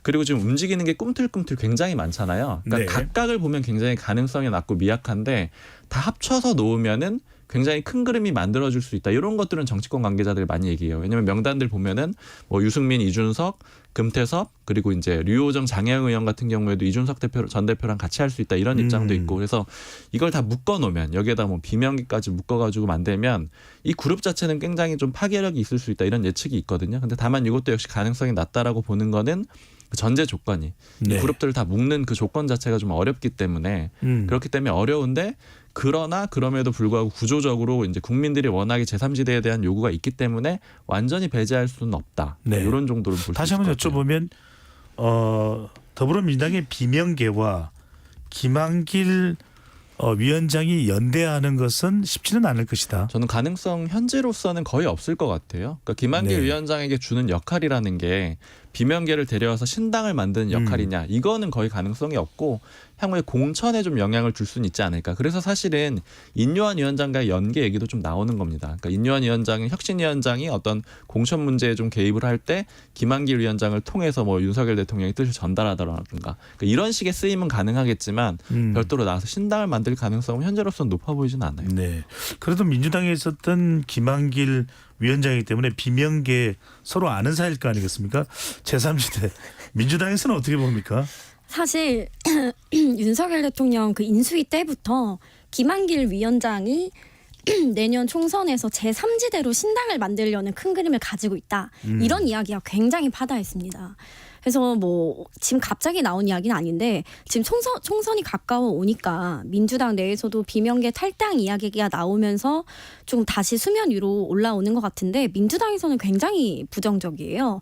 Speaker 20: 그리고 지금 움직이는 게 꿈틀꿈틀 굉장히 많잖아요. 그러니까
Speaker 2: 네.
Speaker 20: 각각을 보면 굉장히 가능성이 낮고 미약한데, 다 합쳐서 놓으면은 굉장히 큰 그림이 만들어질 수 있다. 이런 것들은 정치권 관계자들이 많이 얘기해요. 왜냐하면 명단들 보면은 뭐 유승민, 이준석, 금태섭, 그리고 이제 류호정, 장혜영 의원 같은 경우에도 이준석 전 대표랑 같이 할 수 있다, 이런 입장도 있고, 그래서 이걸 다 묶어놓으면, 여기에다 뭐 비명계까지 묶어가지고 만들면 이 그룹 자체는 굉장히 좀 파괴력이 있을 수 있다, 이런 예측이 있거든요. 근데 다만 이것도 역시 가능성이 낮다라고 보는 거는 그 전제 조건이, 이 그룹들을 다 묶는 그 조건 자체가 좀 어렵기 때문에, 그렇기 때문에 어려운데, 그러나 그럼에도 불구하고 구조적으로 이제 국민들이 워낙에 제3지대에 대한 요구가 있기 때문에 완전히 배제할 수는 없다.
Speaker 2: 네.
Speaker 20: 이런 정도로 볼 수 있을 것
Speaker 2: 다시 한번
Speaker 20: 같아요.
Speaker 2: 여쭤보면, 더불어민주당의 비명계와 김한길 위원장이 연대하는 것은 쉽지는 않을 것이다.
Speaker 20: 저는 가능성 현재로서는 거의 없을 것 같아요. 그러니까 김한길 위원장에게 주는 역할이라는 게 비명계를 데려와서 신당을 만드는 역할이냐, 이거는 거의 가능성이 없고, 향후에 공천에 좀 영향을 줄 수는 있지 않을까. 그래서 사실은 인요한 위원장과의 연계 얘기도 좀 나오는 겁니다. 그러니까 인요한 위원장은 혁신위원장이 어떤 공천 문제에 좀 개입을 할 때 김한길 위원장을 통해서 뭐 윤석열 대통령의 뜻을 전달하더라든가, 그러니까 이런 식의 쓰임은 가능하겠지만 별도로 나와서 신당을 만들 가능성은 현재로서는 높아 보이지는 않아요.
Speaker 2: 네. 그래도 민주당에 있었던 김한길 위원장이기 때문에 비명계 서로 아는 사이일 거 아니겠습니까? 제3지대. 민주당에서는 어떻게 봅니까?
Speaker 21: 사실 윤석열 대통령 그 인수위 때부터 김한길 위원장이 내년 총선에서 제3지대로 신당을 만들려는 큰 그림을 가지고 있다. 이런 이야기가 굉장히 파다했습니다. 그래서 뭐 지금 갑자기 나온 이야기는 아닌데, 지금 총선이 가까워 오니까 민주당 내에서도 비명계 탈당 이야기가 나오면서 좀 다시 수면 위로 올라오는 것 같은데, 민주당에서는 굉장히 부정적이에요.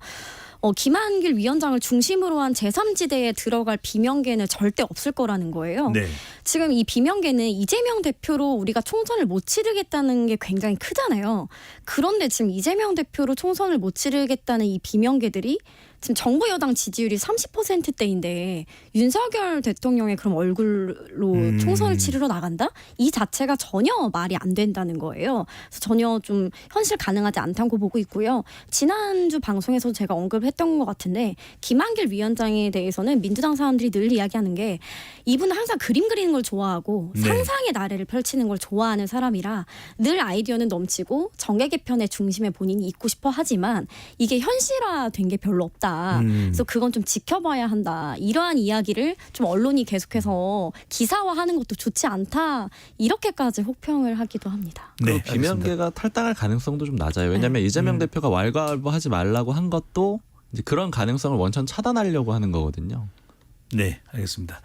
Speaker 21: 김한길 위원장을 중심으로 한 제3지대에 들어갈 비명계는 절대 없을 거라는 거예요.
Speaker 2: 네.
Speaker 21: 지금 이 비명계는 이재명 대표로 우리가 총선을 못 치르겠다는 게 굉장히 크잖아요. 그런데 지금 이재명 대표로 총선을 못 치르겠다는 이 비명계들이 지금 정부 여당 지지율이 30%대인데 윤석열 대통령의 그럼 얼굴로 총선을 치르러 나간다? 이 자체가 전혀 말이 안 된다는 거예요. 그래서 전혀 좀 현실 가능하지 않다고 보고 있고요. 지난주 방송에서 제가 언급했던 것 같은데 김한길 위원장에 대해서는 민주당 사람들이 늘 이야기하는 게 이분은 항상 그림 그리는 걸 좋아하고
Speaker 2: 네.
Speaker 21: 상상의 나래를 펼치는 걸 좋아하는 사람이라 늘 아이디어는 넘치고 정계 개편의 중심에 본인이 있고 싶어 하지만 이게 현실화된 게 별로 없다. 그래서 그건 좀 지켜봐야 한다. 이러한 이야기를 좀 언론이 계속해서 기사화하는 것도 좋지 않다. 이렇게까지 혹평을 하기도 합니다.
Speaker 2: 네,
Speaker 20: 비명계가 탈당할 가능성도 좀 낮아요. 왜냐하면 이재명 대표가 왈가왈부하지 말라고 한 것도 이제 그런 가능성을 원천 차단하려고 하는 거거든요.
Speaker 2: 네, 알겠습니다.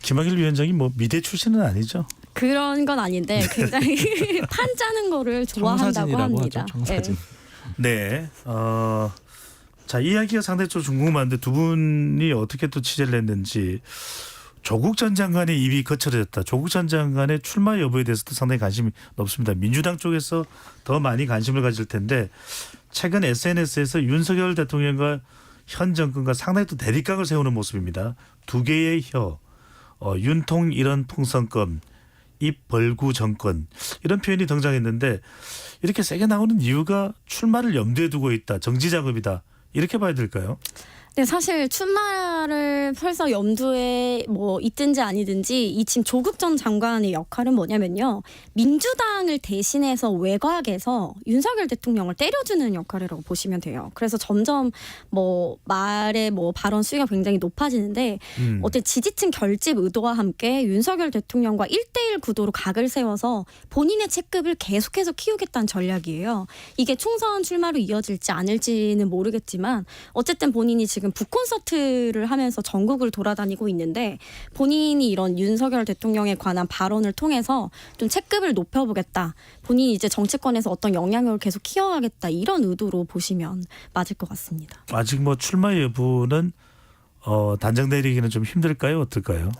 Speaker 2: 김학일 위원장이 뭐 미대 출신은 아니죠?
Speaker 21: 그런 건 아닌데 굉장히 판 짜는 거를 좋아한다고 합니다.
Speaker 20: 하죠, 청사진.
Speaker 2: 네. 자, 이야기가 상당히 좀 궁금한데 두 분이 어떻게 또 취재를 했는지. 조국 전 장관의 입이 거칠어졌다. 조국 전 장관의 출마 여부에 대해서도 상당히 관심이 높습니다. 민주당 쪽에서 더 많이 관심을 가질 텐데 최근 SNS에서 윤석열 대통령과 현 정권과 상당히 또 대립각을 세우는 모습입니다. 두 개의 혀, 윤통 이런 풍선껌, 입 벌구 정권 이런 표현이 등장했는데 이렇게 세게 나오는 이유가 출마를 염두에 두고 있다. 정지 작업이다. 이렇게 봐야 될까요?
Speaker 21: 네, 사실 출마를 벌써 염두에 뭐 있든지 아니든지 이 지금 조국 전 장관의 역할은 뭐냐면요. 민주당을 대신해서 외곽에서 윤석열 대통령을 때려주는 역할이라고 보시면 돼요. 그래서 점점 뭐 말의 뭐 발언 수위가 굉장히 높아지는데 어때 지지층 결집 의도와 함께 윤석열 대통령과 1대1 구도로 각을 세워서 본인의 체급을 계속해서 키우겠다는 전략이에요. 이게 총선 출마로 이어질지 않을지는 모르겠지만 어쨌든 본인이 지금 북콘서트를 하면서 전국을 돌아다니고 있는데 본인이 이런 윤석열 대통령에 관한 발언을 통해서 좀 체급을 높여보겠다. 본인이 이제 정치권에서 어떤 영향력을 계속 키워가겠다. 이런 의도로 보시면 맞을 것 같습니다.
Speaker 2: 아직 뭐 출마 여부는 단정 내리기는 좀 힘들까요? 어떨까요?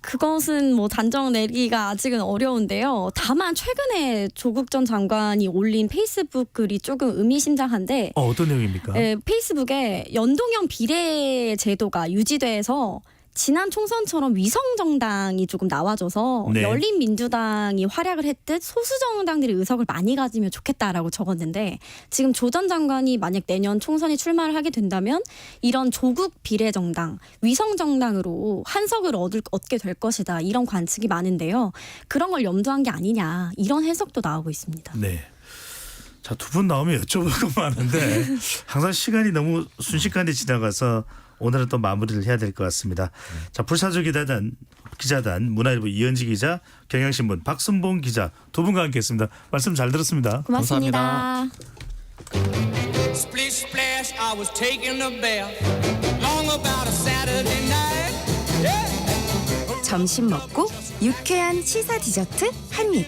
Speaker 21: 그것은 뭐 단정 내리기가 아직은 어려운데요. 다만 최근에 조국 전 장관이 올린 페이스북 글이 조금 의미심장한데
Speaker 2: 어떤 내용입니까?
Speaker 21: 페이스북에 연동형 비례 제도가 유지돼서 지난 총선처럼 위성 정당이 조금 나와줘서
Speaker 2: 네.
Speaker 21: 열린민주당이 활약을 했듯 소수 정당들이 의석을 많이 가지면 좋겠다라고 적었는데 지금 조 전 장관이 만약 내년 총선에 출마를 하게 된다면 이런 조국 비례정당, 위성 정당으로 한석을 얻게 될 것이다. 이런 관측이 많은데요. 그런 걸 염두한 게 아니냐. 이런 해석도 나오고 있습니다.
Speaker 2: 네. 자, 두 분 나오면 여쭤볼 거 많은데 항상 시간이 너무 순식간에 지나가서 오늘은 또 마무리를 해야 될 것 같습니다. 자, 불사조 기자단 문화일보 이현지 기자, 경향신문 박순봉 기자 두 분과 함께했습니다. 말씀 잘 들었습니다.
Speaker 21: 고맙습니다.
Speaker 2: 감사합니다.
Speaker 6: Splish splash, I was taking a bath. Long about a Saturday night. Yeah.
Speaker 19: 점심 먹고 유쾌한 시사 디저트 한 입.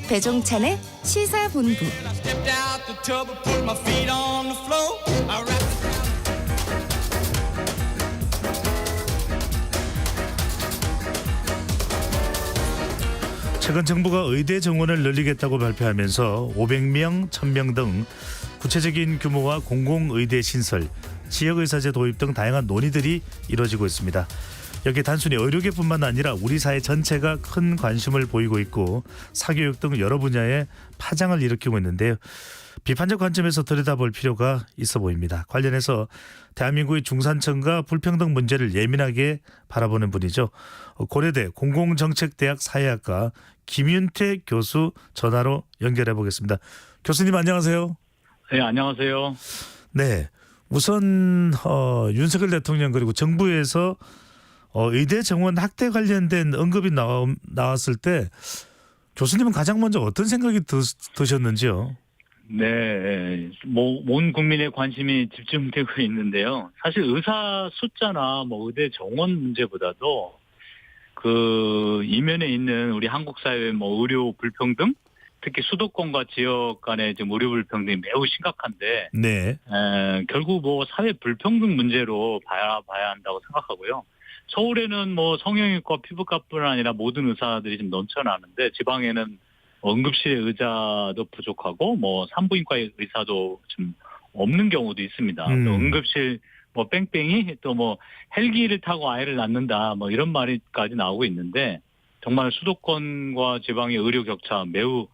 Speaker 19: 배종찬의 시사본부.
Speaker 6: Stepped out the tub and put my feet on the floor. I wrapped
Speaker 2: 최근 정부가 의대 정원을 늘리겠다고 발표하면서 500명, 1000명 등 구체적인 규모와 공공의대 신설, 지역의사제 도입 등 다양한 논의들이 이루어지고 있습니다. 여기에 단순히 의료계뿐만 아니라 우리 사회 전체가 큰 관심을 보이고 있고 사교육 등 여러 분야에 파장을 일으키고 있는데요. 비판적 관점에서 들여다볼 필요가 있어 보입니다. 관련해서 대한민국의 중산층과 불평등 문제를 예민하게 바라보는 분이죠. 고려대 공공정책대학 사회학과 김윤태 교수 전화로 연결해 보겠습니다. 교수님 안녕하세요.
Speaker 22: 네, 안녕하세요.
Speaker 2: 네, 우선 윤석열 대통령 그리고 정부에서 의대 정원 확대 관련된 언급이 나왔을 때 교수님은 가장 먼저 어떤 생각이 드셨는지요?
Speaker 22: 네, 뭐 온 국민의 관심이 집중되고 있는데요. 사실 의사 숫자나 뭐 의대 정원 문제보다도 그 이면에 있는 우리 한국 사회의 뭐 의료 불평등, 특히 수도권과 지역 간의 지금 의료 불평등이 매우 심각한데,
Speaker 2: 네,
Speaker 22: 결국 뭐 사회 불평등 문제로 봐야 한다고 생각하고요. 서울에는 뭐 성형외과, 피부과뿐 아니라 모든 의사들이 좀 넘쳐나는데 지방에는 응급실 의자도 부족하고 뭐 산부인과 의사도 좀 없는 경우도 있습니다. 또 응급실 뭐 뺑뺑이 또 뭐 헬기를 타고 아이를 낳는다 뭐 이런 말까지 나오고 있는데 정말 수도권과 지방의 의료 격차 매우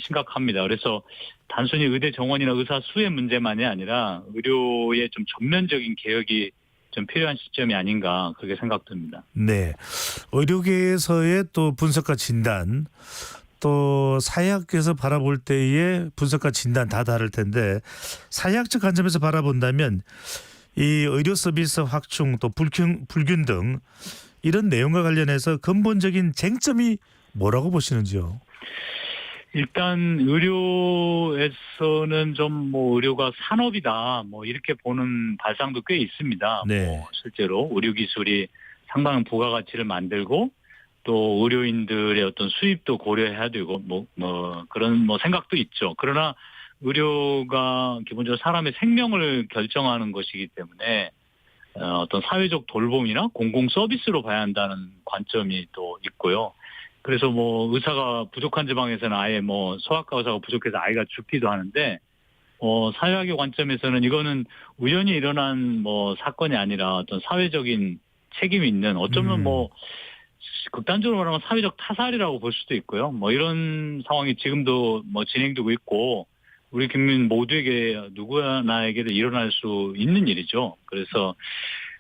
Speaker 22: 심각합니다. 그래서 단순히 의대 정원이나 의사 수의 문제만이 아니라 의료의 좀 전면적인 개혁이 좀 필요한 시점이 아닌가 그렇게 생각됩니다.
Speaker 2: 네, 의료계에서의 또 분석과 진단, 또 사회학에서 바라볼 때의 분석과 진단 다 다를 텐데 사회학적 관점에서 바라본다면 이 의료 서비스 확충 또 불균등 이런 내용과 관련해서 근본적인 쟁점이 뭐라고 보시는지요?
Speaker 22: 일단 의료에서는 좀 뭐 의료가 산업이다 뭐 이렇게 보는 발상도 꽤 있습니다.
Speaker 2: 네.
Speaker 22: 뭐 실제로 의료 기술이 상당한 부가가치를 만들고 또 의료인들의 어떤 수입도 고려해야 되고 뭐 그런 뭐 생각도 있죠. 그러나 의료가 기본적으로 사람의 생명을 결정하는 것이기 때문에 어떤 사회적 돌봄이나 공공 서비스로 봐야 한다는 관점이 또 있고요. 그래서 뭐 의사가 부족한 지방에서는 아예 뭐 소아과 의사가 부족해서 아이가 죽기도 하는데 사회학의 관점에서는 이거는 우연히 일어난 뭐 사건이 아니라 어떤 사회적인 책임이 있는 어쩌면 뭐 극단적으로 말하면 사회적 타살이라고 볼 수도 있고요. 뭐 이런 상황이 지금도 뭐 진행되고 있고 우리 국민 모두에게 누구나에게도 일어날 수 있는 일이죠. 그래서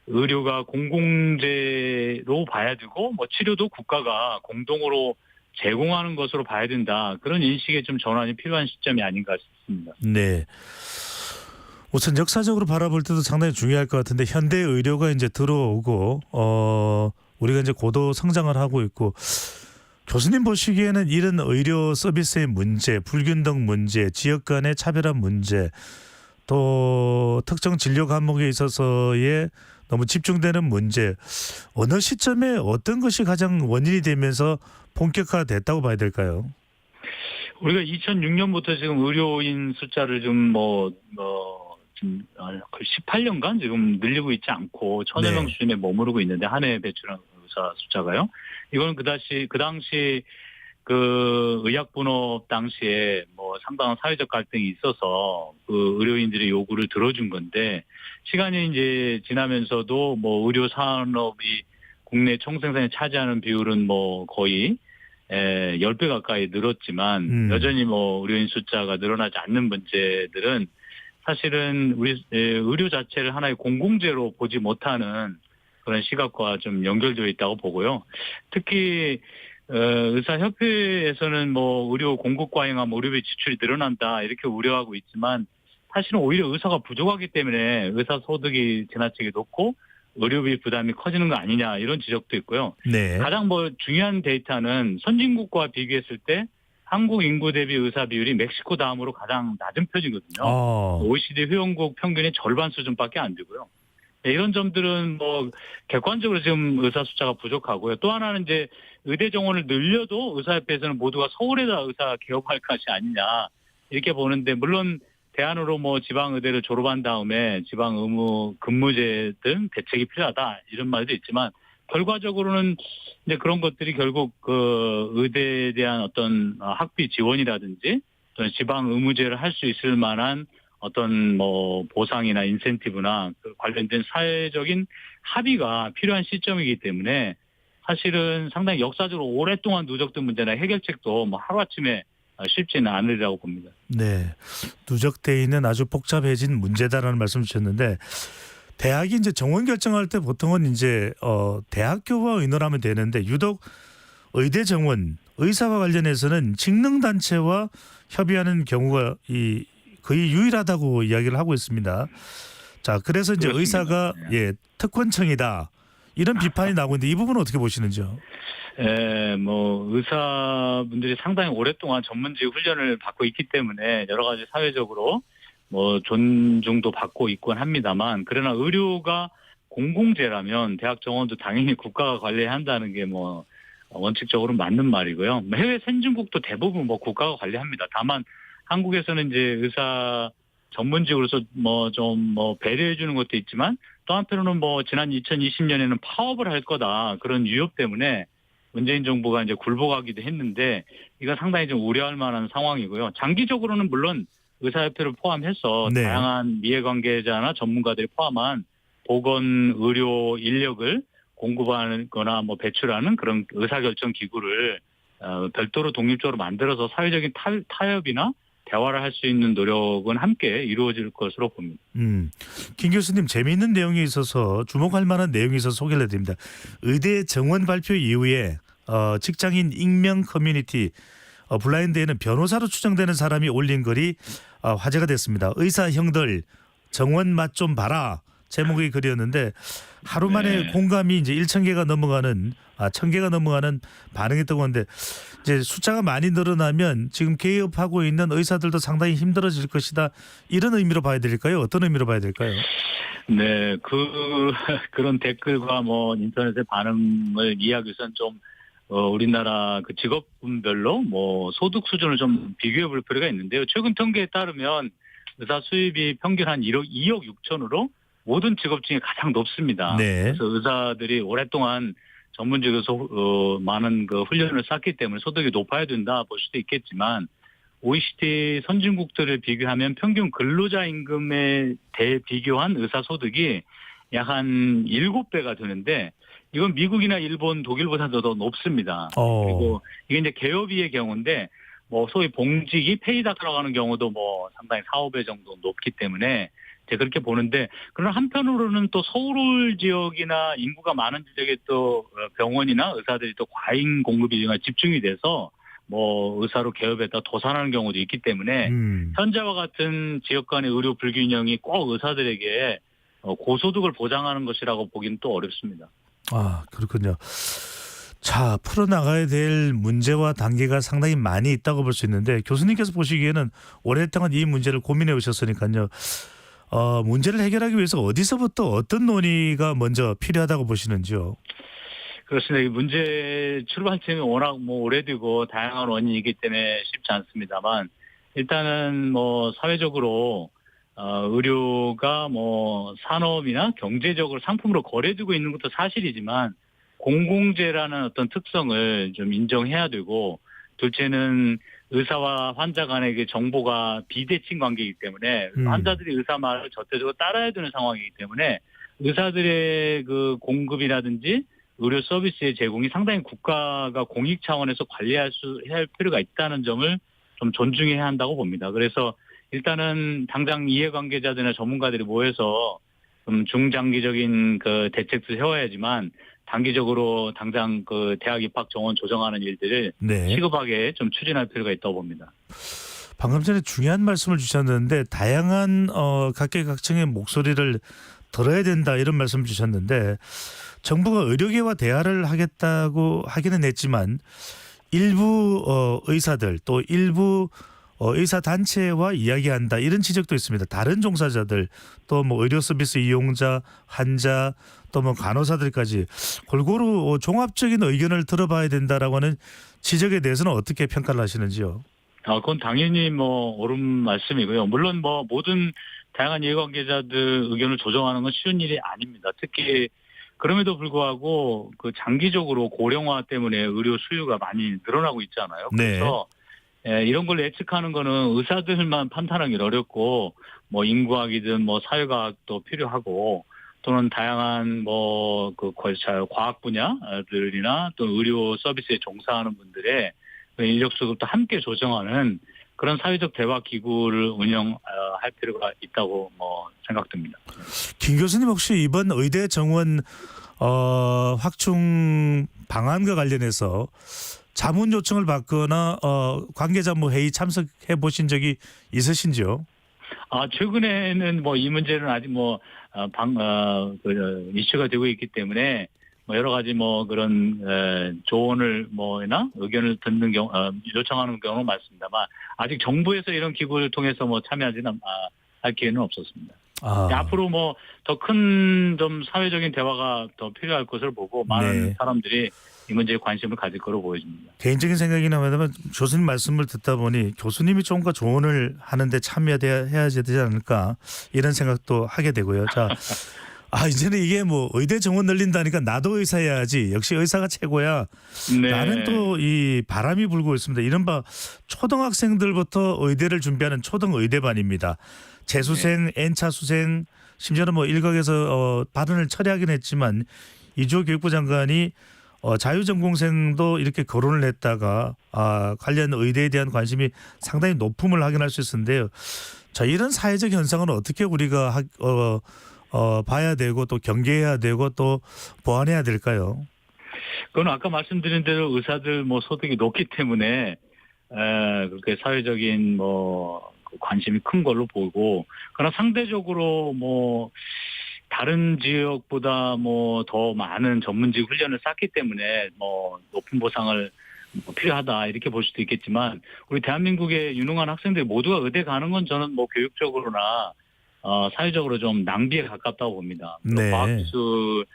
Speaker 22: 의료가 공공재로 봐야 되고 뭐 치료도 국가가 공동으로 제공하는 것으로 봐야 된다. 그런 인식의 좀 전환이 필요한 시점이 아닌가 싶습니다.
Speaker 2: 네. 우선 역사적으로 바라볼 때도 상당히 중요할 것 같은데 현대 의료가 이제 들어오고 우리가 이제 고도 성장을 하고 있고 교수님 보시기에는 이런 의료 서비스의 문제, 불균등 문제, 지역 간의 차별화 문제, 또 특정 진료 과목에 있어서의 너무 집중되는 문제, 어느 시점에 어떤 것이 가장 원인이 되면서 본격화됐다고 봐야 될까요?
Speaker 22: 우리가 2006년부터 지금 의료인 숫자를 좀 18년간 지금 늘리고 있지 않고 1,000여 명 수준에 머무르고 있는데 한 해 배출한 의사 숫자가요. 이거는 그 당시 그 의약분업 당시에 뭐 상당한 사회적 갈등이 있어서 그 의료인들의 요구를 들어준 건데 시간이 이제 지나면서도 뭐 의료 산업이 국내 총생산에 차지하는 비율은 뭐 거의 10배 가까이 늘었지만 여전히 뭐 의료인 숫자가 늘어나지 않는 문제들은 사실은 우리 의료 자체를 하나의 공공재로 보지 못하는 그런 시각과 좀 연결되어 있다고 보고요. 특히 의사협회에서는 뭐 의료 공급 과잉하면 의료비 지출이 늘어난다 이렇게 우려하고 있지만 사실은 오히려 의사가 부족하기 때문에 의사 소득이 지나치게 높고 의료비 부담이 커지는 거 아니냐 이런 지적도 있고요.
Speaker 2: 네.
Speaker 22: 가장 뭐 중요한 데이터는 선진국과 비교했을 때 한국 인구 대비 의사 비율이 멕시코 다음으로 가장 낮은 편이거든요. OECD 회원국 평균의 절반 수준밖에 안 되고요. 네, 이런 점들은 뭐 객관적으로 지금 의사 숫자가 부족하고요. 또 하나는 이제 의대 정원을 늘려도 의사협회에서는 모두가 서울에다 의사 개업할 것이 아니냐 이렇게 보는데 물론 대안으로 뭐 지방 의대를 졸업한 다음에 지방 의무 근무제 등 대책이 필요하다 이런 말도 있지만 결과적으로는 이제 그런 것들이 결국 그 의대에 대한 어떤 학비 지원이라든지 또는 지방 의무제를 할 수 있을 만한 어떤 뭐 보상이나 인센티브나 그 관련된 사회적인 합의가 필요한 시점이기 때문에 사실은 상당히 역사적으로 오랫동안 누적된 문제나 해결책도 뭐 하루아침에 쉽지는 않으리라고 봅니다.
Speaker 2: 네, 누적돼 있는 아주 복잡해진 문제다라는 말씀 주셨는데 대학이 이제 정원 결정할 때 보통은 이제 대학교와 의논하면 되는데 유독 의대 정원 의사와 관련해서는 직능단체와 협의하는 경우가 거의 유일하다고 이야기를 하고 있습니다. 자, 그래서 이제 그렇습니다. 의사가 특권청이다 이런 비판이 나오고 있는데 이 부분은 어떻게 보시는지요?
Speaker 22: 뭐 의사분들이 상당히 오랫동안 전문직 훈련을 받고 있기 때문에 여러 가지 사회적으로 뭐 존중도 받고 있곤 합니다만 그러나 의료가 공공재라면 대학 정원도 당연히 국가가 관리해야 한다는 게 뭐 원칙적으로 맞는 말이고요. 해외 선진국도 대부분 뭐 국가가 관리합니다. 다만 한국에서는 이제 의사 전문직으로서 뭐 좀 배려해 주는 것도 있지만 또 한편으로는 뭐 지난 2020년에는 파업을 할 거다 그런 위협 때문에 문재인 정부가 이제 굴복하기도 했는데 이건 상당히 좀 우려할 만한 상황이고요. 장기적으로는 물론 의사협회를 포함해서
Speaker 2: 네.
Speaker 22: 다양한 이해관계자나 전문가들이 포함한 보건 의료 인력을 공급하거나 뭐 배출하는 그런 의사결정 기구를 별도로 독립적으로 만들어서 사회적인 타협이나 대화를 할 수 있는 노력은 함께 이루어질 것으로 봅니다.
Speaker 2: 김 교수님 재미있는 내용이 있어서 주목할 만한 내용이 있어서 소개를 해드립니다. 의대 정원 발표 이후에 직장인 익명 커뮤니티 블라인드에는 변호사로 추정되는 사람이 올린 글이 화제가 됐습니다. 의사 형들 정원 맛 좀 봐라. 제목의 글이었는데 하루 만에 공감이 이제 1,000개가 넘어가는 1,000개가 넘어가는 반응했다고 하는데 이제 숫자가 많이 늘어나면 지금 개업하고 있는 의사들도 상당히 힘들어질 것이다. 이런 의미로 봐야 될까요? 어떤 의미로 봐야 될까요?
Speaker 22: 네, 그런 댓글과 뭐 인터넷의 반응을 이해하기 위해서는 좀 우리나라 그 직업군별로 뭐 소득 수준을 좀 비교해 볼 필요가 있는데요. 최근 통계에 따르면 의사 수입이 평균 한 2억 6천으로 모든 직업 중에 가장 높습니다.
Speaker 2: 네.
Speaker 22: 그래서 의사들이 오랫동안 전문직에서 많은 그 훈련을 쌓기 때문에 소득이 높아야 된다 볼 수도 있겠지만 OECD 선진국들을 비교하면 평균 근로자 임금에 비교한 의사 소득이 약 한 7배가 되는데 이건 미국이나 일본, 독일보다도 더 높습니다. 그리고 이게 이제 개업이의 경우인데 뭐 소위 봉직이 페이다 들어가는 경우도 뭐 상당히 4-5배 정도 높기 때문에 그렇게 보는데 그러나 한편으로는 또 서울 지역이나 인구가 많은 지역에 또 병원이나 의사들이 또 과잉 공급이 집중이 돼서 뭐 의사로 개업했다 도산하는 경우도 있기 때문에 현재와 같은 지역 간의 의료 불균형이 꼭 의사들에게 고소득을 보장하는 것이라고 보기는 또 어렵습니다.
Speaker 2: 그렇군요. 자, 풀어나가야 될 문제와 단계가 상당히 많이 있다고 볼 수 있는데 교수님께서 보시기에는 오랫동안 이 문제를 고민해 오셨으니까요. 문제를 해결하기 위해서 어디서부터 어떤 논의가 먼저 필요하다고 보시는지요?
Speaker 22: 그렇습니다. 이 문제 출발점이 워낙 뭐 오래되고 다양한 원인이기 때문에 쉽지 않습니다만 일단은 뭐 사회적으로 의료가 뭐 산업이나 경제적으로 상품으로 거래되고 있는 것도 사실이지만 공공재라는 어떤 특성을 좀 인정해야 되고 둘째는 의사와 환자 간의 정보가 비대칭 관계이기 때문에 환자들이 의사 말을 절대적으로 따라야 되는 상황이기 때문에 의사들의 그 공급이라든지 의료 서비스의 제공이 상당히 국가가 공익 차원에서 관리할 필요가 있다는 점을 좀 존중해야 한다고 봅니다. 그래서 일단은 당장 이해관계자들이나 전문가들이 모여서 좀 중장기적인 그 대책도 세워야지만 단기적으로 당장 그 대학 입학 정원 조정하는 일들을 시급하게 좀 추진할 필요가 있다고 봅니다.
Speaker 2: 방금 전에 중요한 말씀을 주셨는데 다양한 각계각층의 목소리를 들어야 된다 이런 말씀을 주셨는데 정부가 의료계와 대화를 하겠다고 하기는 했지만 일부 의사들 또 일부 의사단체와 이야기한다 이런 지적도 있습니다. 다른 종사자들 또 뭐 의료 서비스 이용자, 환자 또 뭐 간호사들까지 골고루 종합적인 의견을 들어봐야 된다라고 하는 지적에 대해서는 어떻게 평가를 하시는지요?
Speaker 22: 그건 당연히 뭐 옳은 말씀이고요. 물론 뭐 모든 다양한 이해관계자들 의견을 조정하는 건 쉬운 일이 아닙니다. 특히 그럼에도 불구하고 그 장기적으로 고령화 때문에 의료 수요가 많이 늘어나고 있잖아요. 그래서 이런 걸 예측하는 거는 의사들만 판단하기 어렵고 뭐 인구학이든 뭐 사회과학도 필요하고 또는 다양한 뭐 그 과학 분야들이나 또 의료 서비스에 종사하는 분들의 인력 수급도 함께 조정하는 그런 사회적 대화 기구를 운영할 필요가 있다고 뭐 생각됩니다.
Speaker 2: 김 교수님 혹시 이번 의대 정원 확충 방안과 관련해서 자문 요청을 받거나 관계자모 회의 참석해 보신 적이 있으신지요?
Speaker 22: 최근에는 뭐 이 문제는 아직 뭐 이슈가 되고 있기 때문에 뭐 여러 가지 뭐 그런 조언을 뭐나 의견을 듣는 경우 요청하는 경우는 많습니다만 아직 정부에서 이런 기구를 통해서 뭐 참여하지는 할 기회는 없었습니다. 앞으로 뭐 더 큰 좀 사회적인 대화가 더 필요할 것을 보고 많은 사람들이 이 문제에 관심을 가질 거로 보여집니다.
Speaker 2: 개인적인 생각이긴 합니다만 교수님 말씀을 듣다 보니 교수님이 좀더 조언을 하는데 참여해야 되지 않을까 이런 생각도 하게 되고요. 자, 이제는 이게 뭐 의대 정원 늘린다니까 나도 의사여야지. 역시 의사가 최고야.
Speaker 22: 네.
Speaker 2: 라는 또 이 바람이 불고 있습니다. 이른바 초등학생들부터 의대를 준비하는 초등의대반입니다. 재수생, N차 수생, 심지어는 뭐 일각에서 발언을 철회하긴 했지만 이주호 교육부 장관이 자유전공생도 이렇게 거론을 했다가 관련 의대에 대한 관심이 상당히 높음을 확인할 수 있었는데요. 자, 이런 사회적 현상은 어떻게 우리가 봐야 되고 또 경계해야 되고 또 보완해야 될까요?
Speaker 22: 그건 아까 말씀드린 대로 의사들 뭐 소득이 높기 때문에 그렇게 사회적인 뭐 관심이 큰 걸로 보고, 그러나 상대적으로 뭐 다른 지역보다 뭐 더 많은 전문직 훈련을 쌓기 때문에 뭐 높은 보상을 필요하다 이렇게 볼 수도 있겠지만, 우리 대한민국의 유능한 학생들 모두가 의대 가는 건 저는 뭐 교육적으로나 사회적으로 좀 낭비에 가깝다고 봅니다.
Speaker 2: 네.
Speaker 22: 과학기술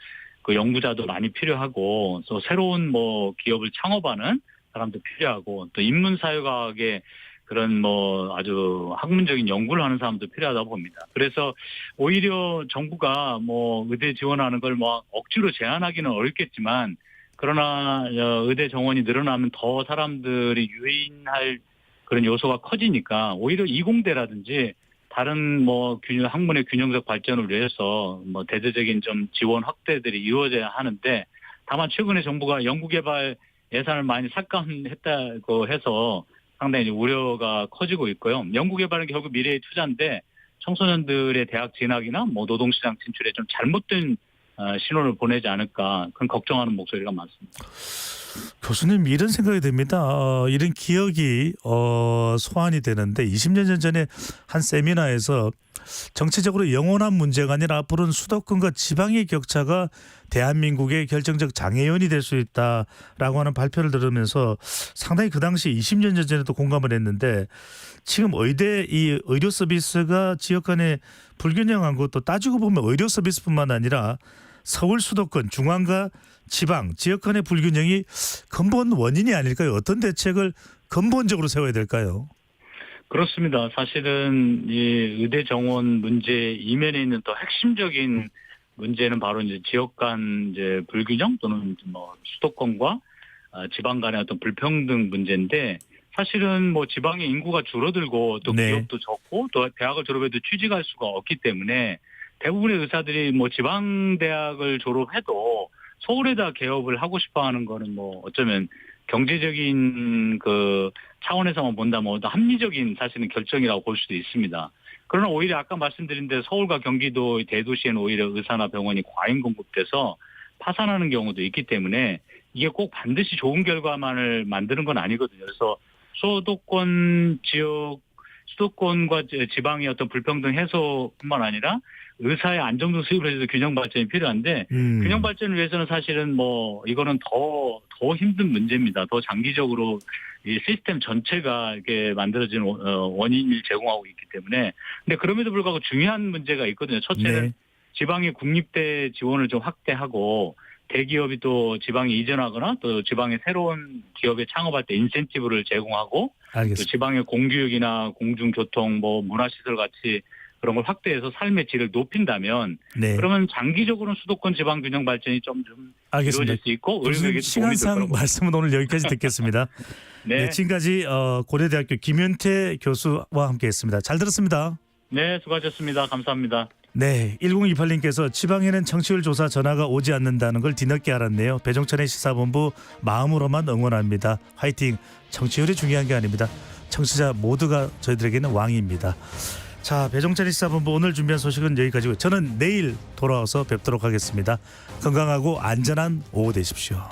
Speaker 22: 그 연구자도 많이 필요하고, 또 새로운 뭐 기업을 창업하는 사람도 필요하고, 또 인문사회과학의 그런 뭐 아주 학문적인 연구를 하는 사람도 필요하다고 봅니다. 그래서 오히려 정부가 뭐 의대 지원하는 걸 뭐 억지로 제한하기는 어렵겠지만, 그러나 의대 정원이 늘어나면 더 사람들이 유인할 그런 요소가 커지니까 오히려 이공대라든지 다른 뭐 학문의 균형적 발전을 위해서 뭐 대대적인 좀 지원 확대들이 이루어져야 하는데, 다만 최근에 정부가 연구개발 예산을 많이 삭감했다고 해서 상당히 우려가 커지고 있고요. 연구개발은 결국 미래의 투자인데 청소년들의 대학 진학이나 뭐 노동시장 진출에 좀 잘못된 신호를 보내지 않을까, 그런 걱정하는 목소리가 많습니다.
Speaker 2: 교수님, 이런 생각이 듭니다. 이런 기억이 소환이 되는데 20년 전에 한 세미나에서 정치적으로 영원한 문제가 아니라 앞으로는 수도권과 지방의 격차가 대한민국의 결정적 장애연이 될 수 있다라고 하는 발표를 들으면서 상당히 그 당시 20년 전에도 공감을 했는데, 지금 이 의료 서비스가 지역 간에 불균형한 것도 따지고 보면 의료 서비스뿐만 아니라 서울 수도권, 중앙과 지방, 지역 간의 불균형이 근본 원인이 아닐까요? 어떤 대책을 근본적으로 세워야 될까요?
Speaker 22: 그렇습니다. 사실은 이 의대 정원 문제 이면에 있는 더 핵심적인 문제는 바로 이제 지역 간 이제 불균형 또는 뭐 수도권과 지방 간의 어떤 불평등 문제인데, 사실은 뭐 지방의 인구가 줄어들고 또
Speaker 2: 네.
Speaker 22: 기업도 적고 또 대학을 졸업해도 취직할 수가 없기 때문에 대부분의 의사들이 뭐 지방 대학을 졸업해도 서울에다 개업을 하고 싶어 하는 거는 뭐 어쩌면 경제적인 그 차원에서만 본다면 합리적인 사실은 결정이라고 볼 수도 있습니다. 그러나 오히려 아까 말씀드린 대로 서울과 경기도 대도시에는 오히려 의사나 병원이 과잉 공급돼서 파산하는 경우도 있기 때문에 이게 꼭 반드시 좋은 결과만을 만드는 건 아니거든요. 그래서 수도권 지역, 수도권과 지방의 어떤 불평등 해소뿐만 아니라 의사의 안정적 수입을 해서 균형 발전이 필요한데, 균형 발전을 위해서는 사실은 뭐 이거는 더 힘든 문제입니다. 더 장기적으로 이 시스템 전체가 이렇게 만들어진 원인을 제공하고 있기 때문에. 근데 그럼에도 불구하고 중요한 문제가 있거든요. 첫째는
Speaker 2: 네.
Speaker 22: 지방의 국립대 지원을 좀 확대하고, 대기업이 또 지방에 이전하거나 또 지방의 새로운 기업에 창업할 때 인센티브를 제공하고,
Speaker 2: 알겠습니다.
Speaker 22: 또 지방의 공교육이나 공중교통, 뭐 문화시설 같이 그런 걸 확대해서 삶의 질을 높인다면,
Speaker 2: 네.
Speaker 22: 그러면 장기적으로는 수도권 지방 균형 발전이 좀
Speaker 2: 알겠습니다.
Speaker 22: 이루어질 수 있고
Speaker 2: 교수님,
Speaker 22: 의료에게도 도움이 될
Speaker 2: 시간상
Speaker 22: 거라고.
Speaker 2: 말씀은 오늘 여기까지 듣겠습니다.
Speaker 22: 네.
Speaker 2: 지금까지 고려대학교 김윤태 교수와 함께했습니다. 잘 들었습니다.
Speaker 22: 네, 수고하셨습니다. 감사합니다.
Speaker 2: 네, 1028님께서 지방에는 청취율 조사 전화가 오지 않는다는 걸 뒤늦게 알았네요. 배종찬의 시사본부 마음으로만 응원합니다. 화이팅. 청취율이 중요한 게 아닙니다. 청취자 모두가 저희들에게는 왕입니다. 자, 배종찬의 시사본부 오늘 준비한 소식은 여기까지고요. 저는 내일 돌아와서 뵙도록 하겠습니다. 건강하고 안전한 오후 되십시오.